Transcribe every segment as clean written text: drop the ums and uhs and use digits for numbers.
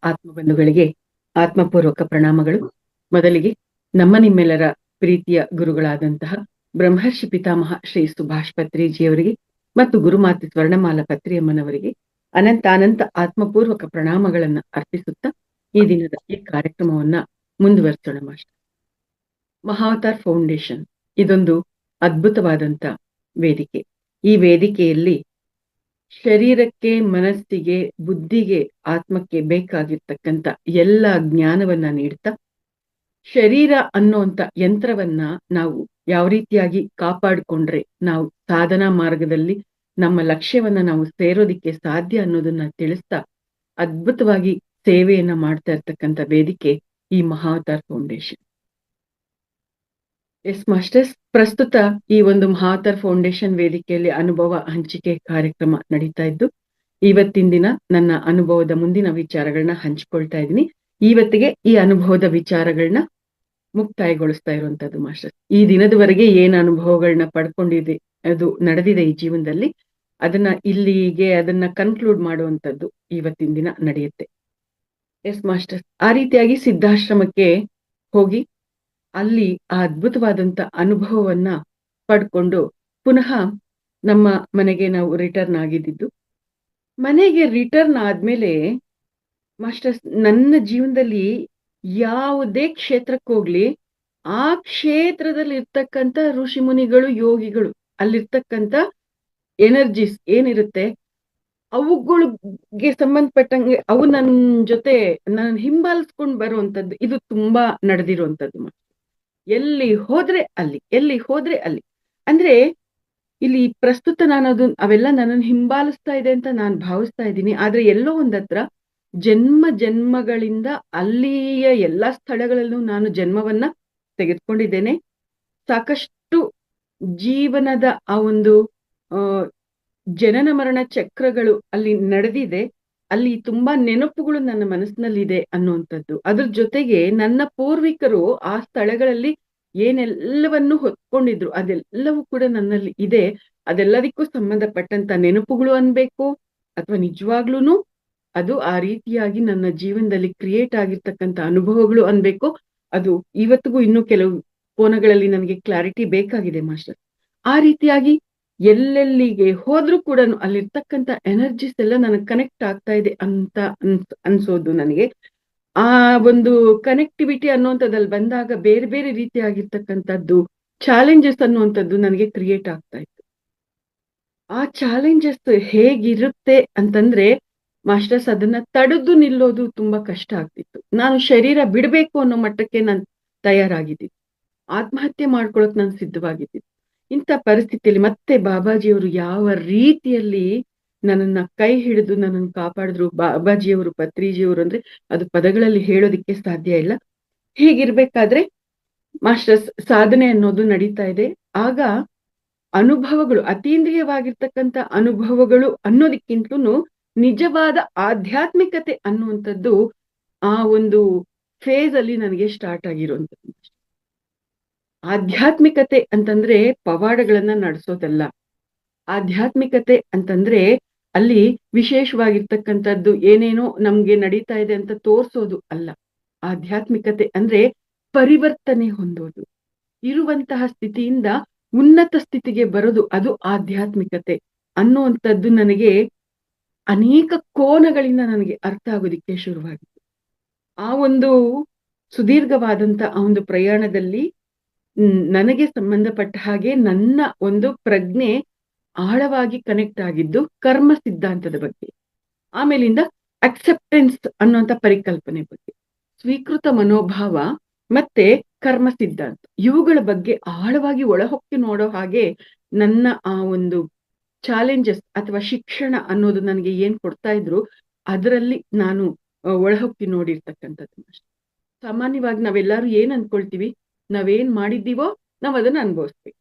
ಆತ್ಮಬಂಧುಗಳಿಗೆ ಆತ್ಮಪೂರ್ವಕ ಪ್ರಣಾಮಗಳು. ಮೊದಲಿಗೆ ನಿಮ್ಮೆಲ್ಲರ ಪ್ರೀತಿಯ ಗುರುಗಳಾದಂತಹ ಬ್ರಹ್ಮರ್ಷಿ ಪಿತಾಮಹ ಶ್ರೀ ಸುಭಾಷ್ ಪತ್ರಿಜಿಯವರಿಗೆ ಮತ್ತು ಗುರುಮಾತೆ ಸ್ವರ್ಣಮಾಲ ಪತ್ರಿಯಮ್ಮನವರಿಗೆ ಅನಂತ ಆತ್ಮಪೂರ್ವಕ ಪ್ರಣಾಮಗಳನ್ನ ಅರ್ಪಿಸುತ್ತಾ ಈ ದಿನದ ಈ ಕಾರ್ಯಕ್ರಮವನ್ನ ಮುಂದುವರಿಸೋಣ. ಮಾಸ್ಟರ್, ಮಹಾವತಾರ್ ಫೌಂಡೇಶನ್ ಇದೊಂದು ಅದ್ಭುತವಾದಂತ ವೇದಿಕೆ. ಈ ವೇದಿಕೆಯಲ್ಲಿ ಶರೀರಕ್ಕೆ, ಮನಸ್ಸಿಗೆ, ಬುದ್ಧಿಗೆ, ಆತ್ಮಕ್ಕೆ ಬೇಕಾಗಿರ್ತಕ್ಕಂಥ ಎಲ್ಲ ಜ್ಞಾನವನ್ನ ನೀಡ್ತಾ, ಶರೀರ ಅನ್ನೋಂಥ ಯಂತ್ರವನ್ನ ನಾವು ಯಾವ ರೀತಿಯಾಗಿ ಕಾಪಾಡಿಕೊಂಡ್ರೆ ನಾವು ಸಾಧನಾ ಮಾರ್ಗದಲ್ಲಿ ನಮ್ಮ ಲಕ್ಷ್ಯವನ್ನ ನಾವು ಸೇರೋದಿಕ್ಕೆ ಸಾಧ್ಯ ಅನ್ನೋದನ್ನ ತಿಳಿಸ್ತಾ ಅದ್ಭುತವಾಗಿ ಸೇವೆಯನ್ನ ಮಾಡ್ತಾ ಇರ್ತಕ್ಕಂಥ ವೇದಿಕೆ ಈ ಮಹಾವತಾರ್ ಫೌಂಡೇಶನ್. ಎಸ್ ಮಾಸ್ಟರ್ಸ್, ಪ್ರಸ್ತುತ ಈ ಒಂದು ಮಹಾವತಾರ್ ಫೌಂಡೇಶನ್ ವೇದಿಕೆಯಲ್ಲಿ ಅನುಭವ ಹಂಚಿಕೆ ಕಾರ್ಯಕ್ರಮ ನಡೀತಾ ಇದ್ದು, ಇವತ್ತಿನ ದಿನ ನನ್ನ ಅನುಭವದ ಮುಂದಿನ ವಿಚಾರಗಳನ್ನ ಹಂಚಿಕೊಳ್ತಾ ಇದ್ದೀನಿ. ಇವತ್ತಿಗೆ ಈ ಅನುಭವದ ವಿಚಾರಗಳನ್ನ ಮುಕ್ತಾಯಗೊಳಿಸ್ತಾ ಇರುವಂತದ್ದು. ಮಾಸ್ಟರ್, ಈ ದಿನದವರೆಗೆ ಏನ್ ಅನುಭವಗಳನ್ನ ಪಡ್ಕೊಂಡಿದೆ, ಅದು ನಡೆದಿದೆ ಈ ಜೀವನದಲ್ಲಿ, ಅದನ್ನ ಕನ್ಕ್ಲೂಡ್ ಮಾಡುವಂತದ್ದು ಇವತ್ತಿನ ದಿನ ನಡೆಯುತ್ತೆ. ಎಸ್ ಮಾಸ್ಟರ್, ಆ ರೀತಿಯಾಗಿ ಸಿದ್ಧಾಶ್ರಮಕ್ಕೆ ಹೋಗಿ ಅಲ್ಲಿ ಆ ಅದ್ಭುತವಾದಂತ ಅನುಭವವನ್ನ ಪಡ್ಕೊಂಡು ಪುನಃ ನಮ್ಮ ಮನೆಗೆ ನಾವು ರಿಟರ್ನ್ ಆಗಿದ್ದು. ಮನೆಗೆ ರಿಟರ್ನ್ ಆದ್ಮೇಲೆ ಮಾಸ್ಟರ್ಸ್, ನನ್ನ ಜೀವನದಲ್ಲಿ ಯಾವುದೇ ಕ್ಷೇತ್ರಕ್ಕೆ ಹೋಗ್ಲಿ, ಆ ಕ್ಷೇತ್ರದಲ್ಲಿ ಇರ್ತಕ್ಕಂಥ ಋಷಿ ಮುನಿಗಳು, ಯೋಗಿಗಳು, ಅಲ್ಲಿರ್ತಕ್ಕಂಥ ಎನರ್ಜೀಸ್ ಏನಿರುತ್ತೆ ಅವುಗಳಿಗೆ ಸಂಬಂಧಪಟ್ಟಂಗೆ ಅವು ನನ್ನ ಜೊತೆ ನಾನು ಹಿಂಬಾಲಿಸ್ಕೊಂಡು ಬರುವಂತದ್ದು ಇದು ತುಂಬಾ ನಡೆದಿರುವಂತದ್ದು. ಎಲ್ಲಿ ಹೋದ್ರೆ ಅಲ್ಲಿ ಅಂದ್ರೆ ಇಲ್ಲಿ ಪ್ರಸ್ತುತ ನಾನು ಅವೆಲ್ಲ ನನ್ನನ್ನು ಹಿಂಬಾಲಿಸ್ತಾ ಇದೆ ಅಂತ ನಾನು ಭಾವಿಸ್ತಾ ಇದ್ದೀನಿ. ಆದ್ರೆ ಎಲ್ಲೋ ಒಂದತ್ರ ಜನ್ಮಗಳಿಂದ ಅಲ್ಲಿಯ ಎಲ್ಲಾ ಸ್ಥಳಗಳಲ್ಲೂ ನಾನು ಜನ್ಮವನ್ನ ತೆಗೆದುಕೊಂಡಿದ್ದೇನೆ. ಸಾಕಷ್ಟು ಜೀವನದ ಆ ಒಂದು ಜನನ ಮರಣ ಚಕ್ರಗಳು ಅಲ್ಲಿ ನಡೆದಿದೆ. ಅಲ್ಲಿ ತುಂಬಾ ನೆನಪುಗಳು ನನ್ನ ಮನಸ್ಸಿನಲ್ಲಿದೆ ಅನ್ನುವಂಥದ್ದು. ಅದ್ರ ಜೊತೆಗೆ ನನ್ನ ಪೂರ್ವಿಕರು ಆ ಸ್ಥಳಗಳಲ್ಲಿ ಏನೆಲ್ಲವನ್ನು ಹೊತ್ಕೊಂಡಿದ್ರು ಅದೆಲ್ಲವೂ ಕೂಡ ನನ್ನಲ್ಲಿ ಇದೆ. ಅದೆಲ್ಲದಕ್ಕೂ ಸಂಬಂಧಪಟ್ಟಂತ ನೆನಪುಗಳು ಅನ್ಬೇಕು ಅಥವಾ ನಿಜವಾಗ್ಲೂನು ಅದು ಆ ರೀತಿಯಾಗಿ ನನ್ನ ಜೀವನದಲ್ಲಿ ಕ್ರಿಯೇಟ್ ಆಗಿರ್ತಕ್ಕಂಥ ಅನುಭವಗಳು ಅನ್ಬೇಕು. ಅದು ಇವತ್ತಿಗೂ ಇನ್ನೂ ಕೆಲವು ಕೋನಗಳಲ್ಲಿ ನನಗೆ ಕ್ಲಾರಿಟಿ ಬೇಕಾಗಿದೆ ಮಾಸ್ಟರ್. ಆ ರೀತಿಯಾಗಿ ಎಲ್ಲೆಲ್ಲಿಗೆ ಹೋದ್ರೂ ಕೂಡ ಅಲ್ಲಿರ್ತಕ್ಕಂಥ ಎನರ್ಜಿಸ್ ಎಲ್ಲ ನನಗೆ ಕನೆಕ್ಟ್ ಆಗ್ತಾ ಇದೆ ಅಂತ ಅನ್ಸೋದು ನನಗೆ. ಆ ಒಂದು ಕನೆಕ್ಟಿವಿಟಿ ಅನ್ನುವಂಥದ್ದಲ್ಲಿ ಬಂದಾಗ ಬೇರೆ ಬೇರೆ ರೀತಿಯಾಗಿರ್ತಕ್ಕಂಥದ್ದು ಚಾಲೆಂಜಸ್ ಅನ್ನುವಂಥದ್ದು ನನಗೆ ಕ್ರಿಯೇಟ್ ಆಗ್ತಾ ಇತ್ತು. ಆ ಚಾಲೆಂಜಸ್ ಹೇಗಿರುತ್ತೆ ಅಂತಂದ್ರೆ ಮಾಸ್ಟರ್ಸ್, ಅದನ್ನ ತಡೆದು ನಿಲ್ಲೋದು ತುಂಬಾ ಕಷ್ಟ ಆಗ್ತಿತ್ತು. ನಾನು ಶರೀರ ಬಿಡ್ಬೇಕು ಅನ್ನೋ ಮಟ್ಟಕ್ಕೆ ನಾನು ತಯಾರಾಗಿದ್ದೀನಿ. ಆತ್ಮಹತ್ಯೆ ಮಾಡ್ಕೊಳಕ್ ನಾನು ಸಿದ್ಧವಾಗಿದ್ದೀನಿ. ಇಂಥ ಪರಿಸ್ಥಿತಿಯಲ್ಲಿ ಮತ್ತೆ ಬಾಬಾಜಿಯವರು ಯಾವ ರೀತಿಯಲ್ಲಿ ನನ್ನನ್ನ ಕೈ ಹಿಡಿದು ನನ್ನನ್ನು ಕಾಪಾಡಿದ್ರು. ಬಾಬಾಜಿಯವರು, ಪತ್ರಿಜಿಯವರು ಅಂದ್ರೆ ಅದು ಪದಗಳಲ್ಲಿ ಹೇಳೋದಿಕ್ಕೆ ಸಾಧ್ಯ ಇಲ್ಲ. ಹೀಗಿರ್ಬೇಕಾದ್ರೆ ಮಾಸ್ಟರ್ಸ್, ಸಾಧನೆ ಅನ್ನೋದು ನಡೀತಾ ಇದೆ. ಆಗ ಅನುಭವಗಳು, ಅತೀಂದ್ರಿಯವಾಗಿರ್ತಕ್ಕಂಥ ಅನುಭವಗಳು ಅನ್ನೋದಕ್ಕಿಂತಲೂ ನಿಜವಾದ ಆಧ್ಯಾತ್ಮಿಕತೆ ಅನ್ನುವಂಥದ್ದು ಆ ಒಂದು ಫೇಸ್ ಅಲ್ಲಿ ನನಗೆ ಸ್ಟಾರ್ಟ್ ಆಗಿರುವಂಥದ್ದು. ಆಧ್ಯಾತ್ಮಿಕತೆ ಅಂತಂದ್ರೆ ಪವಾಡಗಳನ್ನ ನಡೆಸೋದಲ್ಲ. ಆಧ್ಯಾತ್ಮಿಕತೆ ಅಂತಂದ್ರೆ ಅಲ್ಲಿ ವಿಶೇಷವಾಗಿರ್ತಕ್ಕಂಥದ್ದು ಏನೇನೋ ನಮ್ಗೆ ನಡೀತಾ ಇದೆ ಅಂತ ತೋರ್ಸೋದು ಅಲ್ಲ. ಆಧ್ಯಾತ್ಮಿಕತೆ ಅಂದ್ರೆ ಪರಿವರ್ತನೆ ಹೊಂದೋದು, ಇರುವಂತಹ ಸ್ಥಿತಿಯಿಂದ ಉನ್ನತ ಸ್ಥಿತಿಗೆ ಬರೋದು, ಅದು ಆಧ್ಯಾತ್ಮಿಕತೆ ಅನ್ನುವಂಥದ್ದು ನನಗೆ ಅನೇಕ ಕೋನಗಳಿಂದ ನನಗೆ ಅರ್ಥ ಆಗೋದಿಕ್ಕೆ ಶುರುವಾಗಿತ್ತು. ಆ ಒಂದು ಸುದೀರ್ಘವಾದಂತ ಆ ಒಂದು ಪ್ರಯಾಣದಲ್ಲಿ ನನಗೆ ಸಂಬಂಧಪಟ್ಟ ಹಾಗೆ ನನ್ನ ಒಂದು ಪ್ರಜ್ಞೆ ಆಳವಾಗಿ ಕನೆಕ್ಟ್ ಆಗಿದ್ದು ಕರ್ಮ ಸಿದ್ಧಾಂತದ ಬಗ್ಗೆ, ಆಮೇಲಿಂದ ಅಕ್ಸೆಪ್ಟೆನ್ಸ್ ಅನ್ನುವಂಥ ಪರಿಕಲ್ಪನೆ ಬಗ್ಗೆ, ಸ್ವೀಕೃತ ಮನೋಭಾವ ಮತ್ತೆ ಕರ್ಮ ಸಿದ್ಧಾಂತ, ಇವುಗಳ ಬಗ್ಗೆ ಆಳವಾಗಿ ಒಳಹೊಕ್ಕಿ ನೋಡೋ ಹಾಗೆ ನನ್ನ ಆ ಒಂದು ಚಾಲೆಂಜಸ್ ಅಥವಾ ಶಿಕ್ಷಣ ಅನ್ನೋದು ನನಗೆ ಏನ್ ಕೊಡ್ತಾ ಇದ್ರು ಅದರಲ್ಲಿ ನಾನು ಒಳಹೊಕ್ಕಿ ನೋಡಿರ್ತಕ್ಕಂಥದ್ದು. ಸಾಮಾನ್ಯವಾಗಿ ನಾವೆಲ್ಲರೂ ಏನ್ ಅನ್ಕೊಳ್ತೀವಿ, ನಾವೇನ್ ಮಾಡಿದ್ದೀವೋ ನಾವ್ ಅದನ್ನ ಅನುಭವಿಸ್ತೀವಿ.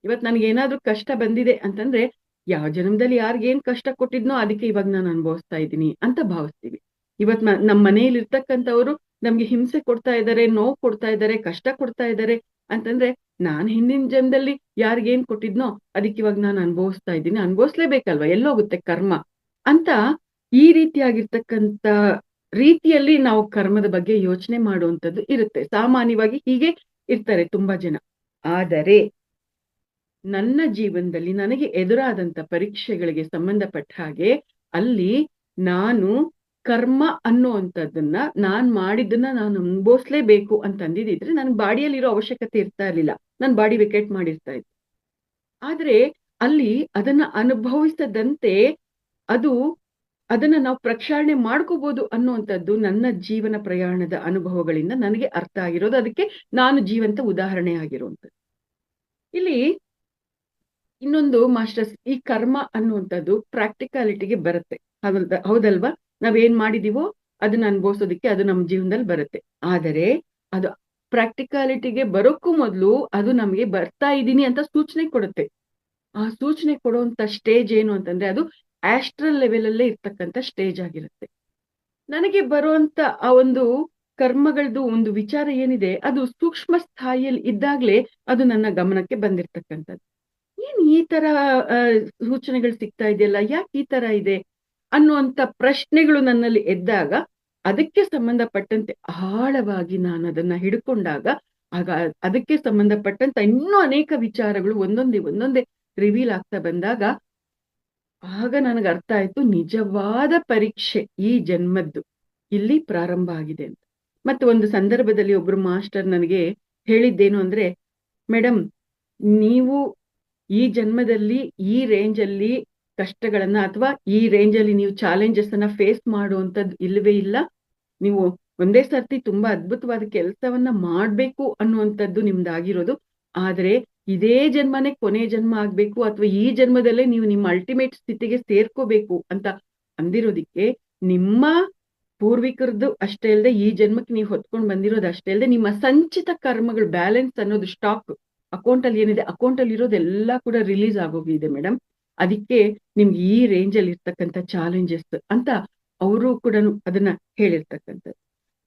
ಇವತ್ ನನ್ಗೆ ಏನಾದ್ರೂ ಕಷ್ಟ ಬಂದಿದೆ ಅಂತಂದ್ರೆ ಯಾವ ಜನ್ಮದಲ್ಲಿ ಯಾರಿಗೇನ್ ಕಷ್ಟ ಕೊಟ್ಟಿದ್ನೋ ಅದಕ್ಕೆ ಇವಾಗ ನಾನು ಅನುಭವಿಸ್ತಾ ಇದ್ದೀನಿ ಅಂತ ಭಾವಿಸ್ತೀವಿ. ಇವತ್ ನಮ್ಮ ಮನೆಯಲ್ಲಿ ಇರ್ತಕ್ಕಂಥವ್ರು ನಮ್ಗೆ ಹಿಂಸೆ ಕೊಡ್ತಾ ಇದ್ದಾರೆ, ನೋವು ಕೊಡ್ತಾ ಇದ್ದಾರೆ, ಕಷ್ಟ ಕೊಡ್ತಾ ಇದ್ದಾರೆ ಅಂತಂದ್ರೆ ನಾನ್ ಹಿಂದಿನ ಜನ್ಮದಲ್ಲಿ ಯಾರಿಗೇನ್ ಕೊಟ್ಟಿದ್ನೋ ಅದಕ್ಕೆ ಇವಾಗ ನಾನು ಅನುಭವಿಸ್ತಾ ಇದ್ದೀನಿ, ಅನುಭವಿಸ್ಲೇಬೇಕಲ್ವಾ, ಎಲ್ಲೋಗುತ್ತೆ ಕರ್ಮ ಅಂತ ಈ ರೀತಿಯಾಗಿರ್ತಕ್ಕಂಥ ರೀತಿಯಲ್ಲಿ ನಾವು ಕರ್ಮದ ಬಗ್ಗೆ ಯೋಚನೆ ಮಾಡುವಂಥದ್ದು ಇರುತ್ತೆ. ಸಾಮಾನ್ಯವಾಗಿ ಹೀಗೆ ಇರ್ತಾರೆ ತುಂಬಾ ಜನ. ಆದರೆ ನನ್ನ ಜೀವನದಲ್ಲಿ ನನಗೆ ಎದುರಾದಂತ ಪರೀಕ್ಷೆಗಳಿಗೆ ಸಂಬಂಧಪಟ್ಟ ಹಾಗೆ ಅಲ್ಲಿ ನಾನು ಕರ್ಮ ಅನ್ನುವಂಥದ್ದನ್ನ ನಾನ್ ಮಾಡಿದ್ದನ್ನ ನಾನು ಅನುಭವಿಸ್ಲೇಬೇಕು ಅಂತ ಅಂದಿದ್ರೆ ನನ್ ಬಾಡಿಯಲ್ಲಿರೋ ಅವಶ್ಯಕತೆ ಇರ್ತಾ ಇರ್ಲಿಲ್ಲ. ನನ್ ಬಾಡಿ ವೆಕೇಟ್ ಮಾಡಿರ್ತಾ ಇತ್ತು. ಆದ್ರೆ ಅಲ್ಲಿ ಅದನ್ನ ಅನುಭವಿಸದಂತೆ ಅದು ಅದನ್ನ ನಾವು ಪ್ರಕ್ಷಾಳನೆ ಮಾಡ್ಕೋಬಹುದು ಅನ್ನುವಂಥದ್ದು ನನ್ನ ಜೀವನ ಪ್ರಯಾಣದ ಅನುಭವಗಳಿಂದ ನನಗೆ ಅರ್ಥ ಆಗಿರೋದು. ಅದಕ್ಕೆ ನಾನು ಜೀವಂತ ಉದಾಹರಣೆ ಆಗಿರುವಂಥದ್ದು. ಇಲ್ಲಿ ಇನ್ನೊಂದು ಮಾಸ್ಟರ್ಸ್, ಈ ಕರ್ಮ ಅನ್ನುವಂಥದ್ದು ಪ್ರಾಕ್ಟಿಕಾಲಿಟಿಗೆ ಬರುತ್ತೆ. ಹೌದಲ್ವಾ? ನಾವೇನ್ ಮಾಡಿದೀವೋ ಅದನ್ನ ಅನುಭವಿಸೋದಕ್ಕೆ ಅದು ನಮ್ಮ ಜೀವನದಲ್ಲಿ ಬರುತ್ತೆ. ಆದರೆ ಅದು ಪ್ರಾಕ್ಟಿಕಾಲಿಟಿಗೆ ಬರೋಕ್ಕೂ ಮೊದಲು ಅದು ನಮಗೆ ಬರ್ತಾ ಇದ್ದೀನಿ ಅಂತ ಸೂಚನೆ ಕೊಡುತ್ತೆ. ಆ ಸೂಚನೆ ಕೊಡುವಂತ ಸ್ಟೇಜ್ ಏನು ಅಂತಂದ್ರೆ ಅದು ಆಸ್ಟ್ರಲ್ ಲೆವೆಲ್ ಅಲ್ಲೇ ಇರ್ತಕ್ಕಂಥ ಸ್ಟೇಜ್ ಆಗಿರುತ್ತೆ. ನನಗೆ ಬರುವಂತ ಆ ಒಂದು ಕರ್ಮಗಳದ್ದು ಒಂದು ವಿಚಾರ ಏನಿದೆ ಅದು ಸೂಕ್ಷ್ಮ ಸ್ಥಾಯಿಯಲ್ಲಿ ಇದ್ದಾಗ್ಲೇ ಅದು ನನ್ನ ಗಮನಕ್ಕೆ ಬಂದಿರ್ತಕ್ಕಂಥದ್ದು. ಏನ್ ಈ ತರ ಸೂಚನೆಗಳು ಸಿಗ್ತಾ ಇದೆಯಲ್ಲ, ಯಾಕೆ ಈ ತರ ಇದೆ ಅನ್ನುವಂತ ಪ್ರಶ್ನೆಗಳು ನನ್ನಲ್ಲಿ ಎದ್ದಾಗ ಅದಕ್ಕೆ ಸಂಬಂಧಪಟ್ಟಂತೆ ಆಳವಾಗಿ ನಾನು ಅದನ್ನ ಹಿಡ್ಕೊಂಡಾಗ ಆಗ ಅದಕ್ಕೆ ಸಂಬಂಧಪಟ್ಟಂತ ಇನ್ನೂ ಅನೇಕ ವಿಚಾರಗಳು ಒಂದೊಂದೇ ರಿವೀಲ್ ಆಗ್ತಾ ಬಂದಾಗ ಆಗ ನನಗೆ ಅರ್ಥ ಆಯ್ತು ನಿಜವಾದ ಪರೀಕ್ಷೆ ಈ ಜನ್ಮದ್ದು ಇಲ್ಲಿ ಪ್ರಾರಂಭ ಆಗಿದೆ ಅಂತ. ಮತ್ತೆ ಒಂದು ಸಂದರ್ಭದಲ್ಲಿ ಒಬ್ರು ಮಾಸ್ಟರ್ ನನಗೆ ಹೇಳಿದ್ದೇನು ಅಂದ್ರೆ, ಮೇಡಮ್ ನೀವು ಈ ಜನ್ಮದಲ್ಲಿ ಈ ರೇಂಜ್ ಅಲ್ಲಿ ಕಷ್ಟಗಳನ್ನ ಅಥವಾ ಈ ರೇಂಜ್ ಅಲ್ಲಿ ನೀವು ಚಾಲೆಂಜಸ್ ಅನ್ನ ಫೇಸ್ ಮಾಡುವಂತದ್ದು ಇಲ್ಲವೇ ಇಲ್ಲ. ನೀವು ಒಂದೇ ಸರ್ತಿ ತುಂಬಾ ಅದ್ಭುತವಾದ ಕೆಲಸವನ್ನ ಮಾಡ್ಬೇಕು ಅನ್ನುವಂಥದ್ದು ನಿಮ್ದಾಗಿರೋದು. ಆದ್ರೆ ಇದೇ ಜನ್ಮನೇ ಕೊನೆ ಜನ್ಮ ಆಗ್ಬೇಕು ಅಥವಾ ಈ ಜನ್ಮದಲ್ಲೇ ನೀವು ನಿಮ್ಮ ಅಲ್ಟಿಮೇಟ್ ಸ್ಥಿತಿಗೆ ಸೇರ್ಕೋಬೇಕು ಅಂತ ಅಂದಿರೋದಿಕ್ಕೆ ನಿಮ್ಮ ಪೂರ್ವಿಕರದ್ದು ಅಷ್ಟೇ ಅಲ್ಲದೆ ಈ ಜನ್ಮಕ್ಕೆ ನೀವು ಹೊತ್ಕೊಂಡ್ ಬಂದಿರೋದು ಅಷ್ಟೇ ಅಲ್ಲದೆ ನಿಮ್ಮ ಸಂಚಿತ ಕರ್ಮಗಳು ಬ್ಯಾಲೆನ್ಸ್ ಅನ್ನೋದು ಸ್ಟಾಕ್ ಅಕೌಂಟ್ ಅಲ್ಲಿ ಏನಿದೆ ಅಕೌಂಟ್ ಅಲ್ಲಿ ಇರೋದೆಲ್ಲ ಕೂಡ ರಿಲೀಸ್ ಆಗೋಗಿದೆ ಮೇಡಮ್. ಅದಕ್ಕೆ ನಿಮ್ಗೆ ಈ ರೇಂಜ್ ಅಲ್ಲಿ ಇರ್ತಕ್ಕಂಥ ಚಾಲೆಂಜಸ್ ಅಂತ ಅವರು ಕೂಡ ಅದನ್ನ ಹೇಳಿರ್ತಕ್ಕಂಥದ್ದು.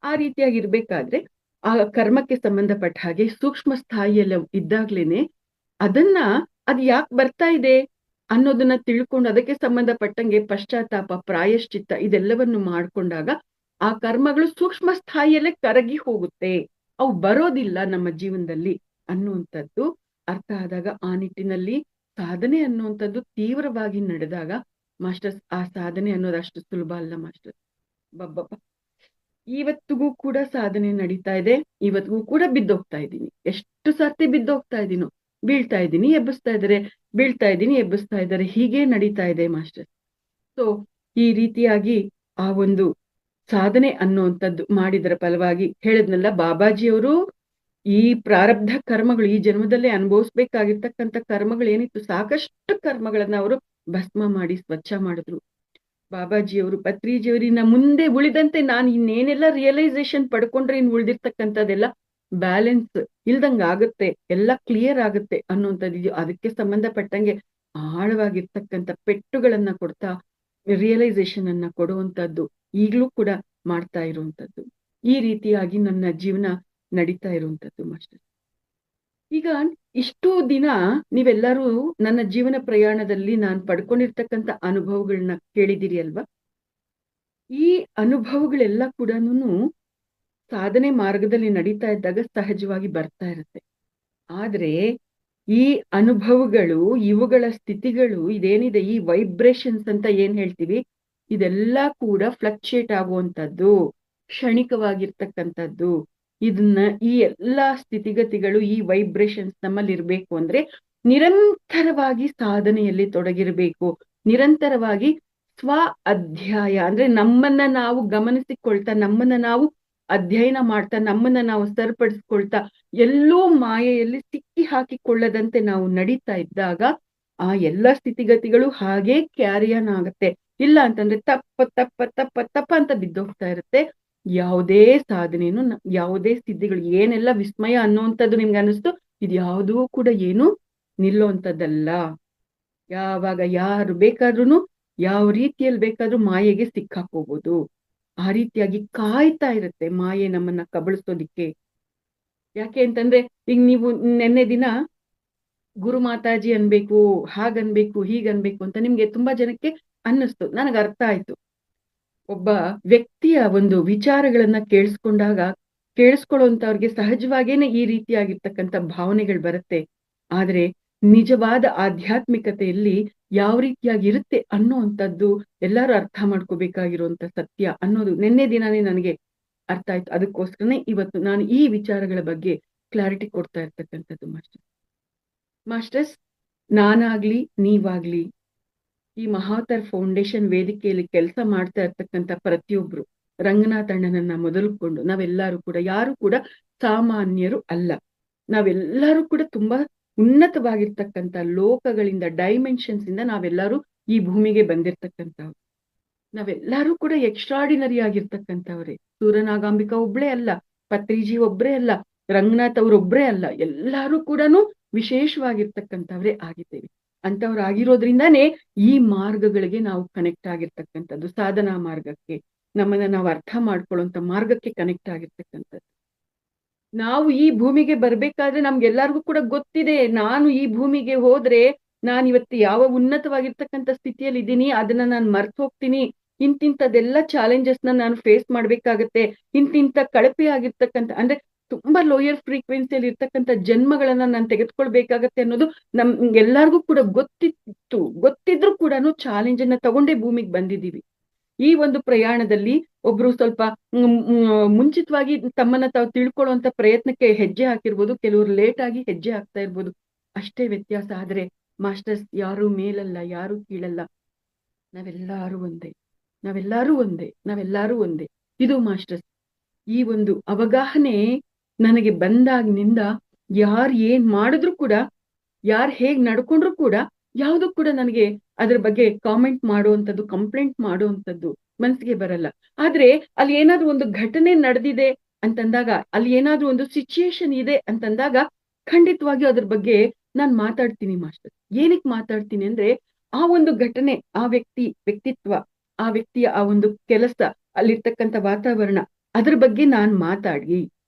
ಆ ರೀತಿಯಾಗಿ ಇರ್ಬೇಕಾದ್ರೆ ಆ ಕರ್ಮಕ್ಕೆ ಸಂಬಂಧಪಟ್ಟ ಹಾಗೆ ಸೂಕ್ಷ್ಮ ಸ್ಥಾಯಿಯಲ್ಲಿ ಇದ್ದಾಗ್ಲೇನೆ ಅದನ್ನ ಅದು ಯಾಕೆ ಬರ್ತಾ ಇದೆ ಅನ್ನೋದನ್ನ ತಿಳ್ಕೊಂಡು ಅದಕ್ಕೆ ಸಂಬಂಧಪಟ್ಟಂಗೆ ಪಶ್ಚಾತ್ತಾಪ, ಪ್ರಾಯಶ್ಚಿತ್ತ ಇದೆಲ್ಲವನ್ನು ಮಾಡ್ಕೊಂಡಾಗ ಆ ಕರ್ಮಗಳು ಸೂಕ್ಷ್ಮ ಸ್ಥಾಯಿಯಲ್ಲೇ ಕರಗಿ ಹೋಗುತ್ತೆ, ಅವು ಬರೋದಿಲ್ಲ ನಮ್ಮ ಜೀವನದಲ್ಲಿ ಅನ್ನುವಂಥದ್ದು ಅರ್ಥ ಆದಾಗ ಆ ನಿಟ್ಟಿನಲ್ಲಿ ಸಾಧನೆ ಅನ್ನುವಂಥದ್ದು ತೀವ್ರವಾಗಿ ನಡೆದಾಗ ಮಾಸ್ಟರ್ಸ್ ಆ ಸಾಧನೆ ಅನ್ನೋದು ಅಷ್ಟು ಸುಲಭ ಅಲ್ಲ ಮಾಸ್ಟರ್. ಬಬ್ಬಬ್ಬ, ಇವತ್ತಿಗೂ ಕೂಡ ಸಾಧನೆ ನಡೀತಾ ಇದೆ. ಇವತ್ತಿಗೂ ಕೂಡ ಬಿದ್ದೋಗ್ತಾ ಇದ್ದೀನಿ. ಎಷ್ಟು ಸರ್ತಿ ಬಿದ್ದೋಗ್ತಾ ಇದ್ದೀನೋ, ಬೀಳ್ತಾ ಇದ್ದೀನಿ ಎಬ್ಬಿಸ್ತಾ ಇದ್ದಾರೆ, ಬೀಳ್ತಾ ಇದ್ದೀನಿ ಎಬ್ಬಿಸ್ತಾ ಇದ್ದಾರೆ, ಹೀಗೆ ನಡೀತಾ ಇದೆ ಮಾಸ್ಟರ್. ಸೊ ಈ ರೀತಿಯಾಗಿ ಆ ಒಂದು ಸಾಧನೆ ಅನ್ನುವಂಥದ್ದು ಮಾಡಿದರ ಫಲವಾಗಿ ಹೇಳಿದ್ನಲ್ಲ, ಬಾಬಾಜಿಯವರು ಈ ಪ್ರಾರಬ್ಧ ಕರ್ಮಗಳು ಈ ಜನ್ಮದಲ್ಲೇ ಅನುಭವಿಸ್ಬೇಕಾಗಿರ್ತಕ್ಕಂಥ ಕರ್ಮಗಳು ಏನಿತ್ತು ಸಾಕಷ್ಟು ಕರ್ಮಗಳನ್ನ ಅವರು ಭಸ್ಮ ಮಾಡಿ ಸ್ವಚ್ಛ ಮಾಡಿದ್ರು. ಬಾಬಾಜಿಯವರು ಪತ್ರಿಜಿಯವರಿನ ಮುಂದೆ ಉಳಿದಂತೆ ನಾನು ಇನ್ನೇನೆಲ್ಲ ರಿಯಲೈಸೇಷನ್ ಪಡ್ಕೊಂಡ್ರೆ ಇನ್ ಉಳಿದಿರ್ತಕ್ಕಂಥದ್ದೆಲ್ಲ ಬ್ಯಾಲೆನ್ಸ್ ಇಲ್ದಂಗ ಆಗುತ್ತೆ, ಎಲ್ಲ ಕ್ಲಿಯರ್ ಆಗುತ್ತೆ ಅನ್ನುವಂಥದ್ದು ಅದಕ್ಕೆ ಸಂಬಂಧಪಟ್ಟಂಗೆ ಆಳವಾಗಿರ್ತಕ್ಕಂಥ ಪೆಟ್ಟುಗಳನ್ನ ಕೊಡ್ತಾ ರಿಯಲೈಸೇಷನ್ ಅನ್ನ ಕೊಡುವಂತದ್ದು ಈಗಲೂ ಕೂಡ ಮಾಡ್ತಾ ಇರುವಂತದ್ದು. ಈ ರೀತಿಯಾಗಿ ನನ್ನ ಜೀವನ ನಡೀತಾ ಇರುವಂತದ್ದು ಮಾಸ್ಟರ್. ಈಗ ಇಷ್ಟೂ ದಿನ ನೀವೆಲ್ಲರೂ ನನ್ನ ಜೀವನ ಪ್ರಯಾಣದಲ್ಲಿ ನಾನು ಪಡ್ಕೊಂಡಿರ್ತಕ್ಕಂಥ ಅನುಭವಗಳನ್ನ ಕೇಳಿದಿರಿ ಅಲ್ವಾ? ಈ ಅನುಭವಗಳೆಲ್ಲ ಕೂಡ ಸಾಧನೆ ಮಾರ್ಗದಲ್ಲಿ ನಡೀತಾ ಇದ್ದಾಗ ಸಹಜವಾಗಿ ಬರ್ತಾ ಇರುತ್ತೆ. ಆದ್ರೆ ಈ ಅನುಭವಗಳು, ಇವುಗಳ ಸ್ಥಿತಿಗಳು ಇದೇನಿದೆ, ಈ ವೈಬ್ರೇಷನ್ಸ್ ಅಂತ ಏನ್ ಹೇಳ್ತೀವಿ, ಇದೆಲ್ಲ ಕೂಡ ಫ್ಲಕ್ಚುಯೇಟ್ ಆಗುವಂತದ್ದು, ಕ್ಷಣಿಕವಾಗಿರ್ತಕ್ಕಂಥದ್ದು. ಇದನ್ನ ಈ ಎಲ್ಲಾ ಸ್ಥಿತಿಗತಿಗಳು, ಈ ವೈಬ್ರೇಷನ್ಸ್ ನಮ್ಮಲ್ಲಿ ಇರ್ಬೇಕು ಅಂದ್ರೆ ನಿರಂತರವಾಗಿ ಸಾಧನೆಯಲ್ಲಿ ತೊಡಗಿರ್ಬೇಕು. ನಿರಂತರವಾಗಿ ಸ್ವ ಅಧ್ಯಾಯ ಅಂದ್ರೆ ನಮ್ಮನ್ನ ನಾವು ಗಮನಿಸಿಕೊಳ್ತಾ, ನಮ್ಮನ್ನ ನಾವು ಅಧ್ಯಯನ ಮಾಡ್ತಾ, ನಮ್ಮನ್ನ ನಾವು ಸರಿಪಡಿಸ್ಕೊಳ್ತಾ, ಎಲ್ಲೋ ಮಾಯೆಯಲ್ಲಿ ಸಿಕ್ಕಿ ಹಾಕಿಕೊಳ್ಳದಂತೆ ನಾವು ನಡೀತಾ ಇದ್ದಾಗ ಆ ಎಲ್ಲ ಸ್ಥಿತಿಗತಿಗಳು ಹಾಗೆ ಕ್ಯಾರಿಯನ್ ಆಗುತ್ತೆ. ಇಲ್ಲ ಅಂತಂದ್ರೆ ತಪ್ಪ ತಪ್ಪ ತಪ್ಪ ತಪ್ಪ ಅಂತ ಬಿದ್ದೋಗ್ತಾ ಇರುತ್ತೆ. ಯಾವುದೇ ಸಾಧನೆನು, ಯಾವುದೇ ಸ್ಥಿತಿಗಳು ಏನೆಲ್ಲ ವಿಸ್ಮಯ ಅನ್ನುವಂಥದ್ದು ನಿಮ್ಗೆ ಅನಿಸ್ತು, ಇದು ಯಾವುದೂ ಕೂಡ ಏನು ನಿಲ್ಲುವಂಥದ್ದಲ್ಲ. ಯಾವಾಗ ಯಾರು ಬೇಕಾದ್ರೂ ಯಾವ ರೀತಿಯಲ್ಲಿ ಬೇಕಾದ್ರೂ ಮಾಯೆಗೆ ಸಿಕ್ಕಾಕೋಬಹುದು. ಆ ರೀತಿಯಾಗಿ ಕಾಯ್ತಾ ಇರುತ್ತೆ ಮಾಯೆ ನಮ್ಮನ್ನ ಕಬಳಿಸೋದಿಕ್ಕೆ. ಯಾಕೆ ಅಂತಂದ್ರೆ ಈಗ ನೀವು ನೆನ್ನೆ ದಿನ ಗುರು ಮಾತಾಜಿ ಅನ್ಬೇಕು, ಹಾಗನ್ಬೇಕು, ಹೀಗನ್ಬೇಕು ಅಂತ ನಿಮ್ಗೆ ತುಂಬಾ ಜನಕ್ಕೆ ಅನ್ನಿಸ್ತು. ನನಗೆ ಅರ್ಥ ಆಯ್ತು. ಒಬ್ಬ ವ್ಯಕ್ತಿಯ ಒಂದು ವಿಚಾರಗಳನ್ನ ಕೇಳಿಸ್ಕೊಳ್ಳುವಂತವ್ರಿಗೆ ಸಹಜವಾಗೇನೆ ಈ ರೀತಿಯಾಗಿರ್ತಕ್ಕಂಥ ಭಾವನೆಗಳು ಬರುತ್ತೆ. ಆದ್ರೆ ನಿಜವಾದ ಆಧ್ಯಾತ್ಮಿಕತೆಯಲ್ಲಿ ಯಾವ ರೀತಿಯಾಗಿ ಇರುತ್ತೆ ಅನ್ನೋವಂಥದ್ದು ಎಲ್ಲರೂ ಅರ್ಥ ಮಾಡ್ಕೋಬೇಕಾಗಿರುವಂತ ಸತ್ಯ ಅನ್ನೋದು ನಿನ್ನೆ ದಿನಾನೇ ನನಗೆ ಅರ್ಥ ಆಯ್ತು. ಅದಕ್ಕೋಸ್ಕರನೇ ಇವತ್ತು ನಾನು ಈ ವಿಚಾರಗಳ ಬಗ್ಗೆ ಕ್ಲಾರಿಟಿ ಕೊಡ್ತಾ ಇರ್ತಕ್ಕಂಥದ್ದು ಮಾಸ್ಟರ್ಸ್. ನಾನಾಗ್ಲಿ ನೀವಾಗ್ಲಿ ಈ ಮಹಾವತಾರ್ ಫೌಂಡೇಶನ್ ವೇದಿಕೆಯಲ್ಲಿ ಕೆಲಸ ಮಾಡ್ತಾ ಇರ್ತಕ್ಕಂಥ ಪ್ರತಿಯೊಬ್ರು, ರಂಗನಾಥ್ ಅಣ್ಣನನ್ನ ಮೊದಲುಕೊಂಡು ನಾವೆಲ್ಲರೂ ಕೂಡ ಯಾರು ಕೂಡ ಸಾಮಾನ್ಯರು ಅಲ್ಲ. ನಾವೆಲ್ಲರೂ ಕೂಡ ತುಂಬಾ ಉನ್ನತವಾಗಿರ್ತಕ್ಕಂಥ ಲೋಕಗಳಿಂದ, ಡೈಮೆನ್ಷನ್ಸ್ ಇಂದ ನಾವೆಲ್ಲರೂ ಈ ಭೂಮಿಗೆ ಬಂದಿರ್ತಕ್ಕಂಥವ್ರು. ನಾವೆಲ್ಲರೂ ಕೂಡ ಎಕ್ಸ್ಟ್ರಾಡಿನರಿ ಆಗಿರ್ತಕ್ಕಂಥವ್ರೆ. ಸೂರನಾಗಾಂಬಿಕಾ ಒಬ್ಳೇ ಅಲ್ಲ, ಪತ್ರಿಜಿ ಒಬ್ರೇ ಅಲ್ಲ, ರಂಗನಾಥ್ ಅವ್ರೊಬ್ರೇ ಅಲ್ಲ, ಎಲ್ಲರೂ ಕೂಡ ವಿಶೇಷವಾಗಿರ್ತಕ್ಕಂಥವ್ರೇ ಆಗಿದ್ದೇವೆ. ಅಂತವ್ರಾಗಿರೋದ್ರಿಂದಾನೇ ಈ ಮಾರ್ಗಗಳಿಗೆ ನಾವು ಕನೆಕ್ಟ್ ಆಗಿರ್ತಕ್ಕಂಥದ್ದು, ಸಾಧನಾ ಮಾರ್ಗಕ್ಕೆ, ನಮ್ಮನ್ನ ನಾವು ಅರ್ಥ ಮಾಡ್ಕೊಳ್ಳುವಂತ ಮಾರ್ಗಕ್ಕೆ ಕನೆಕ್ಟ್ ಆಗಿರ್ತಕ್ಕಂಥದ್ದು. ನಾವು ಈ ಭೂಮಿಗೆ ಬರ್ಬೇಕಾದ್ರೆ ನಮ್ಗೆಲ್ಲರಿಗೂ ಕೂಡ ಗೊತ್ತಿದೆ, ನಾನು ಈ ಭೂಮಿಗೆ ಹೋದ್ರೆ ನಾನು ಇವತ್ತು ಯಾವ ಉನ್ನತವಾಗಿರ್ತಕ್ಕಂಥ ಸ್ಥಿತಿಯಲ್ಲಿ ಇದ್ದೀನಿ ಅದನ್ನ ನಾನು ಮರ್ತು ಹೋಗ್ತೀನಿ, ಇಂತಿಂತದೆಲ್ಲ ಚಾಲೆಂಜಸ್ ನಾನು ಫೇಸ್ ಮಾಡ್ಬೇಕಾಗತ್ತೆ, ಇಂತಿಂತ ಕಳಪೆ ಆಗಿರ್ತಕ್ಕಂಥ ಅಂದ್ರೆ ತುಂಬಾ ಲೋಯರ್ ಫ್ರೀಕ್ವೆನ್ಸಿಯಲ್ಲಿ ಇರ್ತಕ್ಕಂಥ ಜನ್ಮಗಳನ್ನ ನಾನು ತೆಗೆದುಕೊಳ್ಬೇಕಾಗತ್ತೆ ಅನ್ನೋದು ಎಲ್ಲರಿಗೂ ಕೂಡ ಗೊತ್ತಿದ್ರು ಕೂಡ ಚಾಲೆಂಜ್ ಅನ್ನ ತಗೊಂಡೇ ಭೂಮಿಗೆ ಬಂದಿದ್ದೀವಿ. ಈ ಒಂದು ಪ್ರಯಾಣದಲ್ಲಿ ಒಬ್ರು ಸ್ವಲ್ಪ ಮುಂಚಿತವಾಗಿ ತಮ್ಮನ್ನ ತಾವು ತಿಳ್ಕೊಳ್ಳುವಂತ ಪ್ರಯತ್ನಕ್ಕೆ ಹೆಜ್ಜೆ ಹಾಕಿರ್ಬೋದು, ಕೆಲವರು ಲೇಟ್ ಆಗಿ ಹೆಜ್ಜೆ ಹಾಕ್ತಾ ಇರ್ಬೋದು, ಅಷ್ಟೇ ವ್ಯತ್ಯಾಸ. ಆದ್ರೆ ಮಾಸ್ಟರ್ಸ್ ಯಾರು ಮೇಲಲ್ಲ, ಯಾರು ಕೀಳಲ್ಲ, ನಾವೆಲ್ಲರೂ ಒಂದೇ, ನಾವೆಲ್ಲರೂ ಒಂದೇ. ಇದು ಮಾಸ್ಟರ್ಸ್ ಈ ಒಂದು ಅವಗಾಹನೆ ನನಗೆ ಬಂದಾಗಿನಿಂದ ಯಾರು ಏನ್ ಮಾಡಿದ್ರು ಕೂಡ, ಯಾರು ಹೇಗ್ ನಡ್ಕೊಂಡ್ರು ಕೂಡ ಯಾವುದು ಕೂಡ ನನಗೆ ಅದ್ರ ಬಗ್ಗೆ ಕಾಮೆಂಟ್ ಮಾಡುವಂಥದ್ದು, ಕಂಪ್ಲೇಂಟ್ ಮಾಡುವಂಥದ್ದು ಮನ್ಸಿಗೆ ಬರಲ್ಲ. ಆದ್ರೆ ಅಲ್ಲಿ ಏನಾದ್ರೂ ಒಂದು ಘಟನೆ ನಡೆದಿದೆ ಅಂತಂದಾಗ, ಅಲ್ಲಿ ಏನಾದ್ರೂ ಒಂದು ಸಿಚುಯೇಷನ್ ಇದೆ ಅಂತಂದಾಗ ಖಂಡಿತವಾಗಿಯೂ ಅದ್ರ ಬಗ್ಗೆ ನಾನ್ ಮಾತಾಡ್ತೀನಿ ಮಾಸ್ಟರ್. ಏನಕ್ಕೆ ಮಾತಾಡ್ತೀನಿ ಅಂದ್ರೆ ಆ ಒಂದು ಘಟನೆ, ಆ ವ್ಯಕ್ತಿತ್ವ, ಆ ವ್ಯಕ್ತಿಯ ಆ ಒಂದು ಕೆಲಸ, ಅಲ್ಲಿರ್ತಕ್ಕಂಥ ವಾತಾವರಣ, ಅದ್ರ ಬಗ್ಗೆ ನಾನ್ ಮಾತಾಡಿ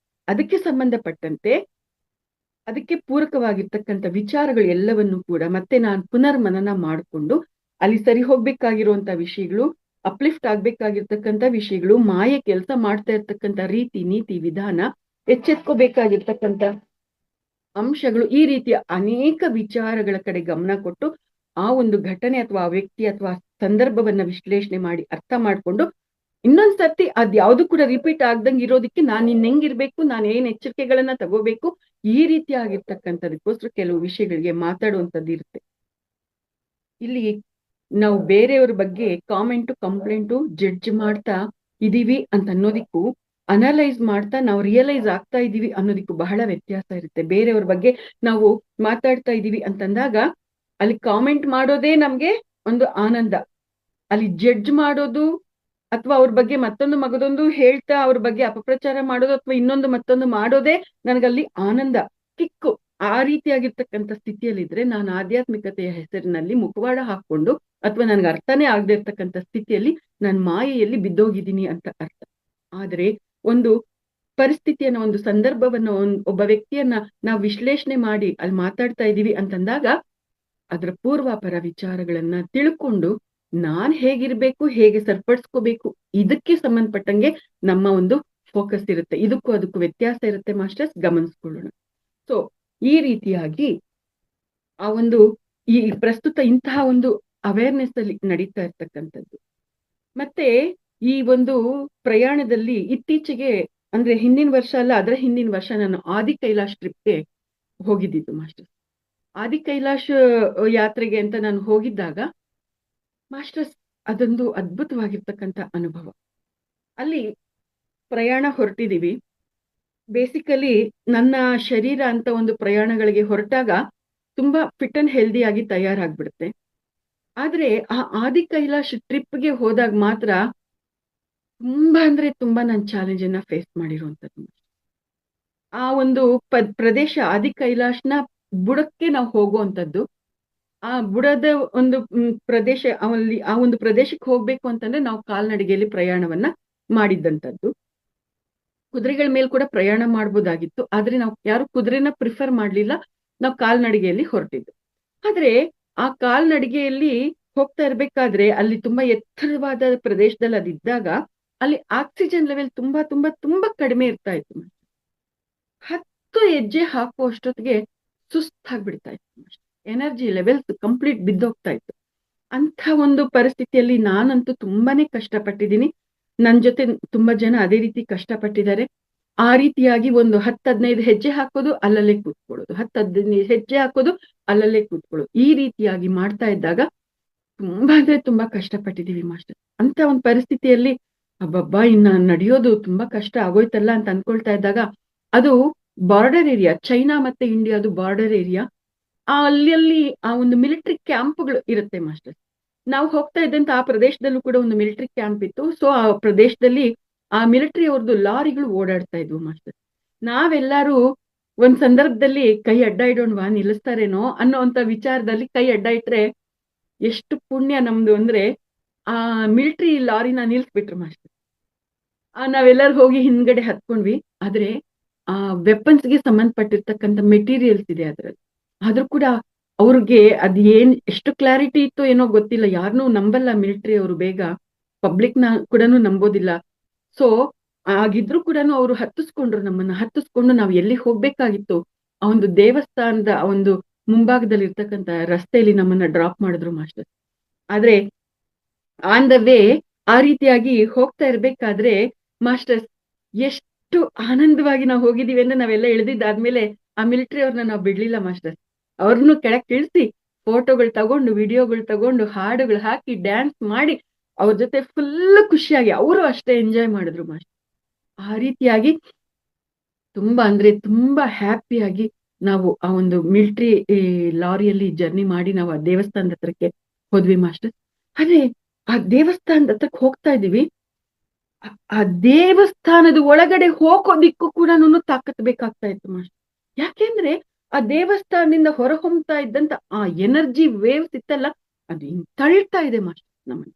ಅದಕ್ಕೆ ಸಂಬಂಧಪಟ್ಟಂತೆ ಅದಕ್ಕೆ ಪೂರಕವಾಗಿರ್ತಕ್ಕಂಥ ವಿಚಾರಗಳು ಎಲ್ಲವನ್ನು ಕೂಡ ಮತ್ತೆ ನಾನು ಪುನರ್ಮನನ ಮಾಡಿಕೊಂಡು ಅಲ್ಲಿ ಸರಿ ಹೋಗ್ಬೇಕಾಗಿರುವಂತ ವಿಷಯಗಳು, ಅಪ್ಲಿಫ್ಟ್ ಆಗ್ಬೇಕಾಗಿರ್ತಕ್ಕಂಥ ವಿಷಯಗಳು, ಮಾಯೆ ಕೆಲಸ ಮಾಡ್ತಾ ಇರ್ತಕ್ಕಂಥ ರೀತಿ ನೀತಿ ವಿಧಾನ, ಎಚ್ಚೆತ್ಕೋಬೇಕಾಗಿರ್ತಕ್ಕಂಥ ಅಂಶಗಳು, ಈ ರೀತಿಯ ಅನೇಕ ವಿಚಾರಗಳ ಕಡೆ ಗಮನ ಕೊಟ್ಟು ಆ ಒಂದು ಘಟನೆ ಅಥವಾ ಆ ವ್ಯಕ್ತಿ ಅಥವಾ ಸಂದರ್ಭವನ್ನ ವಿಶ್ಲೇಷಣೆ ಮಾಡಿ ಅರ್ಥ ಮಾಡ್ಕೊಂಡು ಇನ್ನೊಂದ್ಸರ್ತಿ ಅದ್ಯಾವುದು ಕೂಡ ರಿಪೀಟ್ ಆಗ್ದಂಗೆ ಇರೋದಕ್ಕೆ ನಾನು ಹೆಂಗಿರ್ಬೇಕು, ನಾನು ಏನ್ ಎಚ್ಚರಿಕೆಗಳನ್ನ ತಗೋಬೇಕು, ಈ ರೀತಿ ಆಗಿರ್ತಕ್ಕಂಥದಕ್ಕೋಸ್ಕರ ಕೆಲವು ವಿಷಯಗಳಿಗೆ ಮಾತಾಡುವಂಥದ್ದು ಇರುತ್ತೆ. ಇಲ್ಲಿ ನಾವು ಬೇರೆಯವ್ರ ಬಗ್ಗೆ ಕಾಮೆಂಟು, ಕಂಪ್ಲೇಂಟು, ಜಡ್ಜ್ ಮಾಡ್ತಾ ಇದೀವಿ ಅಂತ ಅನ್ನೋದಿಕ್ಕೂ, ಅನಲೈಸ್ ಮಾಡ್ತಾ ನಾವು ರಿಯಲೈಸ್ ಆಗ್ತಾ ಇದೀವಿ ಅನ್ನೋದಿಕ್ಕೂ ಬಹಳ ವ್ಯತ್ಯಾಸ ಇರುತ್ತೆ. ಬೇರೆಯವ್ರ ಬಗ್ಗೆ ನಾವು ಮಾತಾಡ್ತಾ ಇದೀವಿ ಅಂತಂದಾಗ ಅಲ್ಲಿ ಕಾಮೆಂಟ್ ಮಾಡೋದೇ ನಮ್ಗೆ ಒಂದು ಆನಂದ, ಅಲ್ಲಿ ಜಡ್ಜ್ ಮಾಡೋದು ಅಥವಾ ಅವ್ರ ಬಗ್ಗೆ ಮಗದೊಂದು ಹೇಳ್ತಾ ಅವ್ರ ಬಗ್ಗೆ ಅಪಪ್ರಚಾರ ಮಾಡೋದು ಅಥವಾ ಇನ್ನೊಂದು ಮತ್ತೊಂದು ಮಾಡೋದೇ ನನಗಲ್ಲಿ ಆನಂದ, ಕಿಕ್ಕು. ಆ ರೀತಿಯಾಗಿರ್ತಕ್ಕಂಥ ಸ್ಥಿತಿಯಲ್ಲಿದ್ರೆ ನಾನು ಆಧ್ಯಾತ್ಮಿಕತೆಯ ಹೆಸರಿನಲ್ಲಿ ಮುಖವಾಡ ಹಾಕೊಂಡು ಅಥವಾ ನನ್ಗೆ ಅರ್ಥನೇ ಆಗದೆ ಇರ್ತಕ್ಕಂಥ ಸ್ಥಿತಿಯಲ್ಲಿ ನಾನು ಮಾಯೆಯಲ್ಲಿ ಬಿದ್ದೋಗಿದ್ದೀನಿ ಅಂತ ಅರ್ಥ. ಆದ್ರೆ ಒಂದು ಪರಿಸ್ಥಿತಿಯನ್ನ, ಒಂದು ಸಂದರ್ಭವನ್ನ, ಒಬ್ಬ ವ್ಯಕ್ತಿಯನ್ನ ನಾವು ವಿಶ್ಲೇಷಣೆ ಮಾಡಿ ಅಲ್ಲಿ ಮಾತಾಡ್ತಾ ಇದೀವಿ ಅಂತಂದಾಗ ಅದರ ಪೂರ್ವಾಪರ ವಿಚಾರಗಳನ್ನ ತಿಳ್ಕೊಂಡು ನಾನ್ ಹೇಗಿರ್ಬೇಕು, ಹೇಗೆ ಸರಿಪಡಿಸ್ಕೋಬೇಕು, ಇದಕ್ಕೆ ಸಂಬಂಧಪಟ್ಟಂಗೆ ನಮ್ಮ ಒಂದು ಫೋಕಸ್ ಇರುತ್ತೆ. ಇದಕ್ಕೂ ಅದಕ್ಕೂ ವ್ಯತ್ಯಾಸ ಇರುತ್ತೆ ಮಾಸ್ಟರ್ಸ್, ಗಮನಿಸ್ಕೊಳ್ಳೋಣ. ಸೊ ಈ ರೀತಿಯಾಗಿ ಆ ಒಂದು ಈ ಪ್ರಸ್ತುತ ಇಂತಹ ಒಂದು ಅವೇರ್ನೆಸ್ ಅಲ್ಲಿ ನಡೀತಾ ಇರ್ತಕ್ಕಂಥದ್ದು. ಮತ್ತೆ ಈ ಒಂದು ಪ್ರಯಾಣದಲ್ಲಿ ಇತ್ತೀಚೆಗೆ ಅಂದ್ರೆ ಹಿಂದಿನ ವರ್ಷ ಅಲ್ಲ, ಅದರ ಹಿಂದಿನ ವರ್ಷ ನಾನು ಆದಿ ಕೈಲಾಶ್ ಟ್ರಿಪ್ಗೆ ಹೋಗಿದ್ದಿದ್ದು ಮಾಸ್ಟರ್ಸ್. ಆದಿ ಕೈಲಾಶ್ ಯಾತ್ರೆಗೆ ಅಂತ ನಾನು ಹೋಗಿದ್ದಾಗ ಮಾಸ್ಟರ್ಸ್ ಅದೊಂದು ಅದ್ಭುತವಾಗಿರ್ತಕ್ಕಂಥ ಅನುಭವ. ಅಲ್ಲಿ ಪ್ರಯಾಣ ಹೊರಟಿದೀವಿ. ಬೇಸಿಕಲಿ ನನ್ನ ಶರೀರ ಅಂತ ಒಂದು ಪ್ರಯಾಣಗಳಿಗೆ ಹೊರಟಾಗ ತುಂಬಾ ಫಿಟ್ ಅಂಡ್ ಹೆಲ್ದಿ ಆಗಿ ತಯಾರಾಗ್ಬಿಡುತ್ತೆ. ಆದ್ರೆ ಆ ಆದಿ ಕೈಲಾಶ್ ಟ್ರಿಪ್ಗೆ ಹೋದಾಗ ಮಾತ್ರ ತುಂಬಾ ಅಂದ್ರೆ ತುಂಬಾ ನಾನು ಚಾಲೆಂಜ್ ಅನ್ನ ಫೇಸ್ ಮಾಡಿರುವಂತದ್ದು. ಆ ಒಂದು ಪ್ರದೇಶ ಆದಿ ಕೈಲಾಶ್ನ ಬುಡಕ್ಕೆ ನಾವು ಹೋಗುವಂತದ್ದು. ಆ ಬುಡದ ಒಂದು ಪ್ರದೇಶ, ಅಲ್ಲಿ ಆ ಒಂದು ಪ್ರದೇಶಕ್ಕೆ ಹೋಗ್ಬೇಕು ಅಂತಂದ್ರೆ ನಾವು ಕಾಲ್ನಡಿಗೆಯಲ್ಲಿ ಪ್ರಯಾಣವನ್ನ ಮಾಡಿದ್ದಂಥದ್ದು. ಕುದುರೆಗಳ ಮೇಲೆ ಕೂಡ ಪ್ರಯಾಣ ಮಾಡ್ಬೋದಾಗಿತ್ತು, ಆದ್ರೆ ನಾವು ಯಾರು ಕುದುರೆನ ಪ್ರಿಫರ್ ಮಾಡ್ಲಿಲ್ಲ, ನಾವು ಕಾಲ್ನಡಿಗೆಯಲ್ಲಿ ಹೊರಟಿದ್ದು. ಆದ್ರೆ ಆ ಕಾಲ್ನಡಿಗೆಯಲ್ಲಿ ಹೋಗ್ತಾ ಇರ್ಬೇಕಾದ್ರೆ ಅಲ್ಲಿ ತುಂಬಾ ಎತ್ತರವಾದ ಪ್ರದೇಶದಲ್ಲಿ ಅದಿದ್ದಾಗ ಅಲ್ಲಿ ಆಕ್ಸಿಜನ್ ಲೆವೆಲ್ ತುಂಬಾ ತುಂಬಾ ತುಂಬಾ ಕಡಿಮೆ ಇರ್ತಾ ಇತ್ತು. 10 ಹೆಜ್ಜೆ ಹಾಕುವಷ್ಟೊತ್ತಿಗೆ ಸುಸ್ತಾಗ್ಬಿಡ್ತಾ ಇತ್ತು. ಎನರ್ಜಿ ಲೆವೆಲ್ಸ್ ಕಂಪ್ಲೀಟ್ ಬಿದ್ದೋಗ್ತಾ ಇತ್ತು. ಅಂಥ ಒಂದು ಪರಿಸ್ಥಿತಿಯಲ್ಲಿ ನಾನಂತೂ ತುಂಬಾನೇ ಕಷ್ಟಪಟ್ಟಿದ್ದೀನಿ. ನನ್ ಜೊತೆ ತುಂಬಾ ಜನ ಅದೇ ರೀತಿ ಕಷ್ಟಪಟ್ಟಿದ್ದಾರೆ. ಆ ರೀತಿಯಾಗಿ ಒಂದು 10-15 ಹೆಜ್ಜೆ ಹಾಕೋದು, ಅಲ್ಲಲ್ಲೇ ಕೂತ್ಕೊಳ್ಳೋದು, 10-15 ಹೆಜ್ಜೆ ಹಾಕೋದು, ಅಲ್ಲಲ್ಲೇ ಕೂತ್ಕೊಳ್ಳೋದು, ಈ ರೀತಿಯಾಗಿ ಮಾಡ್ತಾ ಇದ್ದಾಗ ತುಂಬಾ ಅಂದ್ರೆ ತುಂಬಾ ಕಷ್ಟಪಟ್ಟಿದೀವಿ ಮಾಸ್ಟರ್. ಅಂತ ಒಂದು ಪರಿಸ್ಥಿತಿಯಲ್ಲಿ ಅಬ್ಬಬ್ಬಾ ಇನ್ನ ನಡೆಯೋದು ತುಂಬಾ ಕಷ್ಟ ಆಗೋಯ್ತಲ್ಲ ಅಂತ ಅನ್ಕೊಳ್ತಾ ಇದ್ದಾಗ, ಅದು ಬಾರ್ಡರ್ ಏರಿಯಾ, ಚೈನಾ ಮತ್ತೆ ಇಂಡಿಯಾದು ಬಾರ್ಡರ್ ಏರಿಯಾ. ಅಲ್ಲಿ ಆ ಒಂದು ಮಿಲಿಟರಿ ಕ್ಯಾಂಪ್ಗಳು ಇರುತ್ತೆ ಮಾಸ್ಟರ್. ನಾವು ಹೋಗ್ತಾ ಇದ್ದಂತ ಆ ಪ್ರದೇಶದಲ್ಲೂ ಕೂಡ ಒಂದು ಮಿಲಿಟರಿ ಕ್ಯಾಂಪ್ ಇತ್ತು. ಸೊ ಆ ಪ್ರದೇಶದಲ್ಲಿ ಆ ಮಿಲಿಟರಿ ಅವ್ರದ್ದು ಲಾರಿಗಳು ಓಡಾಡ್ತಾ ಇದ್ವು ಮಾಸ್ಟರ್. ನಾವೆಲ್ಲರೂ ಒಂದ್ ಸಂದರ್ಭದಲ್ಲಿ ಕೈ ಅಡ್ಡ ಇಡೋಣವಾ, ನಿಲ್ಲಿಸ್ತಾರೇನೋ ಅನ್ನೋ ಅಂತ ವಿಚಾರದಲ್ಲಿ ಕೈ ಅಡ್ಡ ಇಟ್ರೆ ಎಷ್ಟು ಪುಣ್ಯ ನಮ್ದು ಅಂದ್ರೆ ಆ ಮಿಲಿಟರಿ ಲಾರಿನ ನಿಲ್ಸ್ಬಿಟ್ರು ಮಾಸ್ಟರ್. ನಾವೆಲ್ಲರೂ ಹೋಗಿ ಹಿಂದ್ಗಡೆ ಹತ್ಕೊಂಡ್ವಿ. ಆದ್ರೆ ಆ ವೆಪನ್ಸ್ಗೆ ಸಂಬಂಧಪಟ್ಟಿರ್ತಕ್ಕಂಥ ಮೆಟೀರಿಯಲ್ಸ್ ಇದೆ ಅದ್ರಲ್ಲಿ. ಆದ್ರೂ ಕೂಡ ಅವ್ರಿಗೆ ಅದ್ ಎಷ್ಟು ಕ್ಲಾರಿಟಿ ಇತ್ತು ಏನೋ ಗೊತ್ತಿಲ್ಲ. ಯಾರನ್ನೂ ನಂಬಲ್ಲ ಮಿಲಿಟರಿ ಅವರು ಬೇಗ, ಪಬ್ಲಿಕ್ ನ ಕೂಡ ನಂಬೋದಿಲ್ಲ. ಸೊ ಆಗಿದ್ರು ಕೂಡ ಅವರು ಹತ್ತಿಸ್ಕೊಂಡ್ರು, ನಮ್ಮನ್ನ ಹತ್ತಿಸ್ಕೊಂಡು ನಾವು ಎಲ್ಲಿ ಹೋಗ್ಬೇಕಾಗಿತ್ತು ಆ ಒಂದು ದೇವಸ್ಥಾನದ ಆ ಒಂದು ಮುಂಭಾಗದಲ್ಲಿ ಇರ್ತಕ್ಕಂಥ ರಸ್ತೆಯಲ್ಲಿ ನಮ್ಮನ್ನ ಡ್ರಾಪ್ ಮಾಡಿದ್ರು ಮಾಸ್ಟರ್. ಆದ್ರೆ ಆನ್ ದ ವೇ ಆ ರೀತಿಯಾಗಿ ಹೋಗ್ತಾ ಇರ್ಬೇಕಾದ್ರೆ ಮಾಸ್ಟರ್ಸ್ ಎಷ್ಟು ಆನಂದವಾಗಿ ನಾವು ಹೋಗಿದೀವಿ ಅಂದ್ರೆ, ನಾವೆಲ್ಲ ಇಳಿದಿದ್ದಾದ್ಮೇಲೆ ಆ ಮಿಲಿಟರಿ ಅವ್ರನ್ನ ನಾವು ಬಿಡ್ಲಿಲ್ಲ ಮಾಸ್ಟರ್. ಅವ್ರನ್ನು ಕೆಳಕ್ ಇಳಿಸಿ ಫೋಟೋಗಳು ತಗೊಂಡು, ವಿಡಿಯೋಗಳು ತಗೊಂಡು, ಹಾಡುಗಳು ಹಾಕಿ, ಡ್ಯಾನ್ಸ್ ಮಾಡಿ ಅವ್ರ ಜೊತೆ ಫುಲ್ ಖುಷಿಯಾಗಿ ಅವರು ಅಷ್ಟೇ ಎಂಜಾಯ್ ಮಾಡಿದ್ರು ಮಾಸ್ಟರ್. ಆ ರೀತಿಯಾಗಿ ತುಂಬಾ ಅಂದ್ರೆ ತುಂಬಾ ಹ್ಯಾಪಿಯಾಗಿ ನಾವು ಆ ಒಂದು ಮಿಲಿಟರಿ ಲಾರಿಯಲ್ಲಿ ಜರ್ನಿ ಮಾಡಿ ನಾವು ಆ ದೇವಸ್ಥಾನದ ಹತ್ರಕ್ಕೆ ಹೋದ್ವಿ ಮಾಸ್ಟರ್. ಆದ್ರೆ ಆ ದೇವಸ್ಥಾನದ ಹತ್ರಕ್ಕೆ ಹೋಗ್ತಾ ಇದೀವಿ, ಆ ದೇವಸ್ಥಾನದ ಒಳಗಡೆ ಹೋಗೋದಿಕ್ಕೂ ಕೂಡ ತಾಕತ್ ಬೇಕಾಗ್ತಾ ಇತ್ತು ಮಾಸ್ಟರ್. ಯಾಕೆಂದ್ರೆ ಆ ದೇವಸ್ಥಾನದಿಂದ ಹೊರಹೊಮ್ತಾ ಇದ್ದಂತ ಆ ಎನರ್ಜಿ ವೇವ್ಸ್ ಇತ್ತಲ್ಲ, ಅದು ಹಿಂಗ್ ತಳ್ತಾ ಇದೆ ಮಾಸ್ಟರ್ ನಮ್ಮನ್ನು.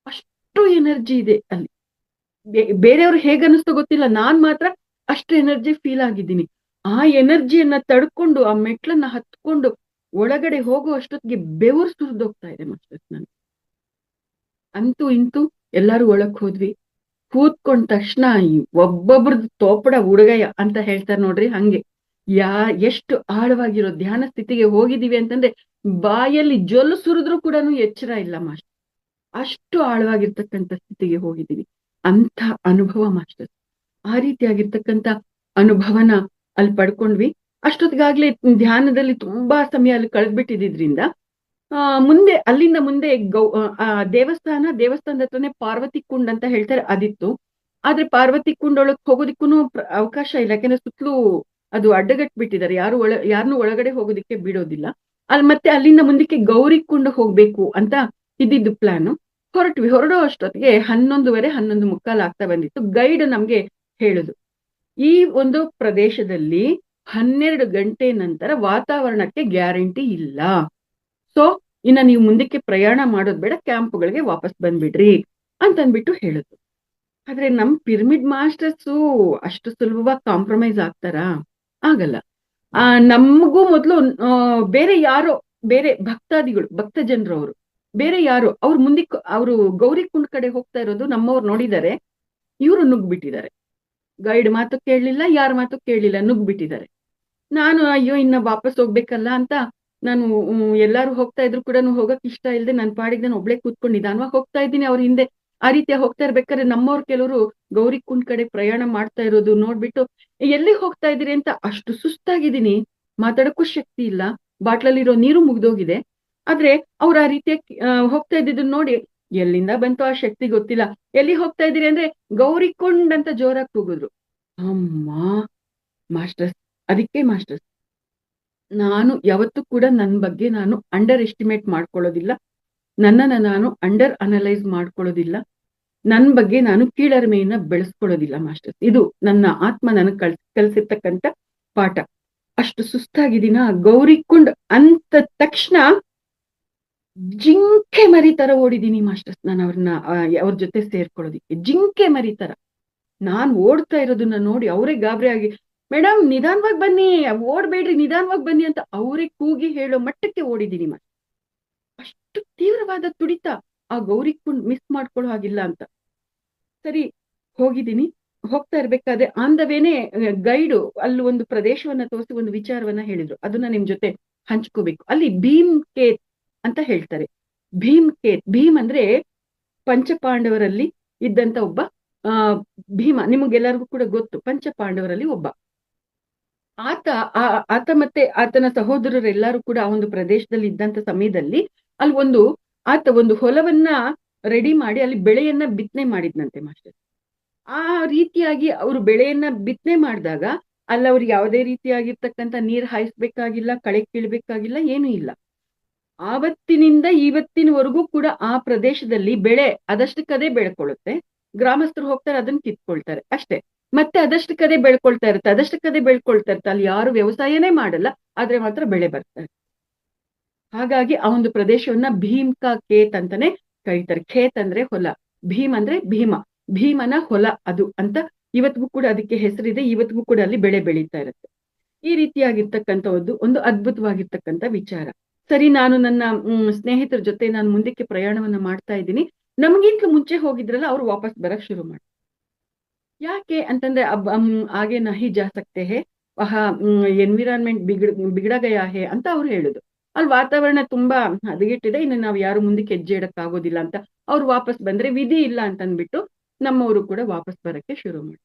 ಅಷ್ಟು ಎನರ್ಜಿ ಇದೆ ಅಲ್ಲಿ. ಬೇರೆಯವ್ರು ಹೇಗನ್ನಿಸ್ತೋ ಗೊತ್ತಿಲ್ಲ, ನಾನ್ ಮಾತ್ರ ಅಷ್ಟು ಎನರ್ಜಿ ಫೀಲ್ ಆಗಿದ್ದೀನಿ. ಆ ಎನರ್ಜಿಯನ್ನ ತಡ್ಕೊಂಡು ಆ ಮೆಟ್ಲನ್ನ ಹತ್ಕೊಂಡು ಒಳಗಡೆ ಹೋಗೋ ಅಷ್ಟೊತ್ತಿಗೆ ಬೆವರು ಸುರಿದೋಗ್ತಾ ಇದೆ ಮಾಸ್ಟರ್ ನನ್ಗೆ. ಅಂತೂ ಇಂತೂ ಎಲ್ಲಾರು ಒಳಕ್ ಹೋದ್ವಿ. ಕೂತ್ಕೊಂಡ ತಕ್ಷಣ ಒಬ್ಬೊಬ್ರದ್ದು ತೋಪಡ ಹುಡುಗಯ್ಯ ಅಂತ ಹೇಳ್ತಾರೆ ನೋಡ್ರಿ, ಹಂಗೆ ಎಷ್ಟು ಆಳವಾಗಿರೋ ಧ್ಯಾನ ಸ್ಥಿತಿಗೆ ಹೋಗಿದೀವಿ ಅಂತಂದ್ರೆ ಬಾಯಲ್ಲಿ ಜೊಲ್ಲು ಸುರಿದ್ರು ಕೂಡ ಎಚ್ಚರ ಇಲ್ಲ ಮಾಸ್ಟರ್. ಅಷ್ಟು ಆಳವಾಗಿರ್ತಕ್ಕಂಥ ಸ್ಥಿತಿಗೆ ಹೋಗಿದೀವಿ. ಅಂಥ ಅನುಭವ ಮಾಸ್ಟರ್. ಆ ರೀತಿಯಾಗಿರ್ತಕ್ಕಂಥ ಅನುಭವನ ಅಲ್ಲಿ ಪಡ್ಕೊಂಡ್ವಿ. ಅಷ್ಟೊತ್ತಿಗಾಗ್ಲೇ ಧ್ಯಾನದಲ್ಲಿ ತುಂಬಾ ಸಮಯ ಅಲ್ಲಿ ಕಳೆದ್ಬಿಟ್ಟಿದ್ರಿಂದ ಮುಂದೆ ಅಲ್ಲಿಂದ ಮುಂದೆ ದೇವಸ್ಥಾನದ ಹತ್ರನೇ ಪಾರ್ವತಿ ಕುಂಡ್ ಅಂತ ಹೇಳ್ತಾರೆ, ಅದಿತ್ತು. ಆದ್ರೆ ಪಾರ್ವತಿ ಕುಂಡ್ ಒಳಗ್ ಹೋಗೋದಿಕ್ಕೂ ಅವಕಾಶ ಇಲ್ಲ, ಯಾಕಂದ್ರೆ ಸುತ್ತಲೂ ಅದು ಅಡ್ಡಗಟ್ಬಿಟ್ಟಿದ್ದಾರೆ, ಯಾರನ್ನೂ ಒಳಗಡೆ ಹೋಗೋದಿಕ್ಕೆ ಬಿಡೋದಿಲ್ಲ. ಮತ್ತೆ ಅಲ್ಲಿಂದ ಮುಂದಕ್ಕೆ ಗೌರಿ ಕುಂಡ್ ಹೋಗ್ಬೇಕು ಅಂತ ಇದ್ದಿದ್ದು ಪ್ಲಾನ್. ಹೊರಡೋ ಅಷ್ಟೊತ್ತಿಗೆ 11:30, 11:45 ಆಗ್ತಾ ಬಂದಿತ್ತು. ಗೈಡ್ ನಮ್ಗೆ ಹೇಳುದು, ಈ ಒಂದು ಪ್ರದೇಶದಲ್ಲಿ 12 ಗಂಟೆ ನಂತರ ವಾತಾವರಣಕ್ಕೆ ಗ್ಯಾರಂಟಿ ಇಲ್ಲ. ಸೊ ಇನ್ನ ನೀವು ಮುಂದಕ್ಕೆ ಪ್ರಯಾಣ ಮಾಡೋದ್ ಬೇಡ, ಕ್ಯಾಂಪ್ಗಳಿಗೆ ವಾಪಸ್ ಬಂದ್ಬಿಡ್ರಿ ಅಂತನ್ಬಿಟ್ಟು ಹೇಳುದು. ಆದ್ರೆ ನಮ್ ಪಿರಮಿಡ್ ಮಾಸ್ಟರ್ಸು ಅಷ್ಟು ಸುಲಭವಾಗಿ ಕಾಂಪ್ರಮೈಸ್ ಆಗ್ತಾರಾ? ಆಗಲ್ಲ. ನಮಗೂ ಮೊದ್ಲು ಬೇರೆ ಭಕ್ತಾದಿಗಳು, ಭಕ್ತ ಜನರು, ಅವರು ಬೇರೆ ಯಾರು ಅವ್ರು ಮುಂದಕ್ಕೆ ಅವರು ಗೌರಿ ಕುಂಡ್ ಕಡೆ ಹೋಗ್ತಾ ಇರೋದು ನಮ್ಮವ್ರು ನೋಡಿದ್ದಾರೆ. ಇವರು ನುಗ್ಬಿಟ್ಟಿದ್ದಾರೆ. ಗೈಡ್ ಮಾತು ಕೇಳಲಿಲ್ಲ, ಯಾರ ಮಾತು ಕೇಳಲಿಲ್ಲ, ನುಗ್ಬಿಟ್ಟಿದ್ದಾರೆ. ನಾನು ಅಯ್ಯೋ ಇನ್ನ ವಾಪಸ್ ಹೋಗ್ಬೇಕಲ್ಲ ಅಂತ ನಾನು ಎಲ್ಲಾರು ಹೋಗ್ತಾ ಇದ್ರು ಕೂಡ ಹೋಗಕ್ ಇಷ್ಟ ಇಲ್ಲದೆ ನನ್ನ ಪಾಡಿಗೆ ನಾನು ಒಬ್ಳೆ ಕೂತ್ಕೊಂಡು ನಿಧಾನವಾಗಿ ಹೋಗ್ತಾ ಇದ್ದೀನಿ ಅವ್ರ ಹಿಂದೆ. ಆ ರೀತಿಯ ಹೋಗ್ತಾ ಇರ್ಬೇಕಾದ್ರೆ ನಮ್ಮವ್ರು ಕೆಲವರು ಗೌರಿ ಕುಂಡ್ ಕಡೆ ಪ್ರಯಾಣ ಮಾಡ್ತಾ ಇರೋದು ನೋಡ್ಬಿಟ್ಟು ಎಲ್ಲಿ ಹೋಗ್ತಾ ಇದೀರಿ ಅಂತ, ಅಷ್ಟು ಸುಸ್ತಾಗಿದ್ದೀನಿ, ಮಾತಾಡಕ್ಕೂ ಶಕ್ತಿ ಇಲ್ಲ, ಬಾಟ್ಲಲ್ಲಿರೋ ನೀರು ಮುಗ್ದೋಗಿದೆ. ಆದ್ರೆ ಅವ್ರು ಆ ರೀತಿಯ ಹೋಗ್ತಾ ಇದ್ದಿದ್ದನ್ನ ನೋಡಿ ಎಲ್ಲಿಂದ ಬಂತು ಆ ಶಕ್ತಿ ಗೊತ್ತಿಲ್ಲ. ಎಲ್ಲಿ ಹೋಗ್ತಾ ಇದ್ದೀರಿ ಅಂದ್ರೆ ಗೌರಿ ಕುಂಡ್ ಅಂತ ಜೋರಾಗಿ ಕೂಗಿದ್ರು. ಅಮ್ಮ ಮಾಸ್ಟರ್ಸ್, ಅದಕ್ಕೆ ಮಾಸ್ಟರ್ಸ್ ನಾನು ಯಾವತ್ತೂ ಕೂಡ ನನ್ನ ಬಗ್ಗೆ ನಾನು ಅಂಡರ್ ಎಸ್ಟಿಮೇಟ್ ಮಾಡ್ಕೊಳ್ಳೋದಿಲ್ಲ, ನನ್ನನ್ನ ನಾನು ಅಂಡರ್ ಅನಲೈಸ್ ಮಾಡ್ಕೊಳ್ಳೋದಿಲ್ಲ, ನನ್ನ ಬಗ್ಗೆ ನಾನು ಕೀಳರಿಮೆಯನ್ನ ಬೆಳೆಸ್ಕೊಳ್ಳೋದಿಲ್ಲ ಮಾಸ್ಟರ್ಸ್. ಇದು ನನ್ನ ಆತ್ಮ ನನಗೆ ಕಲಿಸಿರ್ತಕ್ಕಂಥ ಪಾಠ. ಅಷ್ಟು ಸುಸ್ತಾಗಿದ್ದೀನ. ಗೌರಿ ಕುಂಡ್ ಅಂತ ತಕ್ಷಣ ಜಿಂಕೆ ಮರಿ ತರ ಓಡಿದೀನಿ ಮಾಸ್ಟರ್ಸ್. ನಾನು ಅವ್ರ ಜೊತೆ ಸೇರ್ಕೊಳ್ಳೋದಿಕ್ಕೆ ಜಿಂಕೆ ಮರಿ ತರ ನಾನ್ ಓಡ್ತಾ ಇರೋದನ್ನ ನೋಡಿ ಅವರೇ ಗಾಬರಿ ಆಗಿ, ಮೇಡಮ್ ನಿಧಾನವಾಗಿ ಬನ್ನಿ, ಓಡ್ಬೇಡ್ರಿ, ನಿಧಾನವಾಗಿ ಬನ್ನಿ ಅಂತ ಅವರೇ ಕೂಗಿ ಹೇಳೋ ಮಟ್ಟಕ್ಕೆ ಓಡಿದೀನಿ ಮಾಸ್ಟರ್. ಅಷ್ಟು ಅಷ್ಟು ತೀವ್ರವಾದ ತುಡಿತ ಆ ಗೌರಿಕುಂಡ್ ಮಿಸ್ ಮಾಡ್ಕೊಳ್ಳೋ ಹಾಗಿಲ್ಲ ಅಂತ. ಸರಿ, ಹೋಗಿದ್ದೀನಿ. ಹೋಗ್ತಾ ಇರ್ಬೇಕಾದ್ರೆ ಆನ್ ದ ವೇನೆ ಗೈಡು ಅಲ್ಲಿ ಒಂದು ಪ್ರದೇಶವನ್ನ ತೋರಿಸಿ ಒಂದು ವಿಚಾರವನ್ನ ಹೇಳಿದ್ರು. ಅದನ್ನ ನಿಮ್ ಜೊತೆ ಹಂಚ್ಕೋಬೇಕು. ಅಲ್ಲಿ ಭೀಮ್ ಕೇತ್ ಅಂತ ಹೇಳ್ತಾರೆ. ಭೀಮ್ ಕೇತ್, ಭೀಮ್ ಅಂದ್ರೆ ಪಂಚಪಾಂಡವರಲ್ಲಿ ಇದ್ದಂತ ಒಬ್ಬ ಆ ಭೀಮ. ನಿಮಗೆಲ್ಲರಿಗೂ ಕೂಡ ಗೊತ್ತು, ಪಂಚಪಾಂಡವರಲ್ಲಿ ಒಬ್ಬ. ಆತ ಆತ ಮತ್ತೆ ಆತನ ಸಹೋದರರೆಲ್ಲರೂ ಕೂಡ ಆ ಒಂದು ಪ್ರದೇಶದಲ್ಲಿ ಇದ್ದಂತ ಸಮಯದಲ್ಲಿ ಅಲ್ಲಿ ಆತ ಒಂದು ಹೊಲವನ್ನ ರೆಡಿ ಮಾಡಿ ಅಲ್ಲಿ ಬೆಳೆಯನ್ನ ಬಿತ್ತನೆ ಮಾಡಿದ್ನಂತೆ ಮಾಸ್ಟರ್. ಆ ರೀತಿಯಾಗಿ ಅವರು ಬೆಳೆಯನ್ನ ಬಿತ್ತನೆ ಮಾಡಿದಾಗ ಅಲ್ಲಿ ಅವ್ರಿಗೆ ಯಾವುದೇ ರೀತಿಯಾಗಿರ್ತಕ್ಕಂಥ ನೀರ್ ಹಾಯಿಸ್ಬೇಕಾಗಿಲ್ಲ, ಕಳೆ ಕೀಳ್ಬೇಕಾಗಿಲ್ಲ, ಏನೂ ಇಲ್ಲ. ಆವತ್ತಿನಿಂದ ಇವತ್ತಿನವರೆಗೂ ಕೂಡ ಆ ಪ್ರದೇಶದಲ್ಲಿ ಬೆಳೆ ಅದಷ್ಟಕ್ಕದೇ ಬೆಳ್ಕೊಳ್ಳುತ್ತೆ. ಗ್ರಾಮಸ್ಥರು ಹೋಗ್ತಾರೆ, ಅದನ್ನ ಕಿತ್ಕೊಳ್ತಾರೆ ಅಷ್ಟೇ. ಮತ್ತೆ ಅದಷ್ಟಕ್ಕದೇ ಬೆಳ್ಕೊಳ್ತಾ ಇರುತ್ತೆ. ಅಲ್ಲಿ ಯಾರು ವ್ಯವಸಾಯನೇ ಮಾಡಲ್ಲ, ಆದ್ರೆ ಮಾತ್ರ ಬೆಳೆ ಬರ್ತಾರೆ. ಹಾಗಾಗಿ ಆ ಒಂದು ಪ್ರದೇಶವನ್ನ ಭೀಮ್ಕಾ ಖೇತ್ ಅಂತಾನೆ ಕರೀತಾರೆ. ಖೇತ್ ಅಂದ್ರೆ ಹೊಲ, ಭೀಮ್ ಅಂದ್ರೆ ಭೀಮನ ಹೊಲ ಅದು ಅಂತ ಇವತ್ತಿಗೂ ಕೂಡ ಅದಕ್ಕೆ ಹೆಸರಿದೆ. ಇವತ್ತಿಗೂ ಕೂಡ ಅಲ್ಲಿ ಬೆಳೆ ಬೆಳೀತಾ ಇರುತ್ತೆ. ಈ ರೀತಿಯಾಗಿರ್ತಕ್ಕಂಥ ಒಂದು ಅದ್ಭುತವಾಗಿರ್ತಕ್ಕಂಥ ವಿಚಾರ. ಸರಿ, ನಾನು ನನ್ನ ಸ್ನೇಹಿತರ ಜೊತೆ ನಾನು ಮುಂದಕ್ಕೆ ಪ್ರಯಾಣವನ್ನ ಮಾಡ್ತಾ ಇದ್ದೀನಿ. ನಮ್ಗಿಂತಲೂ ಮುಂಚೆ ಹೋಗಿದ್ರಲ್ಲ, ಅವ್ರು ವಾಪಸ್ ಬರಕ್ ಶುರು ಮಾಡಿ. ಯಾಕೆ ಅಂತಂದ್ರೆ ಆಗೆ ನಹಿ ಜಾ ಸಕ್ತೆ ಹೇ, ವಹಾ ಎನ್ವಿರಾನ್ಮೆಂಟ್ ಬಿಗಡ ಗಯಾ ಹೇ ಅಂತ ಅವ್ರು ಹೇಳುದು. ಅಲ್ಲಿ ವಾತಾವರಣ ತುಂಬಾ ಹದಗೆಟ್ಟಿದೆ, ಇನ್ನು ನಾವು ಯಾರು ಮುಂದಕ್ಕೆ ಹೆಜ್ಜೆ ಇಡಕ್ ಆಗೋದಿಲ್ಲ ಅಂತ ಅವ್ರು ವಾಪಸ್ ಬಂದ್ರೆ, ವಿಧಿ ಇಲ್ಲ ಅಂತಂದ್ಬಿಟ್ಟು ನಮ್ಮವರು ಕೂಡ ವಾಪಸ್ ಬರಕ್ಕೆ ಶುರು ಮಾಡಿ.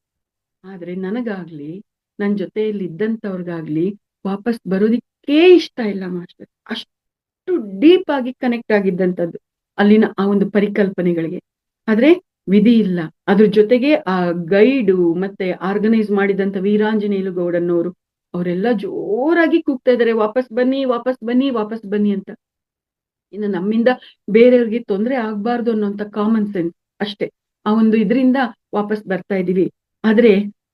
ಆದ್ರೆ ನನಗಾಗ್ಲಿ, ನನ್ ಜೊತೆಯಲ್ಲಿ ಇದ್ದಂಥವ್ರಿಗಾಗ್ಲಿ ವಾಪಸ್ ಬರೋದಿಕ್ಕೇ ಇಷ್ಟ ಇಲ್ಲ ಮಾಸ್ಟರ್. ಅಷ್ಟು ಡೀಪ್ ಆಗಿ ಕನೆಕ್ಟ್ ಆಗಿದ್ದಂಥದ್ದು ಅಲ್ಲಿನ ಆ ಒಂದು ಪರಿಕಲ್ಪನೆಗಳಿಗೆ. ಆದ್ರೆ ವಿಧಿ ಇಲ್ಲ. ಅದ್ರ ಜೊತೆಗೆ ಆ ಗೈಡು ಮತ್ತೆ ಆರ್ಗನೈಸ್ ಮಾಡಿದಂತ ವೀರಾಂಜನೇಯಲು ಗೌಡನ್ನವರು ಅವರೆಲ್ಲ ಜೋರಾಗಿ ಕೂಗ್ತಾ ಇದಾರೆ, ವಾಪಸ್ ಬನ್ನಿ, ವಾಪಸ್ ಬನ್ನಿ, ವಾಪಸ್ ಬನ್ನಿ ಅಂತ. ಇನ್ನು ನಮ್ಮಿಂದ ಬೇರೆಯವ್ರಿಗೆ ತೊಂದರೆ ಆಗ್ಬಾರ್ದು ಅನ್ನೋಂಥ ಕಾಮನ್ ಸೆನ್ಸ್ ಅಷ್ಟೇ. ಆ ಒಂದು ಇದರಿಂದ ವಾಪಸ್ ಬರ್ತಾ ಇದೀವಿ. ಆದ್ರೆ